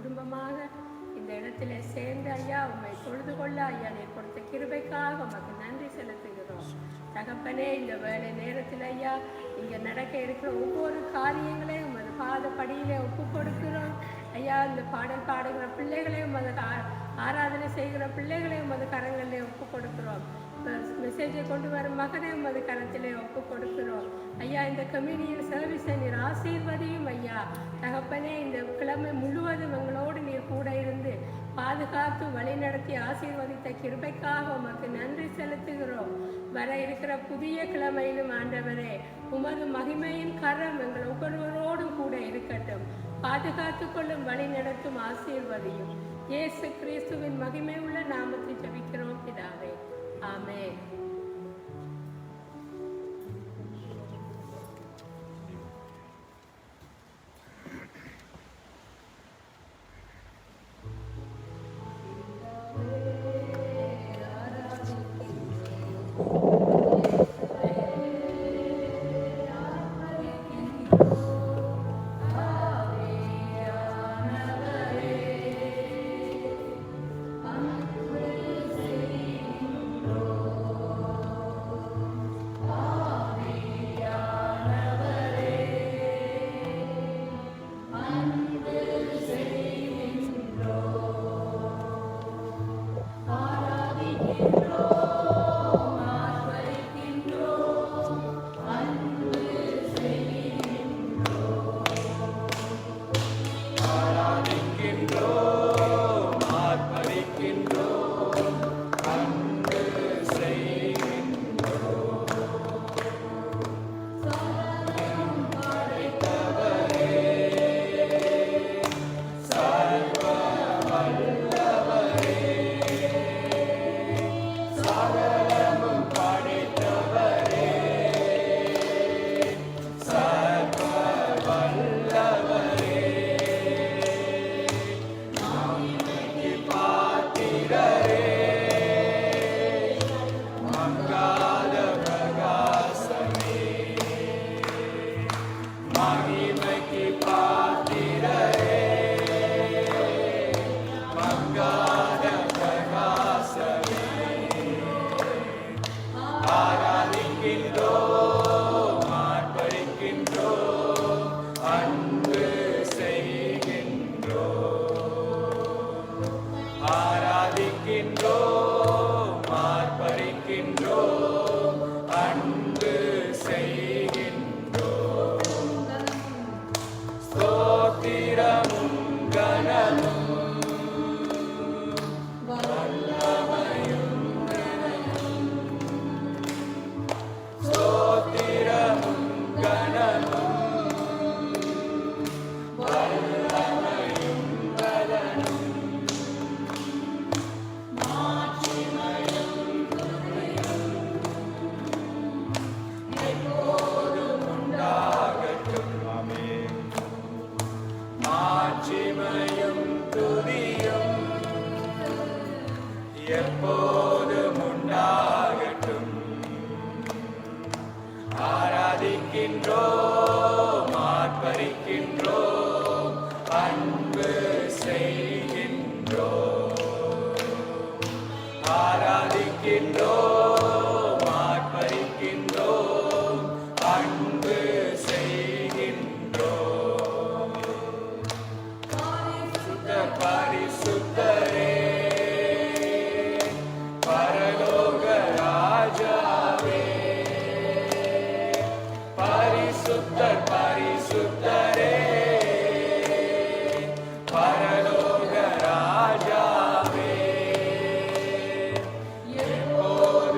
குடும்பமாக இந்த இடத்துல சேர்ந்து ஐயா உண்மை தொழுது கொள்ள ஐயா நீ கொடுத்த கிருபைக்காக உமக்கு நன்றி செலுத்துகிறோம். தகப்பனே, இந்த வேலை நேரத்தில் ஐயா இங்கே நடக்க இருக்கிற ஒவ்வொரு காரியங்களையும் உமது பாதப்படியிலே ஒப்பு கொடுக்கிறோம் ஐயா. இந்த பாடல் பாடுகிற பிள்ளைகளையும் அது ஆராதனை செய்கிற பிள்ளைகளையும் அது கரங்களிலே ஒப்பு கொடுக்கிறோம். மெசேஜை கொண்டு வரும் மகனையும் அது கரத்திலே ஒப்பு கொடுக்கிறோம் ஐயா. இந்த கம்யூனியன் சர்வீஸை நீர் ஆசீர்வதியும் ஐயா. தகப்பனே, இந்த கிழமை முழுவதும் எங்களோடு நீர் கூட இருந்து பாதுகாத்து வழிநடத்தி ஆசீர்வதித்த கிருபைக்காக உமக்கு நன்றி செலுத்துகிறோம். வர இருக்கிற புதிய கிழமையிலும் ஆண்டவரே, உமது மகிமையின் கரம் எங்கள் ஒவ்வொருவரோடும் கூட இருக்கட்டும். பாதுகாத்து கொள்ளும் வழி நடத்தும் ஆசீர்வதியும். இயேசு கிறிஸ்துவின் மகிமை உள்ள நாமத்தை ஜெபிக்கிறோம் பிதாவே, ஆமென். பரலோக ராஜாவே, எப்போதும்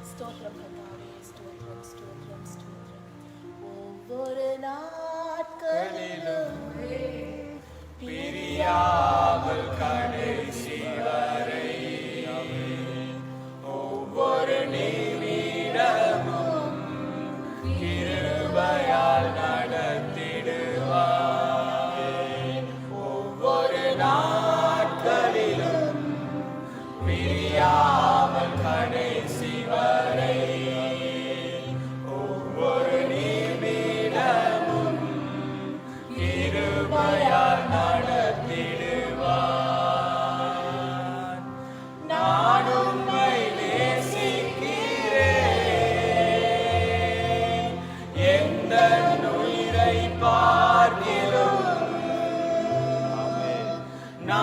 ஸ்தோத்திரம் கர்த்தாவே, ஸ்தோத்திரம் ஸ்தோத்திரம் ஸ்தோத்திரம். ஒவ்வொரு நாட்களிலும் பிரியாமல் கடைசி வரை ஒவ்வொரு நிமிடமும் கிருபையால் நடத்திடுவார். ஒவ்வொரு நாட்களிலும் பிரியாமல் கடைசி வரை ஒவ்வொரு நிமிடமும் கிருபையால் நடத்திடுவார்.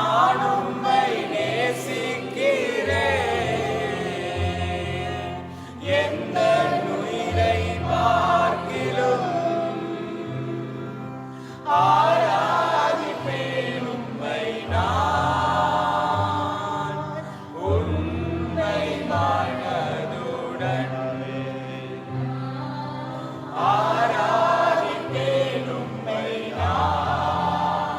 நான் உம்மை நேசிக்கிறேன். எந்த உயிரை பார்க்கிலும் ஆராதிப்பேன் உம்மை நான் உன்னை மனதுடன் ஆராதிப்பேன் உம்மை நான்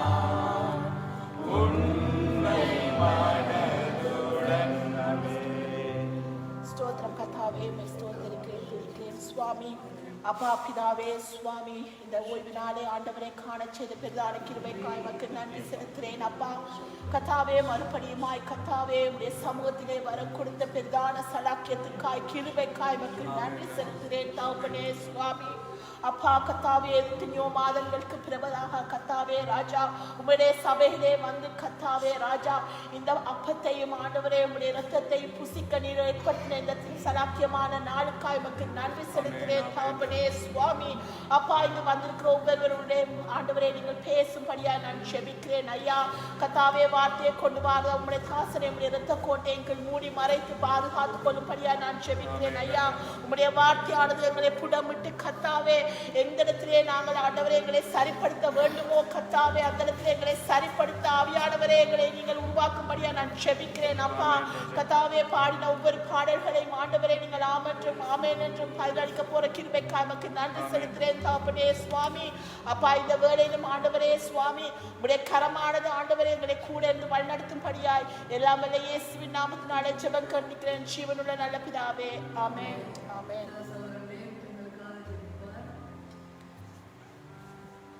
உன்னை மனதுடன். ஸ்தோத்திரம் கர்த்தாவே, உம்மை ஸ்தோத்திரிக்கிறேன், துதிக்கிறேன் சுவாமி. அப்பா பிதாவே சுவாமி, இந்த ஓய்வு நாளை ஆண்டவரை காண செய்த பெரிதான கிருபைக்காய் உமக்கு நன்றி செலுத்துகிறேன். அப்பா கர்த்தாவே, மறுபடியுமாய் கர்த்தாவே உடைய சமூகத்திலே வர கொடுத்த பெரிதான சலாக்கியத்துக்காய் கிருபைக்காய் உமக்கு நன்றி செலுத்துகிறேன் தகப்பனே சுவாமி. அப்பா கர்த்தாவே, எத்தனையோ மாதங்களுக்கு பிறகு கர்த்தாவே ராஜா உம்முடைய சபையிலே வந்து கர்த்தாவே ராஜா இந்த அப்பத்தையும் ஆண்டவரே உம்முடைய இரத்தத்தையும் புசிக்க நீர் ஏற்படுத்தின இந்த சலாக்கியமான நாளுக்காய் உமக்கு நன்றி செலுத்துகிறேன் தகப்பனே சுவாமி. அப்பா இங்கு வந்திருக்கிற ஒவ்வொருவருடைய ஆண்டவரே நீங்கள் பேசும்படியா நான் ஜெபிக்கிறேன் ஐயா. கர்த்தாவே, வார்த்தையை கொண்டு வர உம்முடைய தாசனை உம்முடைய இரத்த கோட்டைகள் மூடி மறைத்து பாதுகாத்துக் கொள்ளும்படியா நான் ஜெபிக்கிறேன் ஐயா. உம்முடைய வார்த்தையானது எங்களை புடமிட்டு கர்த்தாவே எந்த இடத்திலே நாங்கள் ஆண்டவரே எங்களை சரிப்படுத்த வேண்டுமோ கர்த்தாவே அந்த இடத்திலே எங்களை சரிப்படுத்த ஆவியானவரே எங்களை நீங்கள் உருவாக்கும்படியா நான் ஜெபிக்கிறேன் அப்பா. கர்த்தாவே, பாடின ஒவ்வொரு பாடல்களையும் ஆண்டவரே நீங்கள் ஆமென்றும் ஆமென் என்றும் பதிலளிக்க போற கிருபைக்காய் உமக்கு நன்றி செலுத்துகிறேன் தகப்பனே சுவாமி. அப்பா இந்த வேளையிலும் ஆண்டவரே சுவாமி உடைய கரமானது ஆண்டவரே எங்களை கூட இருந்து வழிநடத்தும்படியாய் எல்லாம் வல்ல இயேசுவின் நாமத்தினாலே ஜெபம் கேட்கிறேன் ஜீவனுள்ள நல்ல பிதாவே, ஆமென் ஆமென்.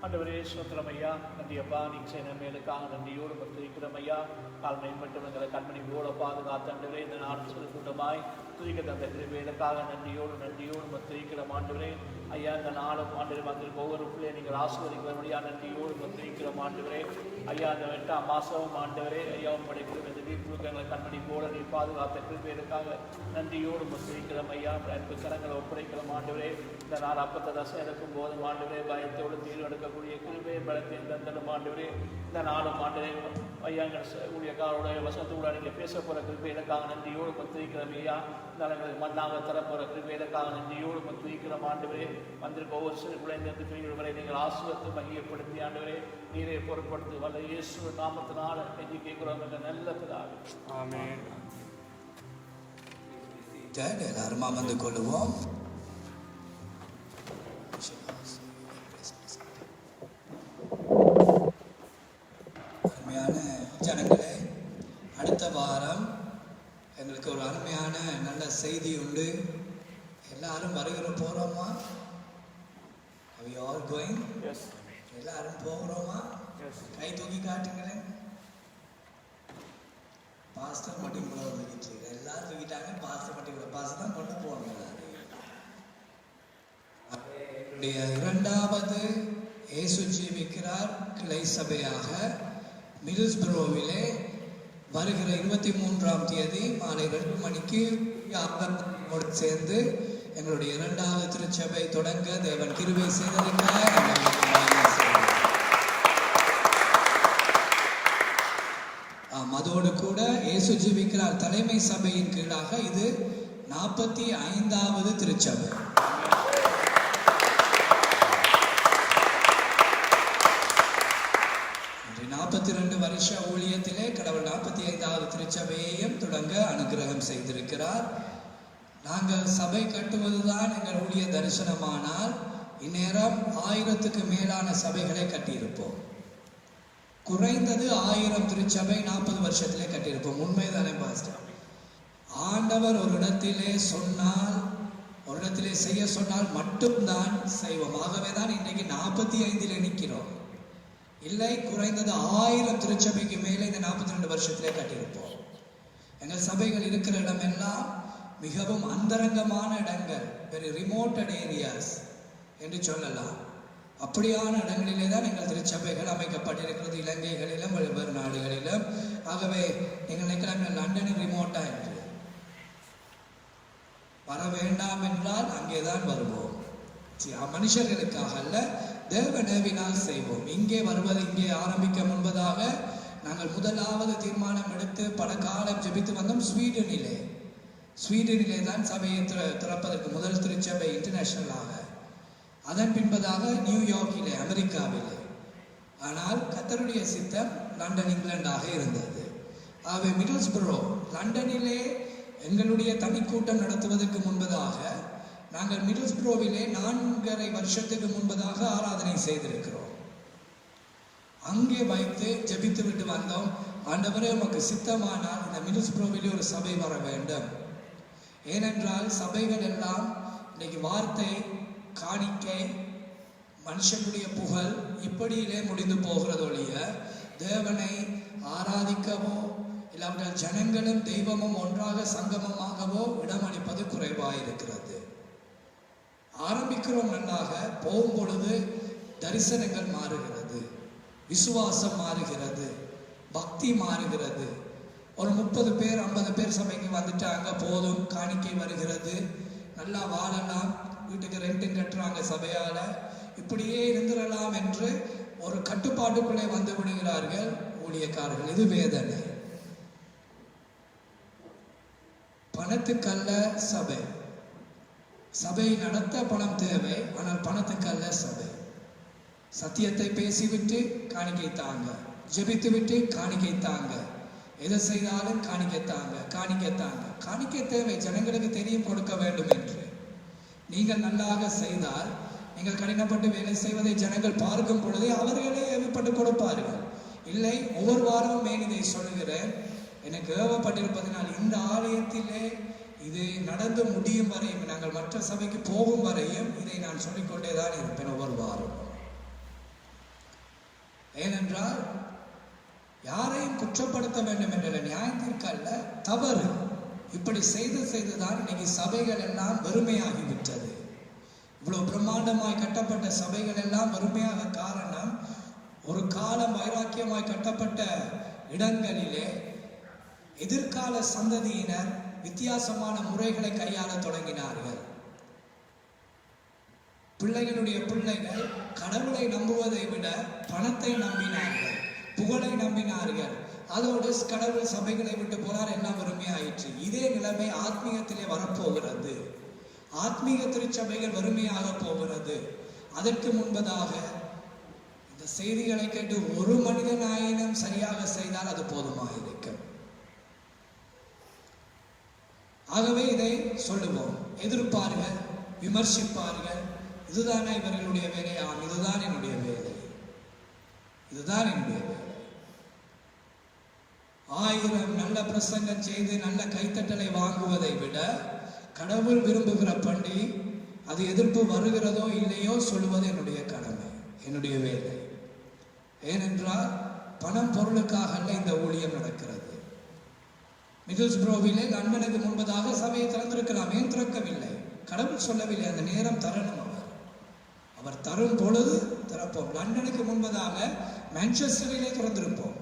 ஆண்டவரே ஸ்தோத்திரம் ஐயா. நன்றி அப்பா, நீங்க செய்த மேலுக்காக நன்றியோடு பத்திரிக்கிறோம் ஐயா. கால் மேம்பட்டு எங்களை கண்மணி போல பாதுகாத்து ஆண்டவரே இந்த நாடு கூட்டமாய் துதிக்க தந்த கிருபைகளுக்காக நன்றியோடு பத்திரிக்கிறோம் ஆண்டவரே. ஐயா இந்த நாளும் ஆண்டவரே வந்திருக்க ஒவ்வொரு பிள்ளையை நீங்கள் ஆசீர்வதிக்கிறபடியா நன்றியோடு பத்திரிக்கிறோம் ஆண்டவரே. ஐயா இந்த 8ஆம் மாதம் ஆண்டவரே ஐயா படைக்கிற இந்த வீட்டுக்கு எங்களை கண்மணி போல நீ பாதுகாத்த கிருபைகளுக்காக நன்றியோடு பத்திரிக்கிறோம் ஐயா. எனக்கு கரங்களை ஒப்படைக்கிறோம் ஆண்டவரே. இந்த நாள் அப்பத்த தசை எடுக்கும் போதும் ஆண்டவரே பயத்தோடு தீர்வு எடுக்கக்கூடிய கிருபை பலத்தை தந்தலும் ஆண்டவரே. இந்த நாளும் ஆண்டவரே ஐயா எங்கள் ஊழியக்காரோட வசனத்தோட நீங்கள் பேச போகிற கிருபைகளுக்காக நன்றியோடு பத்திரிக்கிறோம் ஐயா. இந்த எங்களுக்கு மண்ணாக தரப்போகிற கிருபைகளுக்காக நன்றியோடு பத்திரிக்கிறோம் ஆண்டவரே. வந்திருக்க ஒவ்வொரு சிறு குழந்தைந்து பிரிவுகள் வரை நீங்கள் ஆசீர்வதித்து மகிமைப்படுத்தி ஆண்டவரே நீரை பொருட்படுத்தி வல்ல இயேசு நாமத்தினால நெஞ்சு கேட்கிறோம் என்ற நல்ல பிதாவே, ஆமென். எல்லாரும் அமர்ந்து கொள்ளுவோம். அருமையான ஜனங்களே, அடுத்த வாரம் எங்களுக்கு ஒரு அருமையான நல்ல செய்தி உண்டு. எல்லாரும் வருகிற போறோமா? Are we all going? Yes. எல்லாரும் போகிறோமா? Yes. கை தூக்கி காட்டுங்களேன். பாஸ்டர் மட்டும் இவ்வளோ தூக்கிட்டு எல்லாரும் தூக்கிட்டாங்க. பாஸ்டர் மட்டும் இவ்வளோ பாஸ்டர் தான் கொண்டு போவாங்க. என்னுடைய 2வது இயேசு ஜீவிக்கிறார் கிளை சபையாக மில்ஸ்பரோவிலே வருகிற 23ஆம் தேதி மாலை 2 மணிக்கு சேர்ந்து எங்களுடைய 2வது திருச்சபை தொடங்க தேவன் கிருபை செய்ததற்காக அதோடு கூட இயேசு ஜீவிக்கிறார் தலைமை சபையின் கீழாக இது 45வது திருச்சபை. இன்று 42 வருஷ ஊழியத்திலே கடவுள் 45வது திருச்சபையையும் தொடங்க அனுகிரகம் செய்திருக்கிறார். நாங்கள் சபை கட்டுவதுதான் எங்கள் ஊழிய தரிசனமானால் இந்நேரம் 1000க்கு மேலான சபைகளை கட்டியிருப்போம். குறைந்தது 1000 திருச்சபை 40 வருஷத்திலே கட்டியிருப்போம். உண்மைதானே பாஸ்டர்? ஆண்டவர் ஒரு இடத்திலே சொன்னால், ஒரு இடத்திலே செய்ய சொன்னால் மட்டும்தான் செய்வோம். ஆகவே தான் இன்றைக்கு 45 நிற்கிறோம். இல்லை, குறைந்தது 1000 திருச்சபைக்கு மேலே இந்த 42 வருஷத்திலே கட்டியிருப்போம். எங்கள் சபைகள் இருக்கிற இடமெல்லாம் மிகவும் அந்தரங்கமான இடங்கள், வெரி ரிமோட்டட் ஏரியாஸ் என்று சொல்லலாம். அப்படியான இடங்களிலே தான் எங்கள் திருச்சபைகள் அமைக்கப்பட்டிருக்கிறது, இலங்கைகளிலும் வெவ்வேறு நாடுகளிலும். ஆகவே நீங்கள் நினைக்கலாம் லண்டனில் ரிமோட்டா என்று. வர வேண்டாம் என்றால் அங்கேதான் வருவோம். மனுஷர்களுக்காக அல்ல, தேவ நேவினால் செய்வோம். இங்கே வருவது, இங்கே ஆரம்பிக்க முன்பதாக நாங்கள் முதலாவது தீர்மானம் எடுத்து பல காலம் ஜெபித்து வந்தோம் ஸ்வீடனிலே தான் சபையை திறப்பதற்கு முதல் திருச்சபை இன்டர்நேஷனலாக. அதன் பின்பதாக நியூயார்க்கிலே அமெரிக்காவிலே. ஆனால் கர்த்தருடைய சித்தம் லண்டன் இங்கிலாண்டாக இருந்தது. ஆகவே மிடில்ஸ்பரோ லண்டனிலே எங்களுடைய தனிக்கூட்டம் நடத்துவதற்கு முன்பதாக நாங்கள் மிடில்ஸ்பரோவிலே 4.5 வருஷத்துக்கு முன்பதாக ஆராதனை செய்திருக்கிறோம். அங்கே வைத்து ஜெபித்து விட்டு வந்தோம். ஆண்டவரே உமக்கு சித்தமானால் இந்த மிடில்ஸ்பரோவிலே ஒரு சபை வர வேண்டும். ஏனென்றால் சபைகள் எல்லாம் இன்னைக்கு வார்த்தை, காணிக்கை, மனுஷனுடைய புகழ் இப்படியிலே முடிந்து போகிறது ஒழிய தேவனை ஆராதிக்கவோ இல்லாவிட்டால் ஜனங்களும் தெய்வமும் ஒன்றாக சங்கமமாகவோ இடமளிப்பது குறைவாயிருக்கிறது. ஆரம்பிக்கிறோம் நல்லாக, போகும் பொழுது தரிசனங்கள் மாறுகிறது, விசுவாசம் மாறுகிறது, பக்தி மாறுகிறது. ஒரு 30 பேர் 50 பேர் சபைக்கு வந்துட்டாங்க, போதும், காணிக்கை வருகிறது, நல்லா வாழலாம், வீட்டுக்கு ரெண்டும் கட்டுறாங்க சபையால, இப்படியே இருந்துடலாம் என்று ஒரு கட்டுப்பாட்டுக்குள்ளே வந்து விடுகிறார்கள் ஊழியக்காரர்கள். இது வேதனை. பணத்துக்கல்ல சபை. சபை நடத்த பணம் தேவை, ஆனால் பணத்துக்கல்ல சபை. சத்தியத்தை பேசிவிட்டு காணிக்கை தாங்க, ஜெபித்து விட்டு காணிக்கை தாங்க, எதை செய்தாலும் காணிக்கை தாங்க, காணிக்கை தாங்க. காணிக்கை தேவை, ஜனங்களுக்கு தெரியும் கொடுக்க வேண்டும் என்று. நீங்கள் நல்லாக செய்தால், நீங்கள் கடினப்பட்டு வேலை செய்வதை ஜனங்கள் பார்க்கும் பொழுதே அவர்களே ஏவப்பட்டு கொடுப்பார்கள். இல்லை, ஒவ்வொரு வாரமும் இதை சொல்லுகிறேன், எனக்கு ஏவப்பட்டிருப்பதனால் இந்த ஆலயத்திலே இது நடந்து முடியும் வரையும், நாங்கள் மற்ற சபைக்கு போகும் வரையும் இதை நான் சொல்லிக்கொண்டேதான் இருப்பேன் ஒவ்வொரு வாரம். ஏனென்றால் யாரையும் குற்றப்படுத்த வேண்டும் என்ற நியாயத்திற்கல்ல, தவறு. இப்படி செய்துதான் இன்னைக்கு சபைகள் எல்லாம் வெறுமையாகிவிட்டது. இவ்வளவு பிரம்மாண்டமாய் கட்டப்பட்ட சபைகள் எல்லாம் வெறுமையாக காரணம், ஒரு காலம் வைராக்கியமாய் கட்டப்பட்ட இடங்களிலே எதிர்கால சந்ததியினர் வித்தியாசமான முறைகளை கையாள தொடங்கினார்கள். பிள்ளைகளுடைய பிள்ளைகள் கடவுளை நம்புவதை விட பணத்தை நம்பினார்கள், புகழை நம்பினார்கள். அதோடு கடவுள் சபைகளை விட்டு போனார், எல்லாம் வறுமையாயிற்று. இதே நிலைமை ஆத்மீகத்திலே வரப்போகிறது. ஆத்மீக திருச்சபைகள் வறுமையாக போகிறது. அதற்கு முன்பதாக இந்த செய்திகளை கேட்டு ஒரு மனிதனாயினும் சரியாக செய்தால் அது போதுமாக இருக்கும். ஆகவே இதை சொல்லுவோம். எதிர்ப்பார்கள், விமர்சிப்பார்கள். இதுதானே இவர்களுடைய வேலை? ஆம், இதுதான் என்னுடைய வேலை, இதுதான் என்னுடைய வேலை. 1000 நல்ல பிரசங்கம் செய்து நல்ல கைத்தட்டலை வாங்குவதை விட கடவுள் விரும்புகிற பண்டி அது எதிர்ப்பு வருகிறதோ இல்லையோ சொல்லுவது என்னுடைய கடமை, என்னுடைய வேலை. ஏனென்றால் பணம் பொருளுக்காக அல்ல இந்த ஊழியம் நடக்கிறது. மிடில்ஸ்பரோவிலே லண்டனுக்கு முன்பதாக சபையை திறந்திருக்கலாம், ஏன் திறக்கவில்லை? கடவுள் சொல்லவில்லை, அந்த நேரம் தரணும். அவர் தரும் பொழுது திறப்போம். லண்டனுக்கு முன்பதாக மான்செஸ்டரிலே திறந்திருப்போம்.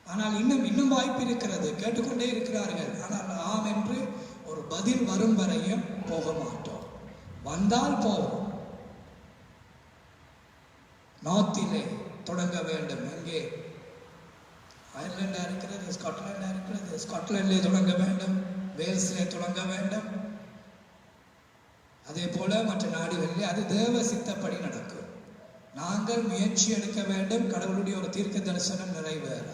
ஆனால் இன்னும் வாய்ப்பு இருக்கிறது. கேட்டுக்கொண்டே இருக்கிறார்கள். ஆனால் ஆம் என்று ஒரு பதில் வரும் வரையும் போக மாட்டோம். வந்தால் போவோம். நார்த்திலே தொடங்க வேண்டும். எங்கே? அயர்லாண்டா இருக்கிறது, ஸ்காட்லாண்டா இருக்கிறது. ஸ்காட்லாண்டிலே தொடங்க வேண்டும், வேல்ஸிலே தொடங்க வேண்டும். அதே போல மற்ற நாடுகளிலே அது தேவ சித்தப்படி நடக்கும். நாங்கள் முயற்சி எடுக்க வேண்டும். கடவுளுடைய ஒரு தீர்க்க தரிசனம் நிறைவேற,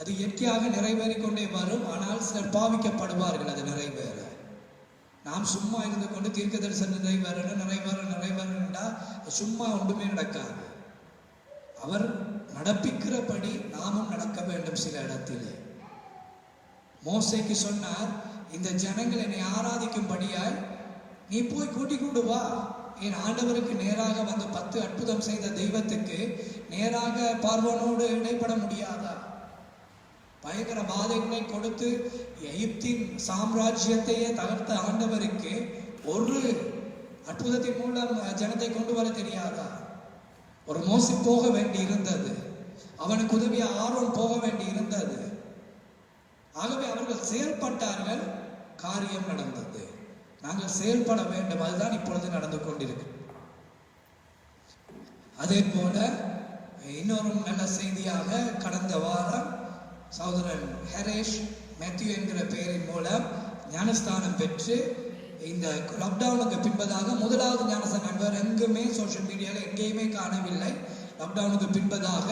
அது இயற்கையாக நிறைவேறிக்கொண்டே வரும். ஆனால் சிலர் பாவிக்கப்படுவார்கள் அது நிறைவேற. நாம் சும்மா இருந்து கொண்டு தீர்க்க தரிசனம் நிறைவேறா சும்மா ஒன்றுமே நடக்காது. அவர் நடப்பிக்கிறபடி நாமும் நடக்க வேண்டும். சில இடத்திலே மோசேக்கு சொன்னார், இந்த ஜனங்கள் என்னை ஆராதிக்கும்படியாய் நீ போய் கூட்டிக் கொண்டு வா. என் ஆண்டவருக்கு நேராக வந்து 10 அற்புதம் செய்த தெய்வத்துக்கு நேராக பார்வோனோடு இடைப்பட முடியாதா? பயங்கர வாதைகளை கொடுத்து எகிப்தின் சாம்ராஜ்யத்தையே தகர்த்த ஆண்டவருக்கு ஒரு அற்புதத்தின் மூலம் ஜனத்தை கொண்டு வர தெரியாதா? ஒரு மோசே போக வேண்டி இருந்தது, அவனுக்கு உதவிய ஆரோன் போக வேண்டி இருந்தது. ஆகவே அவர்கள் செயல்பட்டார்கள், காரியம் நடந்தது. நாங்கள் செயல்பட வேண்டும். அதுதான் இப்பொழுது நடந்து கொண்டிருக்கு. அதே போல இன்னொரு நல்ல செய்தியாக கடந்த வாரம் சகோதரன் ஹரேஷ் மேத்யூ என்கிற பெயரின் மூலம் ஞானஸ்தானம் பெற்று இந்த லாக்டவுனுக்கு பின்பதாக முதலாவது ஞானஸ்தானம் வேறு எங்குமே சோஷியல் மீடியாவில் எங்கேயுமே காணவில்லை. லாக்டவுனுக்கு பின்பதாக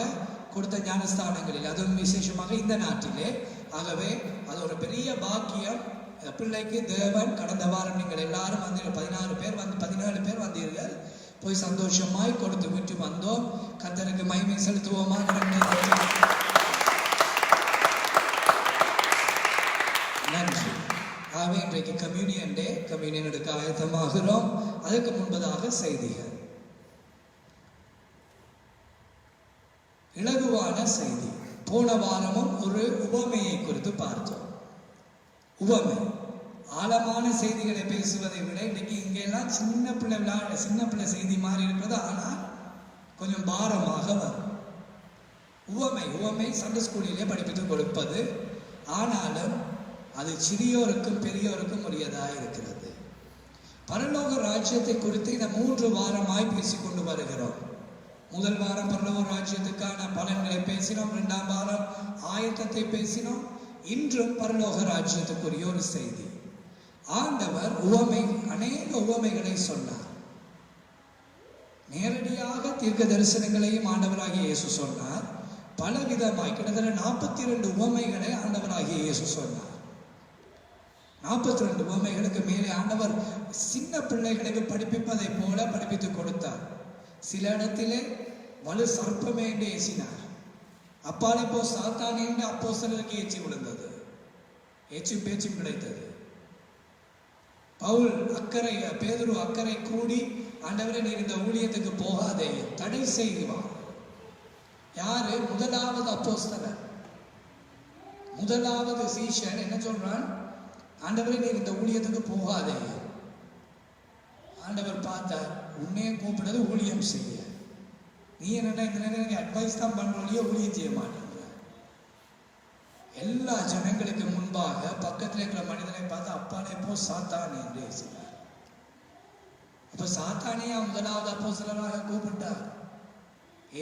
கொடுத்த ஞானஸ்தானங்களில் அதுவும் விசேஷமாக இந்த நாட்டிலே. ஆகவே அது ஒரு பெரிய பாக்கியம். பிள்ளைக்கு தேவன் கடந்த வாரம் நீங்கள் எல்லாரும் வந்து 17 பேர் வந்தீர்கள். போய் சந்தோஷமாய் கொடுத்து விட்டு வந்தோம். கர்த்தருக்கு மகிமை செலுத்துவோமா? நன்றி. ஆகவே இன்றைக்கு கம்யூனியன் டே, கம்யூனியன் எடுக்க ஆயத்தமாகிறோம். அதற்கு முன்பதாக செய்திகள். இலகுவான செய்தி. போன வாரமும் ஒரு உவமையை குறித்து பார்த்தோம். உவமை ஆழமான செய்திகளை பேசுவதை விட இன்னைக்கு இங்கெல்லாம் சின்ன பிள்ளை செய்தி மாதிரி இருக்கிறது. ஆனால் கொஞ்சம் பாரமாக வரும். உவமை சண்டே ஸ்கூலிலே படிப்பித்து கொடுப்பது. ஆனாலும் அது சிறியோருக்கும் பெரியோருக்கும் உரியதாக இருக்கிறது. பரலோக ராஜ்யத்தை குறித்து இந்த 3 வாரமாய் பேசிக்கொண்டு வருகிறோம். முதல் வாரம் பரலோக ராஜ்யத்துக்கான பலன்களை பேசினோம். 2ஆம் வாரம் ஆயத்தத்தை பேசினோம். இன்றும் பரலோக ராஜ்யத்துக்குரிய ஒரு செய்தி. ஆண்டவர் அநேக உவமைகளை சொன்னார். நேரடியாக தீர்க்க தரிசனங்களையும் ஆண்டவராகிய இயேசு சொன்னார். பலவிதமாய் கிட்டத்தட்ட 42 உவமைகளை ஆண்டவராகிய இயேசு சொன்னார். 42 உவமைகளுக்கு மேலே ஆண்டவர் சின்ன பிள்ளைகளுக்கு படிப்பிப்பதை போல படிப்பித்து கொடுத்தார். சில இடத்திலே வலு சர்ப்பமே என்று ஏசினார். அப்பாலே போ சாத்தானே என்று அப்போஸ்தலருக்கு ஏச்சி விழுந்தது. ஏச்சும் பேச்சும் கிடைத்தது. பேதுரு அக்கறை கூடி, ஆண்டவரே நீர் இந்த ஊழியத்துக்கு போகாதே, தடை செய்வார். யாரு? முதலாவது அப்போஸ்தலர், முதலாவது சீஷன் என்ன சொல்றான்? ஆண்டவரே நீர் இந்த ஊழியத்துக்கு போகாதே. ஆண்டவர் பார்த்தார், உன்னையே கூப்பிடுறது ஊழியம் செய்ய. நீ என்னடா இந்த நேரம் அட்வைஸ் தான் பண்றோம், ஊழியம் செய்ய மாட்டேங்கிற. எல்லா ஜனங்களுக்கு முன்பாக பக்கத்தில் இருக்கிற மனிதனை பார்த்து அப்பாலே போ சாத்தானே என்று பேசினார். அப்ப சாத்தானையா முதலாவது அப்போஸ்தலராக கூப்பிட்டார்.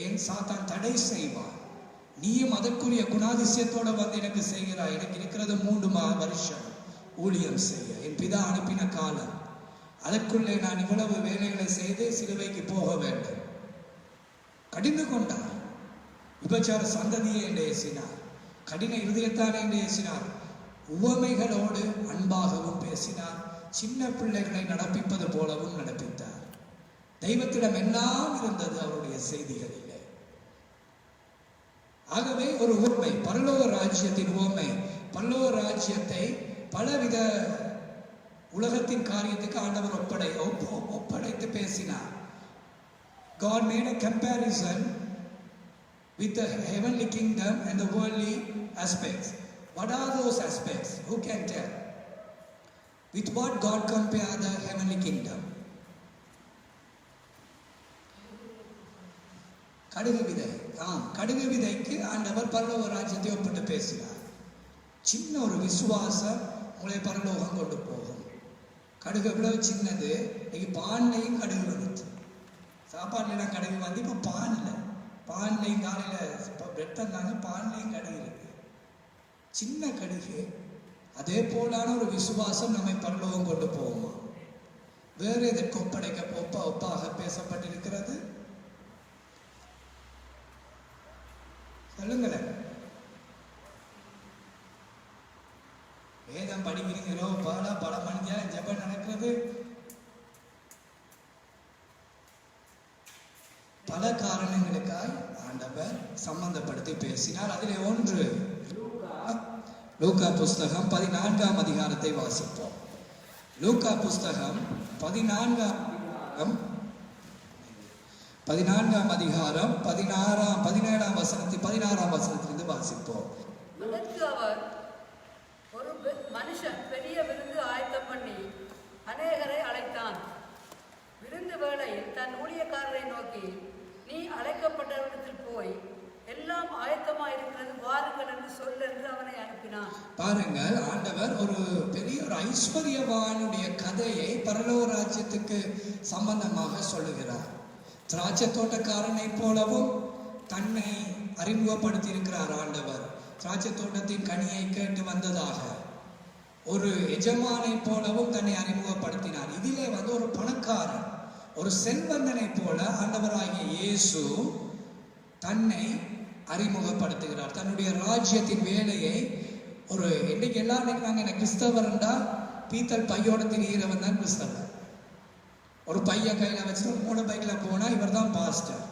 ஏன்? சாத்தான் தடை செய்வான். நீயும் அதற்குரிய குணாதிசயத்தோட வந்து எனக்கு செய்கிறாய். எனக்கு இருக்கிறது 3 வருஷம் ஊழியம் செய்ய, என் பிதா அனுப்பின காலம். அதற்குள்ளே நான் இவ்வளவு வேலைகளை செய்து சிலுவைக்கு போக வேண்டும். கடிந்து கொண்டார். விபச்சார சந்ததியை என்று ஏசினார். கடின இருதயத்தானே என்று ஏசினார். உவமைகளோடு அன்பாகவும் பேசினார். சின்ன பிள்ளைகளை நடப்பிப்பது போலவும் நடப்பித்தார். தெய்வத்திடம் எல்லாம் இருந்தது அவருடைய செய்திகளிலே. ஆகவே ஒரு உவமை, பரலோக ராஜ்யத்தின் உவமை. பரலோக ராஜ்யத்தை பலவித உலகத்தின் காரியத்துக்கு ஆண்டவர் ஒப்படைத்து பேசினார். God made a comparison with the heavenly kingdom and the worldly aspects. What are those aspects? Who can tell? With what God compared the heavenly kingdom? கடுகு விதை. கடுகு விதைக்கு ஆண்டவர் பரலோக ராஜ்யத்தை ஒப்பிட்டு பேசினார். சின்ன ஒரு விசுவாசம் உங்களை பரலோகம் கொண்டு போகும். கடுகு எவ்வளவு சின்னது. இன்னைக்கு பான்லையும் கடுகு வந்துச்சு. சாப்பாடுலாம் கடுகு வந்து இப்போ பான்லையும் காலையில் பிரெட் தந்தாங்க, பான்லையும் கடுகு இருக்கு. சின்ன கடுகு. அதே போலான ஒரு விசுவாசம் நம்மை பரலோகம் கொண்டு போகுமா? வேறு எதற்கு ஒப்பாக பேசப்பட்டிருக்கிறது? சொல்லுங்களேன். வேதம் படிக்கிறீங்களோ பல மணிக்கால ஜெபம் நடக்கிறது. பல காரணங்களுக்காய் ஆண்டவர் சம்பந்தப்படுத்தி பேசினார். அதிலே ஒன்று லூக்கா புஸ்தகம் 14ஆம் அதிகாரத்தை வாசிப்போம். லூக்கா புஸ்தகம் 14ஆம் அதிகாரம் 17ஆம் வசனத்திலிருந்து வாசிப்போம். அவர் ஒரு மனுஷன் பெரிய விருந்து ஆயத்தம் பண்ணி அநேகரை அழைத்தான். விருந்து வேளையில் தன் ஊழியக்காரரை நோக்கி, நீ அழைக்கப்பட்டவரிடத்தில் போய் எல்லாம் ஆயத்தமாயிருக்கிறது, வாருங்கள் என்று சொல் என்று அவனை அனுப்பினான். பாருங்கள், ஆண்டவர் ஒரு பெரிய ஒரு ஐஸ்வர்யவானுடைய கதையை பரலோக ராஜ்யத்துக்கு சம்பந்தமாக சொல்லுகிறார். திராட்சை தோட்டக்காரனை போலவும் தன்னை அறிமுகப்படுத்தி இருக்கிறார் ஆண்டவர். திராட்சை தோட்டத்தின் கனியை கேட்டு வந்ததாக ஒரு எஜமானை போலவும் தன்னை அறிமுகப்படுத்தினார். இதிலே ஒரு பணக்காரன், ஒரு செல்வந்தனை போல ஆண்டவராகிய இயேசு தன்னை அறிமுகப்படுத்துகிறார். தன்னுடைய ராஜ்யத்தின் வேலையை இன்னைக்கு எல்லாரும் நாங்கள் கிறிஸ்தவர் என்றால் பீத்தல் பையோட திரிகிறவன் தான் கிறிஸ்தவர். ஒரு பைய கையில் வச்சுட்டு 3 பைக்கில் போனால் இவர் தான் பாஸ்டர்.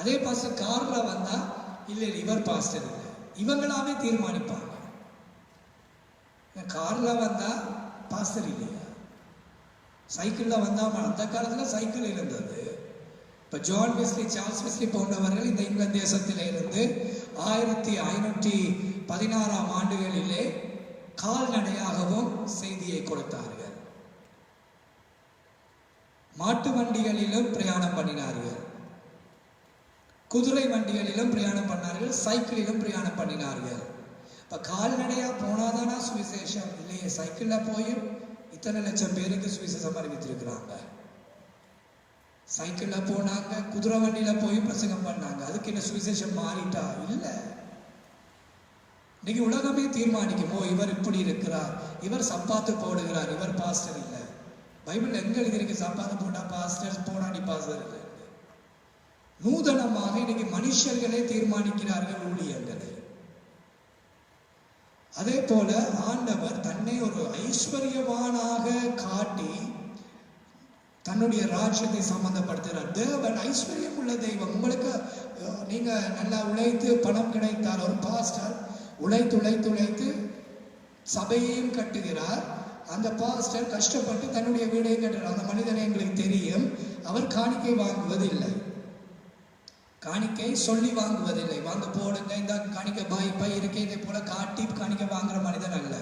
அதே பாஸ்டர் காரில் வந்தால் இல்லை இவர் பாஸ்டர் இல்லை, இவங்களாவே தீர்மானிப்பாங்க. காரில் வந்தால் பாஸ்டர் இல்லையா, சைக்கிளில் வந்தால் அந்த காலத்தில் சைக்கிள் இருந்தது. இப்போ ஜான் வெஸ்லி, சார்ல்ஸ் வெஸ்லி போன்றவர்கள் இந்த இங்கிலாந்து தேசத்திலே இருந்து 1516ஆம் ஆண்டுகளிலே கால்நடையாகவும் செய்தியை கொடுத்தார்கள். மாட்டு வண்டிகளிலும் பிரயாணம் பண்ணினார்கள், குதிரை வண்டிகளிலும் பிரயாணம் பண்ணார்கள், சைக்கிளிலும் பிரயாணம் பண்ணினார்கள். இப்போ கால்நடையாக போனாதானா சுவிசேஷம்? இல்லையே, சைக்கிளில் போயும் இத்தனை லட்சம் பேருக்கு சுவிசேஷம் அறிவித்திருக்கிறாங்க. சைக்கிளில் போனாங்க, குதிரை வண்டியில் போய் பிரசங்கம் பண்ணாங்க. அதுக்கு என்ன சுவிசேஷம் மாறிட்டா? இல்லை. இன்னைக்கு உலகமே தீர்மானிக்கும், இவர் இப்படி இருக்கிறார், இவர் சப்பாத்து போடுகிறார், இவர் பாஸ்டர் இல்லை. பைபிள் எங்க எழுதியிருக்கு சப்பாத்து போட்டா பாஸ்டர், போடாடி பாஸ்டர் இல்லை. நூதனமாக இன்னைக்கு மனுஷர்களே தீர்மானிக்கிறார்கள் ஊழியர்களை. அதே போல ஆண்டவர் தன்னை ஒரு ஐஸ்வர்யவானாக காட்டி தன்னுடைய ராஜ்யத்தை சம்பந்தப்படுத்துகிறார். தேவன் ஐஸ்வர்யம் உள்ள தெய்வம். உங்களுக்கு நீங்க நல்லா உழைத்து பணம் கிடைத்தால், ஒரு பாஸ்டர் உழைத்து உழைத்து உழைத்து சபையையும் கட்டுகிறார். அந்த பாஸ்டர் கஷ்டப்பட்டு தன்னுடைய வீடையும் கட்டுகிறார். அந்த மனிதனை எங்களுக்கு தெரியும், அவர் காணிக்கை வாங்குவதில்லை, காணிக்கை சொல்லி வாங்குவதில்லை. வாங்க போடுங்க, இந்த காணிக்கை பை இருக்கே, இதே போல காட்டி காணிக்கை வாங்குற மனிதன் அல்ல.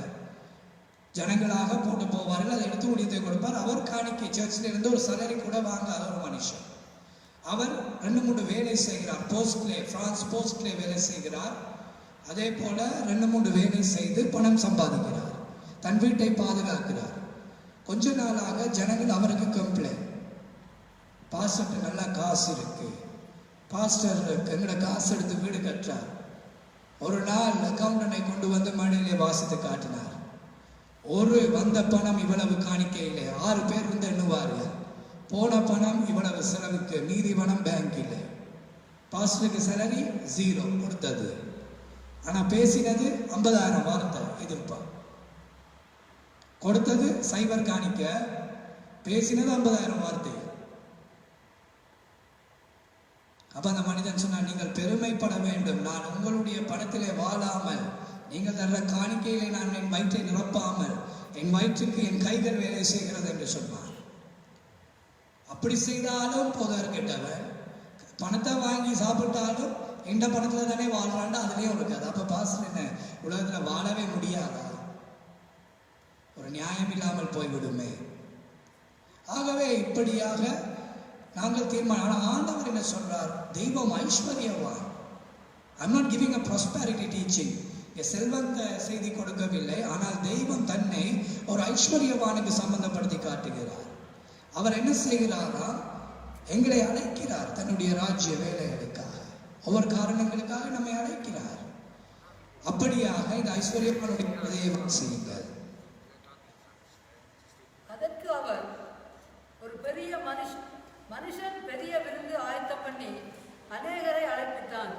ஜனங்களாக போட்டு போவார்கள், அதை எடுத்து ஊழியத்தை கொடுப்பார். அவர் காணிக்கை சர்ச்சில் இருந்து ஒரு சலரி கூட வாங்காத ஒரு மனுஷன். அவர் 2-3 வேலை செய்கிறார். பிரான்ஸ் போஸ்ட்லே வேலை செய்கிறார். அதே போல 2-3 வேலை செய்து பணம் சம்பாதிக்கிறார், தன் வீட்டை பாதுகாக்கிறார். கொஞ்ச நாளாக ஜனங்கள் அவருக்கு கம்ப்ளைண்ட், பாஸ்டர் நல்லா காசு இருக்கு, பாஸ்டர் எங்கட காசு எடுத்து வீடு கட்டுறார். ஒரு நாள் அக்கௌண்டனை கொண்டு வந்து மழையிலே வாசித்து காட்டினார். வந்த பணம் இவ்வளவு காணிக்கையிலே 6 பேர் இருந்து எண்ணுவார்கள். போன பணம் இவ்வளவு செலவுக்கு, மீதி பணம் பேங்க் இல்லை. பாஸ்டருக்கு சேலரி 0 கொடுத்தது, ஆனா பேசினது 50,000 வார்த்தை எதிர்ப்பா. கொடுத்தது சைபர் காணிக்க, பேசினது 50,000 வார்த்தை. அப்ப அந்த மனிதன் சொன்னார், நீங்கள் பெருமைப்பட வேண்டும், நான் உங்களுடைய பணத்திலே வாழாமல், நீங்கள் தர காணிக்கையிலே நான் என் வயிற்றை நிரப்பாமல், என் வயிற்றுக்கு என் கைகள் வேலை செய்கிறது என்று சொன்னார். அப்படி செய்தாலும் போதர் கெட்டவன், பணத்தை வாங்கி சாப்பிட்டாலும் இந்த பணத்துல தானே வாழ்றாண்டா, அதுலேயே இருக்காது. அப்ப பாஸ்டர் என்ன உலகத்துல வாழவே முடியாதா? ஒரு நியாயம் இல்லாமல் போய்விடுமே. ஆகவே இப்படியாக நாங்கள் தீர்மானம். ஆண்டவர் என்ன சொல்றார்? தெய்வம் ஐஸ்வர்யவான். I'm not giving a prosperity teaching. செல்வந்த செய்தி கொடுக்கவில்லை, ஆனால் தெய்வம் தன்னை ஒரு ஐஸ்வர்யவானுக்கு சம்பந்தப்படுத்தி காட்டுகிறார். அவர் என்ன செய்கிறாரா? எங்களை அழைக்கிறார் தன்னுடைய ராஜ்ய வேலைகளுக்காக, ஒவ்வொரு காரணங்களுக்காக நம்மை அழைக்கிறார். அப்படியாக இந்த ஐஸ்வர்யவானுடைய தெய்வம் செய்யுங்கள். அதற்கு அவர், ஒரு பெரிய மனுஷன் பெரிய விருந்து ஆயத்தம் பண்ணி அநேகரை அழைப்பித்தான்.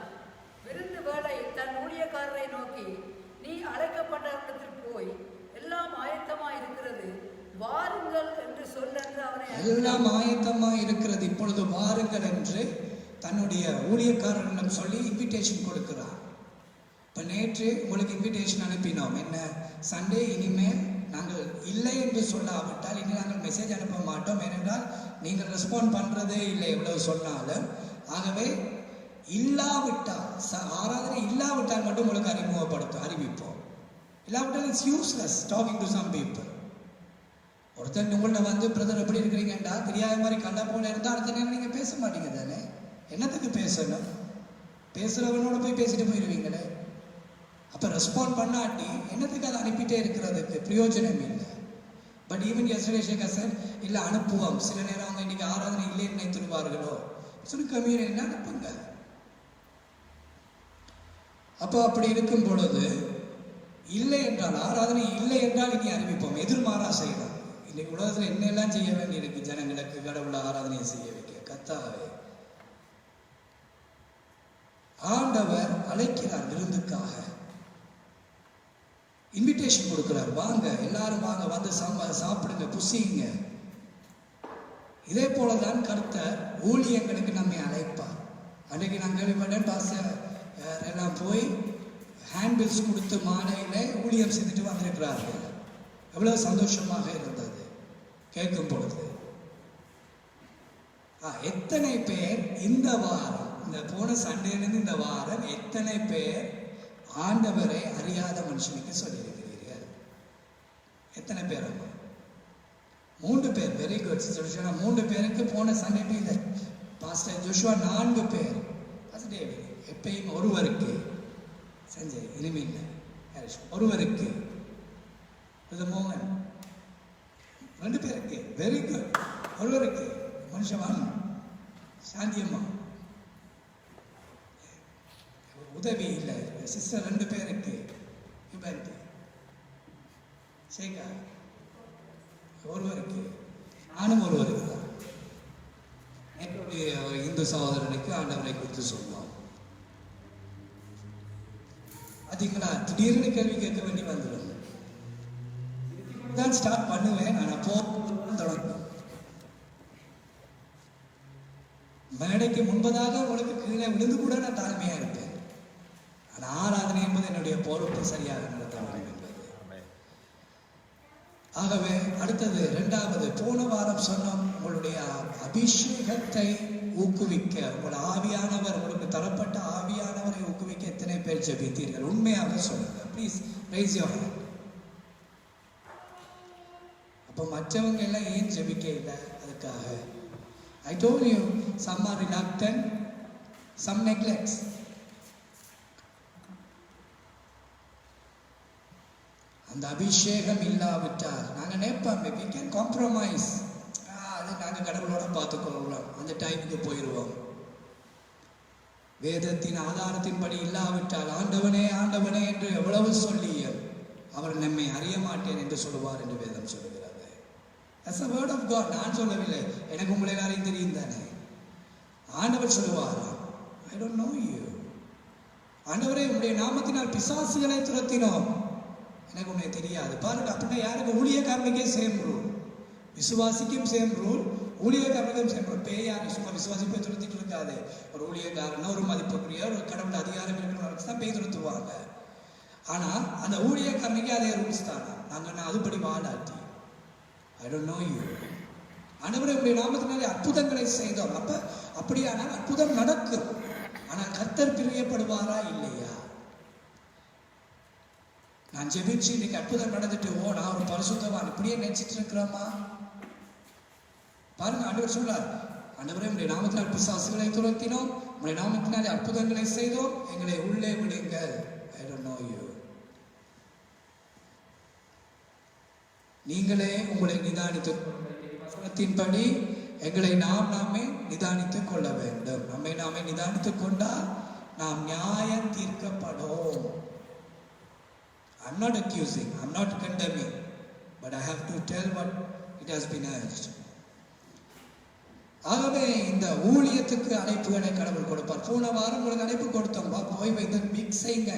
விருந்து வேளை தன் ஊழியக்காரரை நோக்கி, நீ அழைக்கப்பட்ட இடத்தில் போய் எல்லாம் ஆயத்தமா இருக்கிறது, வாருங்கள் என்று சொல்லென்று அவனை. எல்லாம் ஆயத்தமா இருக்கிறது, இப்பொழுது வாருங்கள் என்று தன்னுடைய ஊழியக்காரர்களிடம் சொல்லி இன்விடேஷன் கொடுக்கிறார். இப்போ நேற்று உங்களுக்கு இன்விடேஷன் அனுப்பினோம், என்ன சண்டே இனிமேல் நாங்கள் இல்லை என்று சொல்லாவிட்டால் இனி நாங்கள் மெசேஜ் அனுப்ப மாட்டோம், ஏனென்றால் நீங்கள் ரெஸ்பாண்ட் பண்ணுறதே இல்லை எவ்வளவு சொன்னாலும். ஆகவே இல்லாவிட்டால், ஆராதனை இல்லாவிட்டால் மட்டும் உங்களுக்கு அறிவிப்போம். இல்லாவிட்டால் it's useless talking to some people. ஒருத்தர் உங்கள்கிட்ட வந்து பிரதர் எப்படி இருக்கிறீங்கண்டா தெரியாத மாதிரி கண்ட போல இருந்தால் அடுத்த நேரம் நீங்கள் பேச மாட்டீங்க தானே. என்னத்துக்கு பேசணும்? பேசுகிறவனோட போய் பேசிட்டு போயிடுவீங்களே. அப்போ ரெஸ்பாண்ட் பண்ணாட்டி என்னத்துக்கு அதை அனுப்பிட்டே இருக்கிறதுக்கு பிரயோஜனம் இல்லை. But even yesterday Shekar sir இல்லை அனுப்புவோம், சில நேரம் அவங்க இன்னைக்கு ஆராதனை இல்லைன்னு நினைத்துருவார்களோ சொல்லி கம்யூனிட்டி அனுப்புங்க. அப்போ அப்படி இருக்கும் பொழுது இல்லை என்றால் ஆராதனை இல்லை என்றால் இனி அறிவிப்போம், எதிர்மாறா செய்யலாம். இன்னைக்கு உலகத்தில் என்னெல்லாம் செய்ய வேண்டியிருக்கு ஜனங்களுக்கு கடவுளை ஆராதனையை செய்ய வைக்க. கர்த்தாவே ஆண்டவர் அழைக்கிறார் விருந்துக்காக, இன்விடேஷன் கொடுக்கிறார், வாங்க எல்லாரும் வாங்க, வந்து சாப்பிடுங்க, புசிங்க. இதே போலதான் கர்த்தர் ஊழியங்களுக்கு நம்மை அழைப்பார். அன்றைக்கு நான் கேள்விப்பட்டேன், பாஸ்டர் எல்லாம் போய் ஹேண்ட்பில்ஸ் கொடுத்து மாலையில் ஊழியம் செய்துட்டு வந்திருக்கிறார்கள். எவ்வளவு சந்தோஷமாக இருந்தது கேட்கும் பொழுது. எத்தனை பேர் இந்த வாரம், இந்த போன சண்டேலேருந்து இந்த வாரம் எத்தனை பேர் ஆண்டவரை அறியாத மனுஷனுக்கு சொல்லியிருக்கிறீர்கள்? எத்தனை பேர்? 3 பேர். Very good sister. 3 பேருக்கு போன சண்டே இல்லை. பாஸ்டர் ஜோஷுவா 4 பேர். பாஸ்டர் டேவிட் எப்பயும் ஒருவருக்கு, சஞ்சய் இனிமேல் ஒருவருக்கு, மோகன் 2 பேருக்கு. Very good. ஒருவருக்கு மனுஷவான் சாந்தியம்மா உதவி இல்லை சிஸ்டர் 2 பேருக்கு. சேகா ஒருவருக்கு, நானும் ஒருவருக்கு தான். இந்து சகோதரனுக்கு ஆண்டவரை குறித்து சொல்லுவோம். அதுங்களா திடீர்னு கேள்வி கேட்க வேண்டி வந்துடும். தான் ஸ்டார்ட் பண்ணுவேன், ஆனால் தொடங்கும். மேடைக்கு முன்பதாக உங்களுக்கு கீழே விழுந்து கூட நான் தாழ்மையா இருப்பேன். ஆனால் ஆராதனை என்பது என்னுடைய பொறுப்பு சரியாக நடத்த வேண்டும் என்பது. ஆகவே அடுத்தது 2வது, போன வாரம் சொன்னோம், உங்களுடைய அபிஷேகத்தை ஊக்குவிக்க, உங்களோட ஆவியானவர், உங்களுக்கு தரப்பட்ட ஆவியானவரை ஊக்குவிக்க எத்தனை பேர் ஜெபித்தீர்கள்? உண்மையாக சொல்லுங்க ப்ளீஸ், ரைஸ் யுவர் ஹேண்ட். அப்போ மற்றவங்க எல்லாம் ஏன் ஜெபிக்க இல்லை? அதுக்காக I told you, some are reluctant, some neglects. அந்த அபிஷேகம் இல்லாவிட்டால் நாங்கள் நினைப்போம் we can compromise, அது நாங்கள் கடவுளோட பார்த்துக்கொள்ளலாம், அந்த டைமுக்கு போயிடுவோம். வேதத்தின் ஆதாரத்தின்படி இல்லாவிட்டால் ஆண்டவனே ஆண்டவனே என்று எவ்வளவு சொல்லியும் அவர் நம்மை அறிய மாட்டேன் என்று சொல்லுவார் என்று வேதம் சொல்லுகிறது. That's the word of God. நான் சொல்லவில்லை, எனக்கு உங்களை எல்லாரையும் தெரியும் தானே. ஆண்டவர் சொல்லுவாரா, I don't know you. ஆண்டவரே உங்களுடைய நாமத்தினால் பிசாசுகளை துரத்தினோம், எனக்கு உன்னை தெரியாது. பாருங்க, அப்படின்னா யாருக்கு? ஊழியக்காரனுக்கே சேம் ரூல், விசுவாசிக்கும் சேம் ரூல், ஊழியக்காரனுக்கும் சேம் ரூல். பேயாரு சும்மா விசுவாசி போய் துரத்திட்டு இருக்காது. ஒரு ஊழியக்காரன், ஒரு மதிப்புக்குரிய, ஒரு கடவுள் அதிகாரம் இருக்கிறவங்களுக்கு தான் பேய் துரத்துவாங்க. ஆனா அந்த ஊழியக்காரனுக்கே அதே ரூல்ஸ் தானே. நாங்கள் அதுபடி வாழாட்டி I don't know you. ஆண்டவரே உங்களுடைய நாமத்தினாலே அற்புதங்களை செய்தோம். அப்படியானால் அற்புதம் நடக்கும். ஆனால் கர்த்தர் பிரியப்படுவாரா இல்லையா? நான் ஜெபிச்சு இன்னைக்கு அற்புதம் நடந்துட்டு நான் ஒரு பரிசுத்தவான் இப்படியே நினைச்சிட்டு இருக்கிறோமா? பாருங்க, ஆண்டவர் சொல்றார், ஆண்டவரே உங்களுடைய நாமத்தினால் பிசாசுகளை துரத்தினோம், உங்களுடைய நாமத்தினாலே அற்புதங்களை செய்தோம், எங்களை உள்ளே விடுங்கள். I don't know you. நீங்களே உங்களை நிதானித்தின்படி எங்களை நாமே நிதானித்துக் கொள்ள வேண்டும். நம்மை நாமே நிதானித்துக் கொண்டால் நாம் நியாயம் தீர்க்கப்படும். I'm not accusing, I'm not condemning, but I have to tell what it has been urged. ஆகவே இந்த ஊழியத்துக்கு அழைப்புகளை கடவுள் கொடுப்பார். போன வாரம் உங்களுக்கு அழைப்பு கொடுத்தோம், போய் இந்த மிக்ஸ் செய்யுங்க.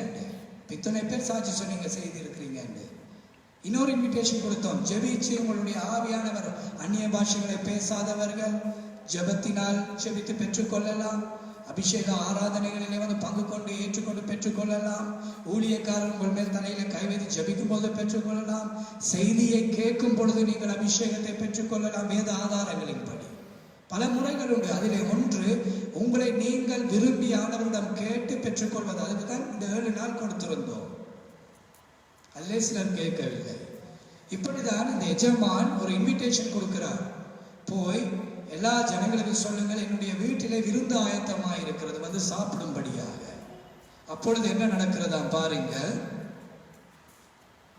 இத்தனை பேர் சாட்சி சொன்னீங்க, செய்திருக்கிறீங்க. இன்னொரு இன்விடேஷன் கொடுத்தோம், ஜெபிச்சு உங்களுடைய ஆவியானவர் அந்நிய பாஷைகளை பேசாதவர்கள் ஜெபத்தினால் ஜெபித்து பெற்றுக்கொள்ளலாம். அபிஷேக ஆராதனைகளிலே பங்கு கொண்டு ஏற்றுக்கொண்டு பெற்றுக்கொள்ளலாம். ஊழியக்காரர் உங்கள் மேல் தலையில கைவைத்து ஜெபிக்கும் போது பெற்றுக்கொள்ளலாம். செய்தியை கேட்கும் பொழுது நீங்கள் அபிஷேகத்தை பெற்றுக்கொள்ளலாம். வேத ஆதாரங்களின்படி பல முறைகள் உண்டு. அதிலே ஒன்று, உங்களை நீங்கள் விரும்பி ஆண்டவரிடம் கேட்டு பெற்றுக்கொள்வது. அதுக்கு தான் இந்த 7 நாள் கொடுத்திருந்தோம். அல்லே சிலர் கேட்கவில்லை. இப்படிதான் இந்த எஜமான் ஒரு இன்விடேஷன் கொடுக்கிறார், போய் எல்லா ஜனங்களுக்கும் சொல்லுங்கள், என்னுடைய வீட்டிலே விருந்து ஆயத்தமாக இருக்கிறது, வந்து சாப்பிடும்படியாக. அப்பொழுது என்ன நடக்கிறதா பாருங்க,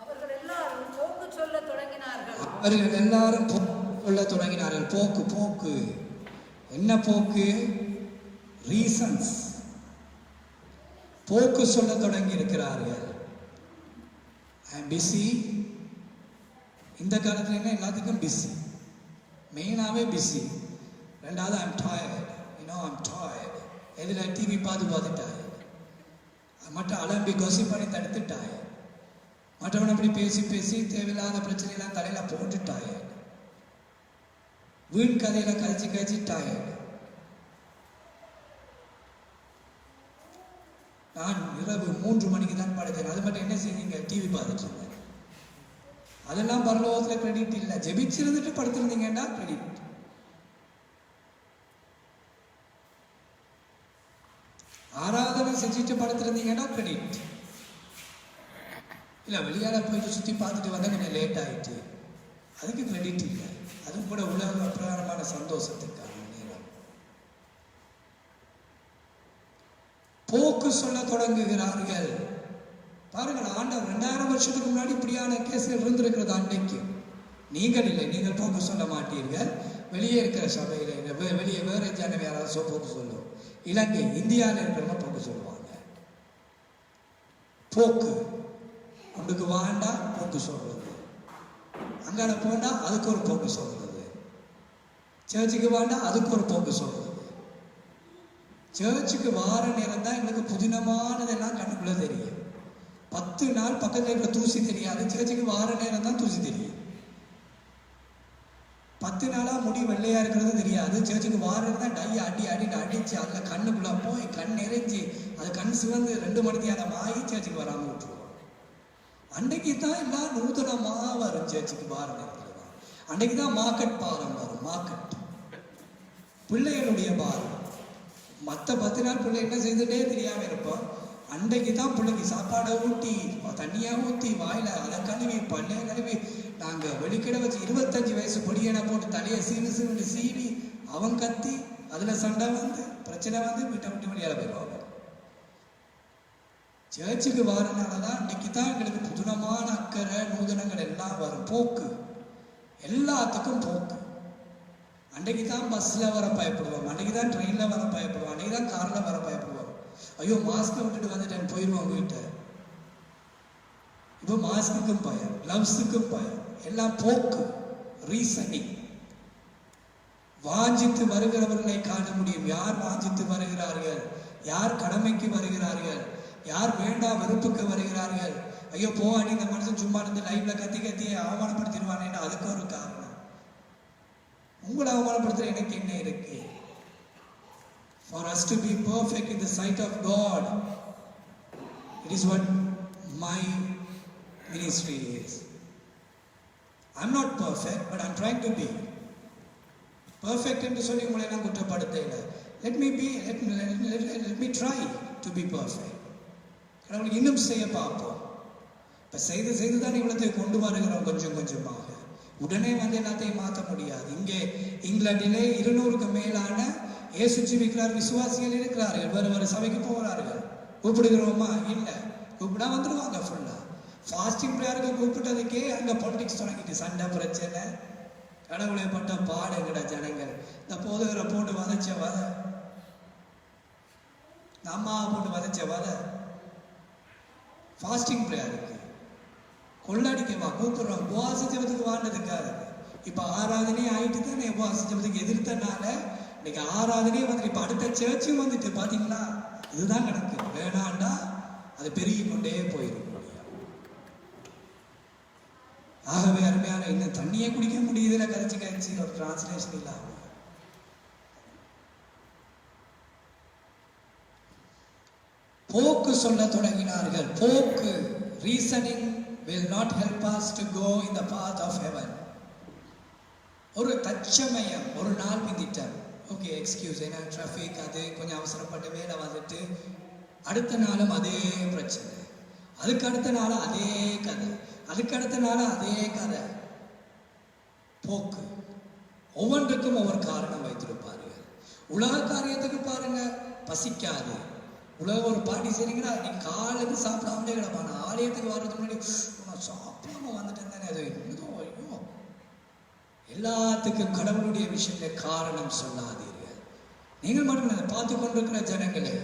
அவர்கள் எல்லாரும் போக்கு சொல்ல தொடங்கினார்கள். போக்கு என்ன போக்கு? ரீசன்ஸ். போக்கு சொல்ல தொடங்கி இருக்கிறார்கள். I am busy. இந்த காலத்துல என்ன எல்லாத்துக்கும் பிஸி, மெயினாகவே பிஸி. ரெண்டாவது I am tired, I am tired. எதில் டிவி பார்த்து டயர்ட், மற்ற அலம்பி கொசி பண்ணி தடுத்து டயர்ட், மற்றவன் அப்படி பேசி தேவையில்லாத பிரச்சனையெல்லாம் தலையில் போட்டு டயர்ட், வீண் கதையில கழிச்சு டயர்ட். நான் இரவு 3 மணிக்கு தான் படுத்தேன். அது மட்டும் என்ன செய்வீங்க? டிவி பார்த்துட்டு இருந்தேன். அதெல்லாம் பரலோகத்தில் கிரெடிட் இல்லை. ஜெபிச்சிருந்துட்டு படுத்திருந்தீங்கன்னா கிரெடிட். ஆராதனை செஞ்சுட்டு படுத்திருந்தீங்கன்னா கிரெடிட் இல்லை. வெளியால போயிட்டு சுற்றி பார்த்துட்டு வந்தால் கொஞ்சம் லேட் ஆயிட்டு, அதுக்கு கிரெடிட் இல்லை. அதுவும் கூட உலக பிரகாரமான சந்தோஷத்துக்கான நேரம். போக்கு சொல்ல தொடங்குகிறார்கள். பாருங்கள், ஆண்டவர் 2000 வருஷத்துக்கு முன்னாடி இப்படியான கேஸ்கள் இருந்திருக்கிறது. அன்னைக்கு நீங்கள் இல்லை, நீங்கள் போக்கு சொல்ல மாட்டீர்கள். வெளியே இருக்கிற சபையில் வெளியே வேற ஜனங்க யாராவது போக்கு சொல்லுவோம். இலங்கை இந்தியாவில் இருக்கிறவங்க போக்கு சொல்லுவாங்க. போக்கு உங்களுக்கு வாண்டா போக்கு சொல்றது, அங்கால போண்டா அதுக்கு ஒரு போக்கு சொல்றது, சர்ச்சுக்கு வாண்டா அதுக்கு ஒரு போக்கு சொல்றது. சர்ச்சுக்கு வார நேரம் தான் எனக்கு புதினமானதெல்லாம் கண்ணுக்குள்ள தெரியும். 10 நாள் பக்கத்தில் இருக்கிற தூசி தெரியாது. சர்ச்சுக்கு வார நேரம் தான் தூசி தெரியும். 10 நாளா முடி வெள்ளையா இருக்கிறது தெரியாது. சர்ச்சுக்கு வார தான் டை அடிச்சு அதில் கண்ணுக்குள்ள போய் கண் நிறைஞ்சி அது கண் சிவந்து 2 மணி நேரம் ஆகி சர்ச்சுக்கு வராமல் விட்டுருவோம். அன்னைக்கு தான் எல்லாம் நூதனமாக வரும். சர்ச்சுக்கு வார நேரத்தில் தான் அன்னைக்கு தான் மார்க்கெட் பாரம் வரும். மார்க்கெட் பிள்ளைகளுடைய பாரம். மற்ற 10 நாள் பிள்ளை என்ன செய்துட்டே தெரியாமல் இருப்போம். அன்றைக்கு தான் பிள்ளைக்கு சாப்பாடை ஊட்டி தண்ணியாக ஊற்றி வாயில் அதை கழுவி பள்ளையை கழுவி நாங்கள் வெளிக்கிட வச்சு 25 வயசு பொடியனை போட்டு தலையை சீவி அவன் கத்தி அதில் சண்டை வந்து பிரச்சனை வந்து வீட்டை விட்டு வெளியால் போயிடுவாங்க. சர்ச்சுக்கு வரனால தான் இன்னைக்கு தான் எங்களுக்கு புதுனமான அக்கறை நூதனங்கள் எல்லாம் வரும். போக்கு எல்லாத்துக்கும் போக்கு. அன்றைக்கு தான் பஸ்ஸில் வர பயப்படுவோம், அன்றைக்கு தான் ட்ரெயினில் வர பயப்படுவோம், அன்றைக்கு தான் காரில் வர பயப்படுவோம். ஐயோ மாஸ்கை விட்டுட்டு வந்துட்டேன் போயிடுவோம் வீட்டை. இப்போ மாஸ்க்குக்கும் பயம், கிளவ்ஸுக்கும் பயம், எல்லாம் போக்கு, ரீசனிங். வாஞ்சித்து வருகிறவர்களை காண முடியும். யார் வாஞ்சித்து வருகிறார்கள், யார் கடமைக்கு வருகிறார்கள், யார் வேண்டாம் வெறுப்புக்கு வருகிறார்கள். ஐயோ போவானி இந்த மனுஷன் சும்மா இருந்து லைவ்ல கத்தி அவமானப்படுத்திடுவானேன்னு அதுக்கு ஒரு காரணம். உங்களை அவமானப்படுத்துற எனக்கு என்ன இருக்கு? For us to be perfect in the sight of God, it is what my ministry is. I'm not perfect, but I'm trying to be perfect. என்று சொல்லி உங்களை எல்லாம் குற்றப்படுத்தல. Let me try to be perfect. கடவுளுக்கு இன்னும் செய்ய பார்ப்போம். இப்போ செய்து தான் இவ்வளத்தை கொண்டு வருகிறோம் கொஞ்சம் கொஞ்சமாக. உடனே வந்து எல்லாத்தையும் மாற்ற முடியாது. இங்கே இங்கிலாந்திலே 200க்கு மேலான இயேசு ஜீவிக்கிறார் விசுவாசிகள் இருக்கிறார்கள். வேறு சபைக்கு போகிறார்கள். கூப்பிடுகிறோமா? இல்லை. கூப்பிடா வந்துடுவாங்க. ஃபுல்லாக ஃபாஸ்டிங் ப்ரேயருக்கு கூப்பிட்டதுக்கே அங்கே பொலிட்டிக்ஸ் தொடங்கிட்டு சண்டை பிரச்சனை. கடவுளை பட்ட பாடுகிற ஜனங்கள் இந்த போதுகிற போட்டு வதைச்ச வதை, இந்த அம்மாவை போட்டு வதைச்ச வதை. ஃபாஸ்டிங் ப்ரேயருக்கு கொள்ளடிக்கவா கூப்பிடுறோம். உபவாச ஜெபத்துக்கு வாழ்ந்ததுக்காக இப்போ ஆராதனை ஆயிட்டு தான் உபவாச ஜெபத்துக்கு எதிர்த்தனால இன்னைக்கு ஆராதனையே வந்துட்டு இப்போ அடுத்த சர்ச்சும் வந்துட்டு பார்த்தீங்களா? இதுதான் கணக்கு. வேணாண்டா அது பெருகி கொண்டே போயிடும். ஆகவே அருமையான இன்னும் தண்ணியே குடிக்க முடியுதுல கரைச்சி ஒரு டிரான்ஸ்லேஷன் இல்லாம. போக்கு சொல்ல தொடங்கினார்கள். போக்கு, reasoning will not help us to go in the path of heaven. ஒரு தற்சமயம் ஒரு நாள் பிந்திட்டார். ஓகே எக்ஸ்கியூஸ், ஏன்னா டிராஃபிக் அது கொஞ்சம் அவசரப்பட்டு வேலை வந்துட்டு அடுத்த நாளும் அதே பிரச்சனை, அதுக்கு அடுத்த நாளும் அதே கதை, அதுக்கு அடுத்த நாளும் அதே கதை. போக்கு. ஒவ்வொன்றுக்கும் ஒவ்வொரு காரணம் வைத்திருப்பார்கள். உலக காரியத்துக்கு பாருங்க, பசிக்காது. உலக ஒரு பாட்டி செய்றீங்கன்னா நீ காலைக்கு சாப்பிடாமலே கிடப்பான. ஆலயத்துக்கு வர்றதுக்கு முன்னாடி சாப்பிடாம வந்துட்டு இருந்தானே அது ஏதோ ஐயோ. எல்லாத்துக்கும் கடவுளுடைய விஷயத்துல காரணம் சொல்லாதீர்கள். நீங்கள் மட்டும் பார்த்து கொண்டிருக்கிற ஜனங்களே,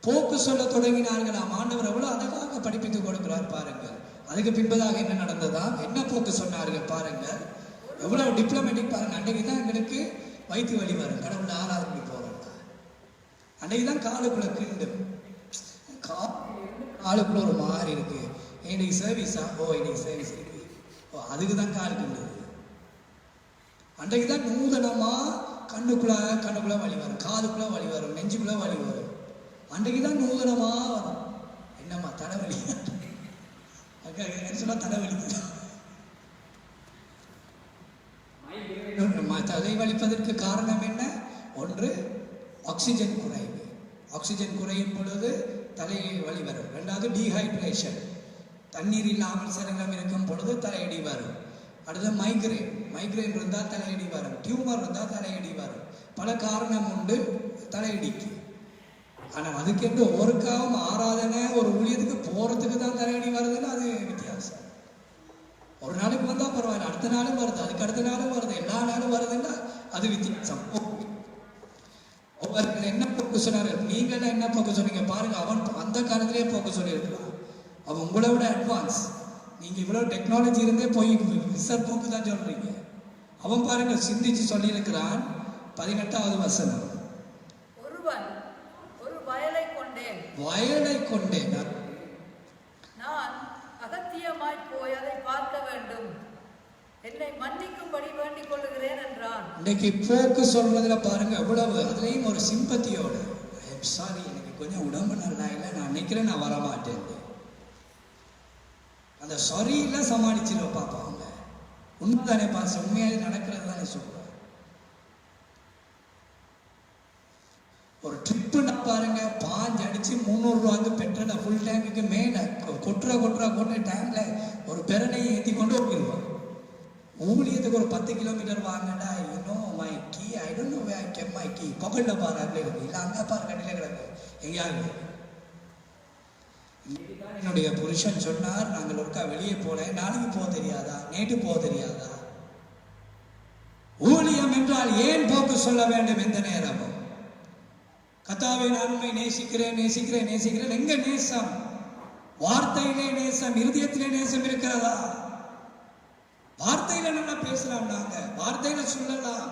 போக்கு சொல்ல தொடங்கினார்களாம். ஆண்டவர் எவ்வளவு அழகாக படிப்பித்து கொடுக்கிறார் பாருங்கள். அதுக்கு பின்பதாக என்ன நடந்ததா, என்ன போக்கு சொன்னார்கள் பாருங்கள். எவ்வளவு டிப்ளமேட்டிக் பாருங்க. அன்றைக்கு தான் எங்களுக்கு வயிற்று வலி வரும், கடவுள் ஆராதனை போறோம். அன்றைக்கு தான் காலுக்குள்ள கிண்டும், காலுக்குள்ள ஒரு மாதிரி இருக்கு. இன்னைக்கு சர்வீஸா, ஓ இன்னைக்கு சர்வீஸ் இருக்கு, ஓ அதுக்கு தான் கால் கிண்டுது. அன்றைக்கு தான் நூதனமா கண்ணுக்குள்ள வலி வரும், காதுக்குள்ள வலி வரும், நெஞ்சுக்குள்ள வலி வரும். அன்றைக்கு தான் நூதனமா வரும். என்னம்மா தலைவலி, சொன்னா தலைவலி. தலை வலிப்பதற்கு காரணம் என்ன? ஒன்று ஆக்சிஜன் குறைவு. ஆக்சிஜன் குறையும் பொழுது தலை வலி வரும். ரெண்டாவது டீஹைட்ரேஷன், தண்ணீர் இல்லாமல் சிரங்கம் இருக்கும் பொழுது தலையடி வரும். அடுத்து மைக்ரேன் இருந்தால் தலையடி வரும். டியூமர் இருந்தால் தலையடி வரும். பல காரணம் உண்டு தலையடிக்கு. ஆனால் அதுக்கென்று ஒருக்காவும் ஆராதனை ஒரு ஊழியத்துக்கு போறதுக்கு தான் தலையடி வருதுன்னு அது வித்தியாசம். ஒரு நாளுக்கு வந்தால் பரவாயில்ல, அடுத்த நாளும் வருது, அதுக்கு அடுத்த நாளும் வருது, எல்லா நாளும் வருதுன்னா அது வித்தியாசம். அவர்கள் என்ன போக்கு சொன்னார்கள், நீங்கள் என்ன போக்கு சொன்னீங்க பாருங்க. அவன் அந்த காலத்திலேயே போக்கு சொல்லியிருக்கிறான். அவன் உங்களை விட அட்வான்ஸ். நீங்க இவ்வளவு டெக்னாலஜி இருந்தே போய் விசர் போக்கு தான் சொல்றீங்க. அவன் பாருங்க சிந்திச்சு சொல்லியிருக்கிறான். 18வது வசனம், ஒருவன் ஒரு வயலை கொண்டேன், நான் அகத்தியமாய் போய் அதை பார்க்க வேண்டும், என்னை மன்னிக்கும்படி வேண்டிக் கொள்ளுகிறேன் என்றான். இன்னைக்கு போக்கு சொல்றதுல பாருங்க எவ்வளவு, அதுலயும் ஒரு சிம்பத்தியோடு, சாரி எனக்கு கொஞ்சம் உடம்பு நல்லா இல்லை, நான் நினைக்கிறேன் நான் வரமாட்டேன். அந்த சாரியில சமாளிச்சிருவ பார்ப்பாங்க. உண்மைதானே பாச, உண்மையாக நடக்கிறது தானே சொல்றேன். ஒரு ட்ரிப்புன்னா பாருங்க, பாஞ்சு அடிச்சு 300 ரூபாய்க்கு பெட்ரோலை ஃபுல் டேங்குக்கு மேல கொட்டுற டேங்க்ல ஒரு பெரணையை ஏற்றி கொண்டு போயிடுவான். ஊழியத்துக்கு ஒரு 10 கிலோமீட்டர் வாங்கடா, my key, I don't know where I kept my key, பாக்கெட்ல பாரு அதுல இருக்கு, இல்ல அங்க பாரு கடையில கிடக்கு எங்கேயாவது. என்னுடைய புருஷன் சொன்னார், நாங்கள் ஒருக்கா வெளியே போனேன், நாளைக்கு போக தெரியாதா, நேற்று போக தெரியாதா? ஊழியம் என்றால் ஏன் போக்கு சொல்ல வேண்டும் எந்த நேரமும்? கர்த்தாவே நான் உம்மை நேசிக்கிறேன். எங்க நேசம்? வார்த்தையிலே நேசம், இருதயத்திலே நேசம் இருக்கிறதா? வார்த்தையில நல்லா பேசலாம், நாங்க வார்த்தையில சொல்லலாம்.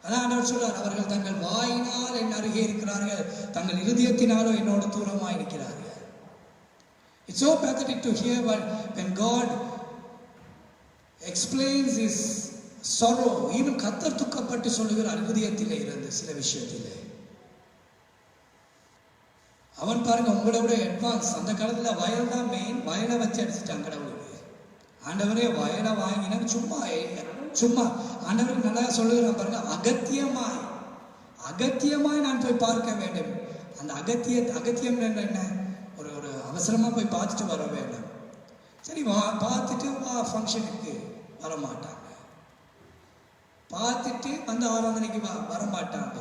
அதான் அவர் சொல்றார், அவர்கள் தங்கள் வாயினால் என் அருகே இருக்கிறார்கள், தங்கள் இருதயத்தினாலோ என்னோட தூரமாய் இருக்கிறார்கள். It's so pathetic to hear when God explains his sorrow. even கர்த்தர் துக்கப்பட்டு சொல்லுகிறார் இருதயத்திலே இருந்து சில விஷயத்திலே. அவன் பாருங்க உங்களை விட அட்வான்ஸ். அந்த காலத்துல வயல் தான் மெயின், வயலை வச்சு அடிச்சுட்டான் கடவுளுக்கு. ஆண்டவரே வயலை வாங்கினா சும்மா ஆண்டவருக்கு நல்லா சொல்லுகிறான் பாருங்க, அகத்தியமாய் நான் போய் பார்க்க வேண்டும். அந்த அகத்தியம் என்ன, ஒரு அவசரமா போய் பார்த்துட்டு வர வேண்டும். சரி பார்த்துட்டு ஃபங்க்ஷனுக்கு வர மாட்டாங்க, பார்த்துட்டு அந்த ஆராதனைக்கு வர மாட்டாங்க.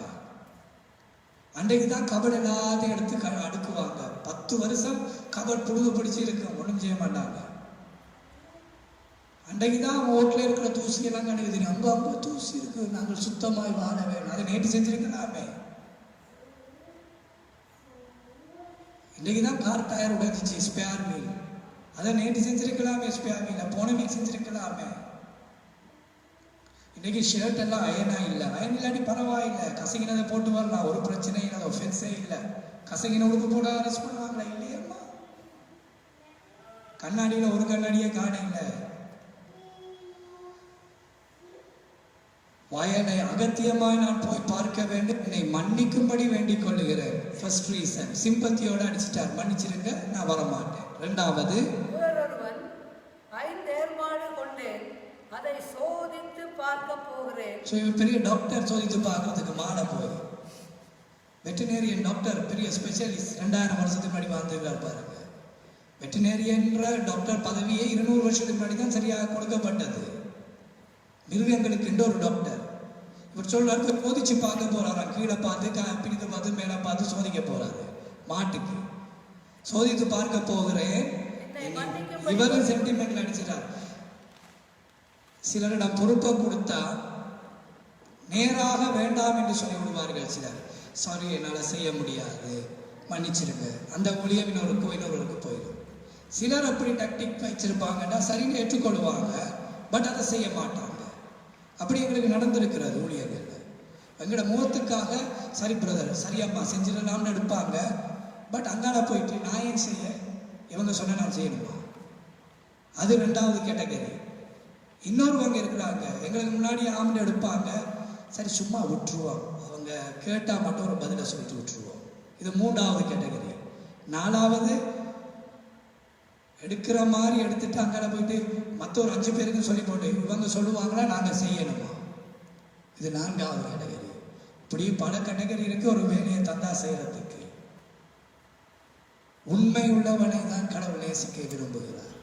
அன்றைக்கு தான் கபட் எல்லாத்தையும் எடுத்து அடுக்குவாங்க. 10 வருஷம் கபட் புழுது பிடிச்சி இருக்கு, ஒன்றும் செய்ய மாட்டாங்க. அன்றைக்கு தான் ஓட்டில் இருக்கிற தூசியெல்லாம் கணக்கு தெரியும். அங்கே தூசி இருக்கு, நாங்கள் சுத்தமாய் வாழ வேணும், அதை நேற்று செஞ்சிருக்கலாமே. இன்றைக்கு தான் கார் டயர் உடைஞ்சிச்சு, ஸ்பேர் வீல், அதை நேற்று செஞ்சிருக்கலாமே. ஸ்பேர் வீல போன வீக் செஞ்சிருக்கலாமே. இன்னைக்கு ஷர்ட் எல்லாம் அயனா இல்லை, அயன் இல்லாட்டி பரவாயில்லை, கசங்கினதை போட்டு வரலாம், ஒரு பிரச்சனை இல்லை, ஒஃபென்ஸே இல்லை. கசங்கின உடுப்பு போட அரெஸ்ட் பண்ணுவாங்களா? இல்லையம்மா. கண்ணாடியில் ஒரு கண்ணாடியே காணல. வயலை அகத்தியமாய் நான் போய் பார்க்க வேண்டும், என்னை மன்னிக்கும்படி வேண்டிக் கொள்ளுகிறேன். ஃபர்ஸ்ட் ரீசன், சிம்பத்தியோட அடிச்சிட்டார், மன்னிச்சிருங்க நான் வரமாட்டேன். ரெண்டாவது, ஒருவன் 5 ஏர்மாடு கொண்டேன், அதை சோதித்து பார்க்க போகிறேன். பெரிய டாக்டர் சோதித்து பார்க்கறதுக்கு மாட போய் வெட்டினேரியன் டாக்டர், பெரிய ஸ்பெஷலிஸ்ட், 2000 வருஷத்துக்கு முன்னாடி வாழ்ந்துருக்கார் பாருங்க. வெட்டினேரியன்ற டாக்டர் பதவியே 200 வருஷத்துக்கு முன்னாடி தான் சரியாக கொடுக்கப்பட்டது. மிருகங்களுக்கு ஒரு டாக்டர். இவர் சொல்றாரு சோதிச்சு பார்க்க போறாராம், கீழே பார்த்து பிடிக்க பார்த்து மேலே பார்த்து சோதிக்க போறாரு. மாட்டுக்கு சோதித்து பார்க்க போகிறேன். இவரும் சென்டிமெண்ட்ல அடிச்சிட்டார். சிலரிடம் பொறுப்பை கொடுத்தா நேராக வேண்டாம் என்று சொல்லி விடுவார்கள். சிலர் சாரி என்னால் செய்ய முடியாது, மன்னிச்சிருங்க, அந்த ஊழியம் இன்னொருக்கு போயிடும். சிலர் அப்படி டக்டிக் வச்சிருப்பாங்கன்னா சரின்னு ஏற்றுக்கொள்வாங்க, பட் அதை செய்ய மாட்டாங்க. அப்படி எங்களுக்கு நடந்திருக்கிறது ஊழியர்கள். எங்களோட முகத்துக்காக சரி பிரதர் சரி அம்மா செஞ்சிடலாம்னு எடுப்பாங்க, பட் அங்கால போயிட்டு நான் ஏன் செய்ய, இவங்க சொன்ன நான் செய்யணுமா, அது 2வது கேட்டகரி. இன்னொருவங்க இருக்கிறாங்க, எங்களுக்கு முன்னாடி ஆம்னு எடுப்பாங்க, சரி சும்மா விட்டுருவோம், அவங்க கேட்டால் மட்டும் ஒரு பதிலை சொல்லிட்டு விட்டுருவோம். இது 3வது கேட்டகரி. 4வது எடுக்கிற மாதிரி எடுத்துட்டு அங்கால போயிட்டு மற்ற ஒரு 5 பேருக்கு சொல்லி போட்டு இவங்க சொல்லுவாங்களா நாங்கள் செய்யணுமா, இது 4வது கேட்டகரி. இப்படி பல கேட்டகரி இருக்கு ஒரு வேலையை தந்தா செய்யறதுக்கு. உண்மை உள்ளவனை தான் கடவுள் நேசிக்க விரும்புகிறார்.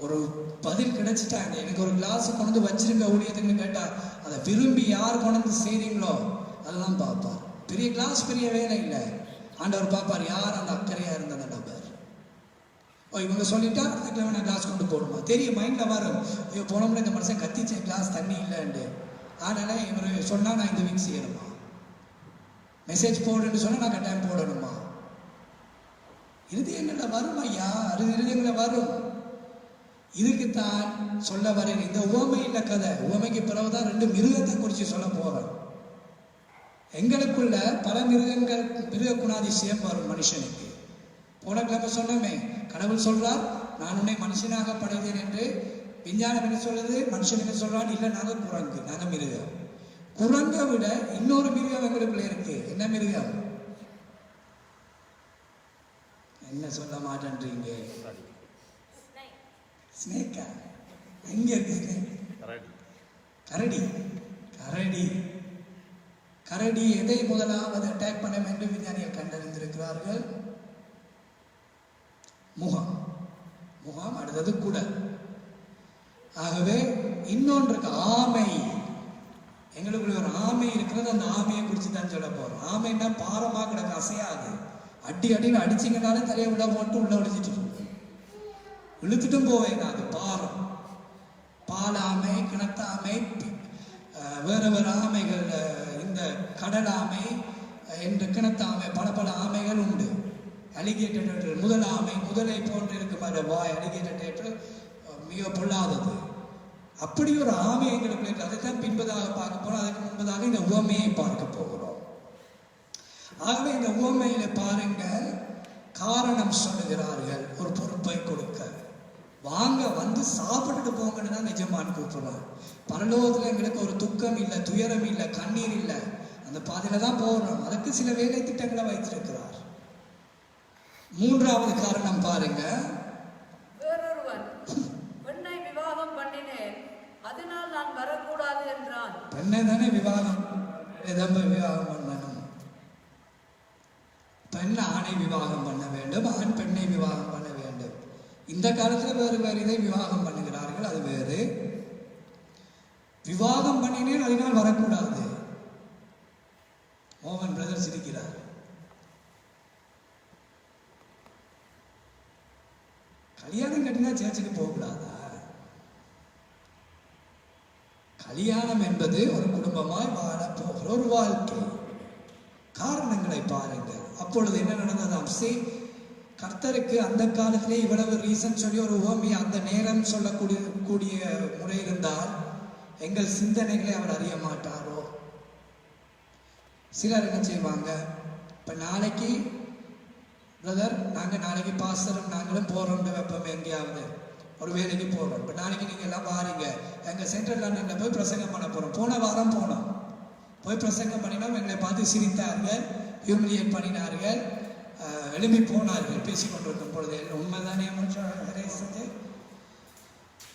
ஒரு பதில் கிடைச்சிட்டாங்க, எனக்கு ஒரு கிளாஸ் கொண்டு வச்சிருங்க ஊழியத்துக்குன்னு கேட்டா அதை விரும்பி யார் கொண்டு செய்றீங்களோ அதெல்லாம் பார்ப்பார். பெரிய கிளாஸ் பெரிய வேலை இல்லை, ஆண்டவர் பார்ப்பார் யார் அந்த அக்கறையா இருந்த நபர். இவங்க சொல்லிட்டா அதுக்கு வேணா கிளாஸ் கொண்டு போடுமா தெரியும், மைண்ட்ல வரும், ஐயோ போனோம்னா இந்த மனுஷன் கத்திச்ச கிளாஸ் தண்ணி இல்லைன்னு, அதனால இவர் சொன்னா நான் இந்த வீக் செய்யணுமா, மெசேஜ் போடுன்னு சொன்னா நான் கட்டாயம் போடணுமா, இருதயங்கள வரும் ஐயா, இருதயங்கள வரும். இதுக்குத்தான் சொல்ல வரேன், இந்த உவமையில கதை, உவமைக்கு பிறகுதான் 2 மிருகத்தை குறித்து சொல்ல போறேன். எங்களுக்குள்ள பல மிருக குணாதிசயம் வரும் மனுஷனுக்கு. போன கிழமை சொன்னமே, கடவுள் சொல்றார் நான் உன்னை மனுஷனாக படைத்தேன் என்று. விஞ்ஞானம் என்ன சொல்றது, மனுஷன் என்ன சொல்றான், இல்லை நாங்க குரங்கு, நாங்க மிருகம். குரங்கை விட இன்னொரு மிருகம் எங்களுக்குள்ள இருக்கு. என்ன மிருகம்? என்ன சொல்ல மாட்டேன்றீங்க? ஸ்னேக்கா? எங்க இருக்கு ஸ்னேக்? கரடி. கரடி கரடி எதை முதலாவது அட்டாக் பண்ண என்று விஞ்ஞானிகள் கண்டறிந்திருக்கிறார்கள். முகம். முகம், அடுத்தது குடல். ஆகவே இன்னொன்றுக்கு ஆமை. எங்களுக்குள்ள ஒரு ஆமை இருக்கிறது, அந்த ஆமையை குறித்து தான் சொல்ல போறோம். ஆமைன்னா பாரமா கிடக்கு, அசையாது. அடின்னு அடிச்சிங்கனாலே தலையை உள்ள போட்டு உள்ள ஒழிச்சிட்டு இழுத்துட்டும் போவேன். அது பாரம். பாலாமை, கிணத்தாமை, வேற வேற ஆமைகள், இந்த கடல் ஆமை என்று கிணத்தாமை, பல ஆமைகள் உண்டு. அலிகேட்டர் முதல் ஆமை, முதலை போன்று இருக்கும் வாய். அலிகேட்டர் மிக பொல்லாதது. அப்படி ஒரு ஆமை எங்களுக்கு அதைத்தான் பின்பதாக பார்க்க போறோம். அதுக்கு முன்பதாக இந்த உவமையை பார்க்க போகிறோம். ஆகவே இந்த உவமையில பாருங்க, காரணம் சொல்லுகிறார்கள் ஒரு பொறுப்பை கொடுக்க. வாங்க வந்து சாப்பிட்டுட்டு போங்கன்னு தான் நிஜமான் கூப்பிடுறான். பரலோகத்துல எங்களுக்கு ஒரு துக்கம் இல்லை, துயரம் இல்லை, கண்ணீர் இல்லை, அந்த பாதையில தான் போகிறோம். அதுக்கு சில வேலை திட்டங்களை வைத்திருக்கிறார். 3வது காரணம் பாருங்க, வேறொருவன் பெண்ணை விவாகம் பண்ணினேன், அதனால் நான் வரக்கூடாது என்றான். பெண்ணை தானே விவாகம் பண்ணணும். பெண் ஆணை விவாகம் பண்ண வேண்டும், ஆண் பெண்ணை விவாகம் பண்ண வேண்டும். இந்த காலத்துல வேறு இதை விவாகம் பண்ணுகிறார்கள், அது வேறு. விவாகம் பண்ணினேன் அதனால் வரக்கூடாது. மோகன் பிரதர் சிரிக்கிறார். கல்யாணம் கட்டினா சேர்ச்சுக்கு போகக்கூடாதா? கல்யாணம் என்பது ஒரு குடும்பமாய் வாழ போகிற ஒரு வாழ்க்கை. காரணங்களை பாருங்கள். அப்பொழுது என்ன நடந்ததாம்? கர்த்தருக்கு அந்த காலத்திலே இவ்வளவு ரீசன் சொல்லி ஒரு உவமை அந்த நேரம் சொல்லக்கூடிய முறை இருந்தால் எங்கள் சிந்தனைகளை அவர் அறிய மாட்டாரோ? சிலர் என்ன செய்வாங்க, இப்ப நாளைக்கு பிரதர் நாங்கள் நாளைக்கு பாஸ்டரும் நாங்களும் போறோம் வைப்போம், எங்கேயாவது ஒரு வேலைக்கு போறோம். இப்போ நாளைக்கு நீங்க எல்லாம் வாரீங்க, எங்க சென்ட்ரல் லண்டன்ல போய் பிரசங்கம் பண்ண போறோம். போன வாரம் போனோம், போய் பிரசங்கம் பண்ணினோம். எங்களை பார்த்து சிரித்தார்கள், ஹியூமிலியேட் பண்ணினார்கள், எழுப்பி போனார்கள். பேசிக்கொண்டிருக்கும் பொழுது உண்மைதானே செஞ்சு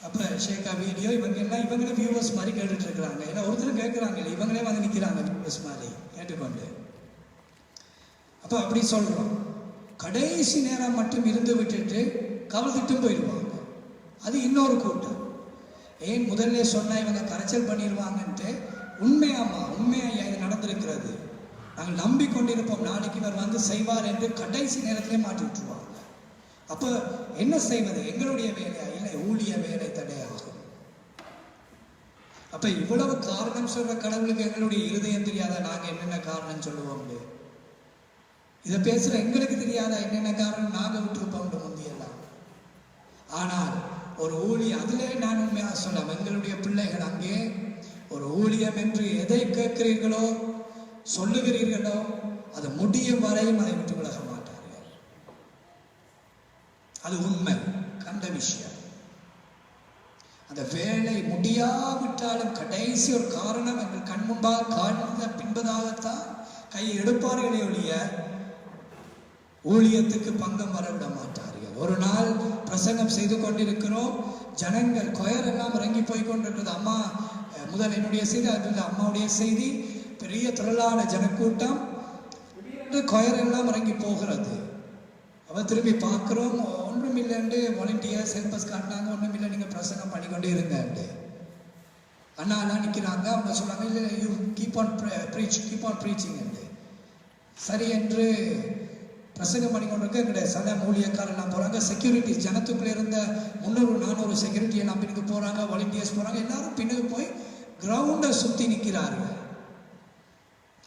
அப்போ ஷேக்கா வீடியோ இவங்களே வியூவர்ஸ் மாதிரி கேட்டுட்டு இருக்கிறாங்க. ஏன்னா ஒருத்தர் கேட்குறாங்க, இவங்களே வந்து நிற்கிறாங்க வியூவர்ஸ் மாதிரி கேட்டுக்கொண்டு. அப்போ அப்படி சொல்றோம். கடைசி நேரம் மட்டும் இருந்து விட்டுட்டு கவர்ந்துட்டும் போயிடுவாங்க. அது இன்னொரு கூட்டம். ஏன் முதல்ல சொன்னா இவங்க கரைச்சல் பண்ணிடுவாங்கன்ட்டு. உண்மையாமா, உண்மையா இது நடந்திருக்கிறது. நாங்கள் நம்பிக்கொண்டிருப்போம் நாளைக்கு இவர் வந்து செய்வார் என்று கடைசி நேரத்திலே மாட்டி விட்டுருவாங்க. அப்ப என்ன செய்வது? எங்களுடைய வேலையா? இல்லை, ஊழிய வேலை தடையாகும். அப்ப இவ்வளவு காரணம் சொல்ற கடவுளுக்கு எங்களுடைய இருதயம் தெரியாத நாங்க என்னென்ன காரணம் சொல்லுவோம்? இதை பேசுற எங்களுக்கு தெரியாதா என்னென்ன காரணம்? நாங்கள் விட்டுருப்போம் முந்தியெல்லாம். ஆனால் ஒரு ஊழியம், அதிலே நான் உண்மையாக சொல்லலாம், எங்களுடைய பிள்ளைகள் அங்கே ஒரு ஊழியம் என்று எதை கேட்கிறீர்களோ சொல்லுகிறீர்களோ அது முடியும் வரையும் அதை விட்டு விலக மாட்டார்கள். அது உண்மை, கண்ட விஷயம். அந்த வேலை முடியாவிட்டாலும் கடைசி ஒரு காரணம் எங்கள் கண் முன்பாக காண்பத பின்பதாகத்தான் கையை எடுப்பார்களே ஒழிய ஊழியத்துக்கு பங்கம் வரவிட மாட்டார்கள். ஒரு நாள் பிரசங்கம் செய்து கொண்டிருக்கிறோம், ஜனங்கள் கொயர் எல்லாம் இறங்கி போய் கொண்டிருக்கிறது. அம்மா முதல் என்னுடைய செய்தி, அது அம்மாவுடைய செய்தி. பெரிய திரளான ஜனக்கூட்டம், கொயர் எல்லாம் இறங்கி போகிறது. அவ திரும்பி பார்க்குறோம், ஒன்றும் இல்லைண்டு வாலண்டியர்ஸ் ஹெல்பர்ஸ் காட்டினாங்க, ஒன்றும் இல்லை நீங்கள் பிரசங்கம் பண்ணிக்கொண்டே இருங்கண்டு. அண்ணாலாம் நிற்கிறாங்க, அவங்க சொல்கிறாங்க இல்லை யூ கீப் ஆன் ப்ரீச்சிங். சரி என்று பிரசங்கம் பண்ணிக்கொண்டிருக்க எங்களுடைய சட ஊழியக்காரெல்லாம் போகிறாங்க. செக்யூரிட்டிஸ் ஜனத்துக்குள்ளே இருந்த 300-400 செக்யூரிட்டி எல்லாம் பின்னுக்கு போகிறாங்க, வாலண்டியர்ஸ் போகிறாங்க. எல்லாரும் பின்னுக்கு போய் கிரவுண்டை சுற்றி நிற்கிறார்கள்.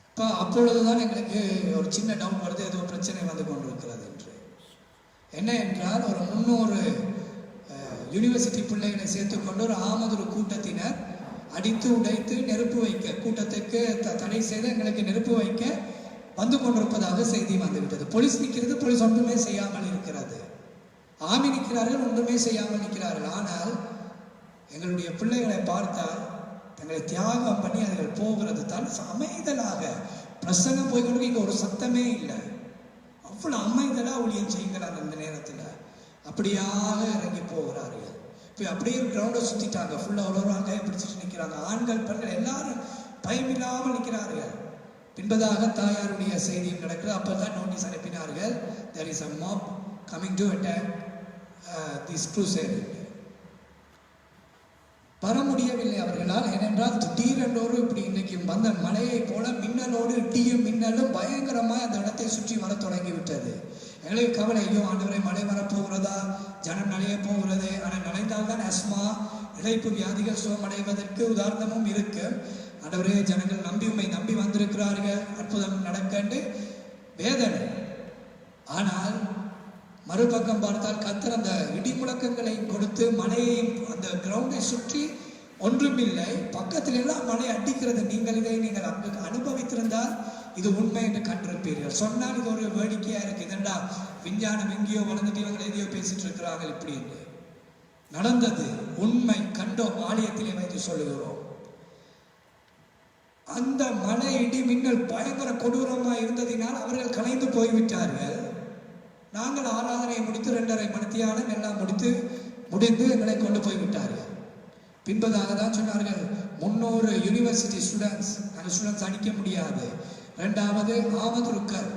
இப்போ அப்பொழுதுதான் எங்களுக்கு ஒரு சின்ன டவுட் வருது, ஏதோ பிரச்சனை வந்து கொண்டிருக்கிறது என்று. என்ன என்றால் ஒரு 300 யூனிவர்சிட்டி பிள்ளைகளை சேர்த்துக்கொண்டு ஒரு ஆமதுரு கூட்டத்தினர் அடித்து உடைத்து நெருப்பு வைக்க, கூட்டத்துக்கு தடை செய்து எங்களுக்கு நெருப்பு வைக்க வந்து கொண்டிருப்பதாக செய்தி வந்துவிட்டது. போலீஸ் நிற்கிறது, போலீஸ் ஒன்றுமே செய்யாமல் இருக்கிறது. ஆமி நிற்கிறார்கள், ஒன்றுமே செய்யாமல் நிற்கிறார்கள். ஆனால் எங்களுடைய பிள்ளைகளை பார்த்தால் தங்களை தியாகம் பண்ணி அவர்கள் போகிறது தான் அமைதலாக பிரசங்கம் போய்கொண்டு இங்கே ஒரு சத்தமே இல்லை. அவ்வளோ அமைதலாக ஊழியம் செய்கிறாங்க. அந்த நேரத்தில் அப்படியாக இறங்கி போகிறார்கள். இப்போ அப்படியே கிரவுண்டை சுற்றிட்டாங்க, ஃபுல்லாக ஒரு கையை பிடிச்சிட்டு நிற்கிறாங்க. ஆண்கள் பெண்கள் எல்லாரும் பயமில்லாமல் நிற்கிறார்கள். பின்பதாக தாயாருடைய செய்தியும் நடக்கிறது. அப்போ தான் நோட்டீஸ் அனுப்பினார்கள், there is a mob coming to attack this crusade. வர முடியவில்லை அவர்களால். ஏனென்றால் திடீரென்றோடு இப்படி இன்னைக்கு வந்த மழையை போல மின்னலோடு இடியும் மின்னலும் பயங்கரமாக அந்த இடத்தை சுற்றி வர தொடங்கிவிட்டது. எங்களுக்கு கவலை, ஐயோ ஆண்டவரை மழை வரப்போகிறதா, ஜனம் நனைய போகிறது. ஆனால் நனைந்தால்தான் அஸ்மா இழைப்பு வியாதிகள் சுகமடைவதற்கு உதாரணமும் இருக்கு. ஆண்டவரே ஜனங்கள் நம்பி வந்திருக்கிறார்கள், அற்புதம் நடக்கண்டு வேதனை. ஆனால் மறுபக்கம் பார்த்தால் கர்த்தர் அந்த இடி முழக்கங்களை கொடுத்து மழையையும் அந்த கிரவுண்டை சுற்றி ஒன்றுமில்லை, பக்கத்தில் எல்லாம் மழை அடிக்கிறது. நீங்கள் அங்கு அனுபவித்திருந்தால் இது உண்மை என்று கண்டிருப்பீர்கள். சொன்னால் இது ஒரு வேடிக்கையா இருக்கு, இதெண்டா விஞ்ஞானம் எங்கேயோ வளர்ந்துட்டு இவங்க எதையோ பேசிட்டு இருக்கிறாங்க இப்படி என்று. நடந்தது உண்மை, கண்டோம், ஆலயத்திலே வைத்து சொல்லுகிறோம். அந்த மழை இடி மின்னல் பயங்கர கொடூரமாக இருந்ததினால் அவர்கள் கலைந்து போய்விட்டார்கள். நாங்கள் ஆராதனை முடித்து 2:30 மணித்தியாலம் எல்லாம் முடிந்து எங்களை கொண்டு போய்விட்டார்கள். பின்பதாக தான் சொன்னார்கள் 300 யூனிவர்சிட்டி ஸ்டூடெண்ட்ஸ் அடிக்க முடியாது. 2வது ஆமதுருக்கர்,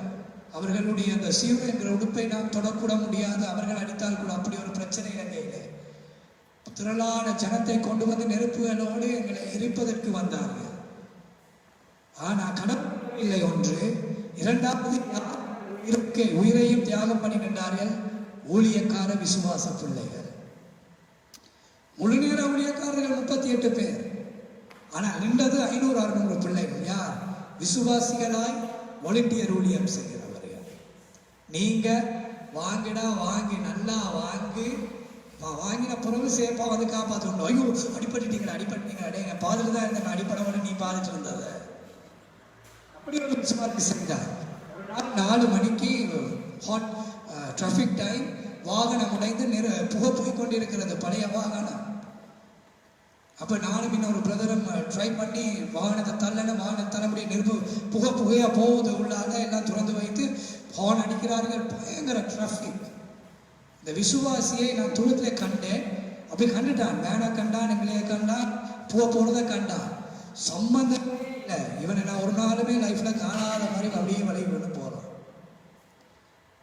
அவர்களுடைய அந்த சீவு என்கிற உடுப்பை நாம் தொடக்கூட முடியாது, அவர்கள் அடித்தால் கூட அப்படி ஒரு பிரச்சனை இல்லை. திரளான ஜனத்தை கொண்டு வந்து நெருப்புகளோடு எங்களை எரிப்பதற்கு வந்தார்கள். ஆனால் கடவுள் இல்லை ஒன்று. 2வது உயிரையும் தியாகம் பண்ணி நின்றார்கள் ஊழியக்கார விசுவாச பிள்ளைகள். முழு நேர ஊழியக்காரர்கள் 38 பேர். ஆனால் நின்றது 500-600 பிள்ளைகள். யார்? விசுவாசிகளாய் வாலண்டியர் ஊழியம் செய்கிறவர்கள். நீங்க வாங்கி நல்லா வாங்கின பிறகு சேப்பா வந்து காப்பாற்றணும். ஐயோ அடிப்பட்டீங்களா அடே பாதுட்டு தான் இருந்த அடிப்படை நீ பாதுட்டு இருந்தத அப்படி ஒரு விசுவாசி செஞ்சார். 4 மணிக்கு ஹாட் டிராஃபிக் டைம், வாகனம் உடைந்து புகை போய் கொண்டிருக்கிறது, பழைய வாகனம். அப்போ நானும் இன்னொரு பிரதரும் ட்ரை பண்ணி வாகனத்தை தலைமுடிய நெருப்பு புகையா போகுது, உள்ளாக எல்லாம் திறந்து வைத்து ஹார்ன் அடிக்கிறார்கள். பயங்கர டிராஃபிக். இந்த விசுவாசியை நான் தூரத்தில் கண்டேன். அப்படி கண்டுட்டான், வேனை கண்டான், எங்களையே கண்டான், புகை போனதை கண்டான். சம்பந்தமே இல்லை. இவனை நான் ஒரு நாளுமே லைஃப்ல காணாத மாதிரி அப்படியே வழிபட்டு போறோம்.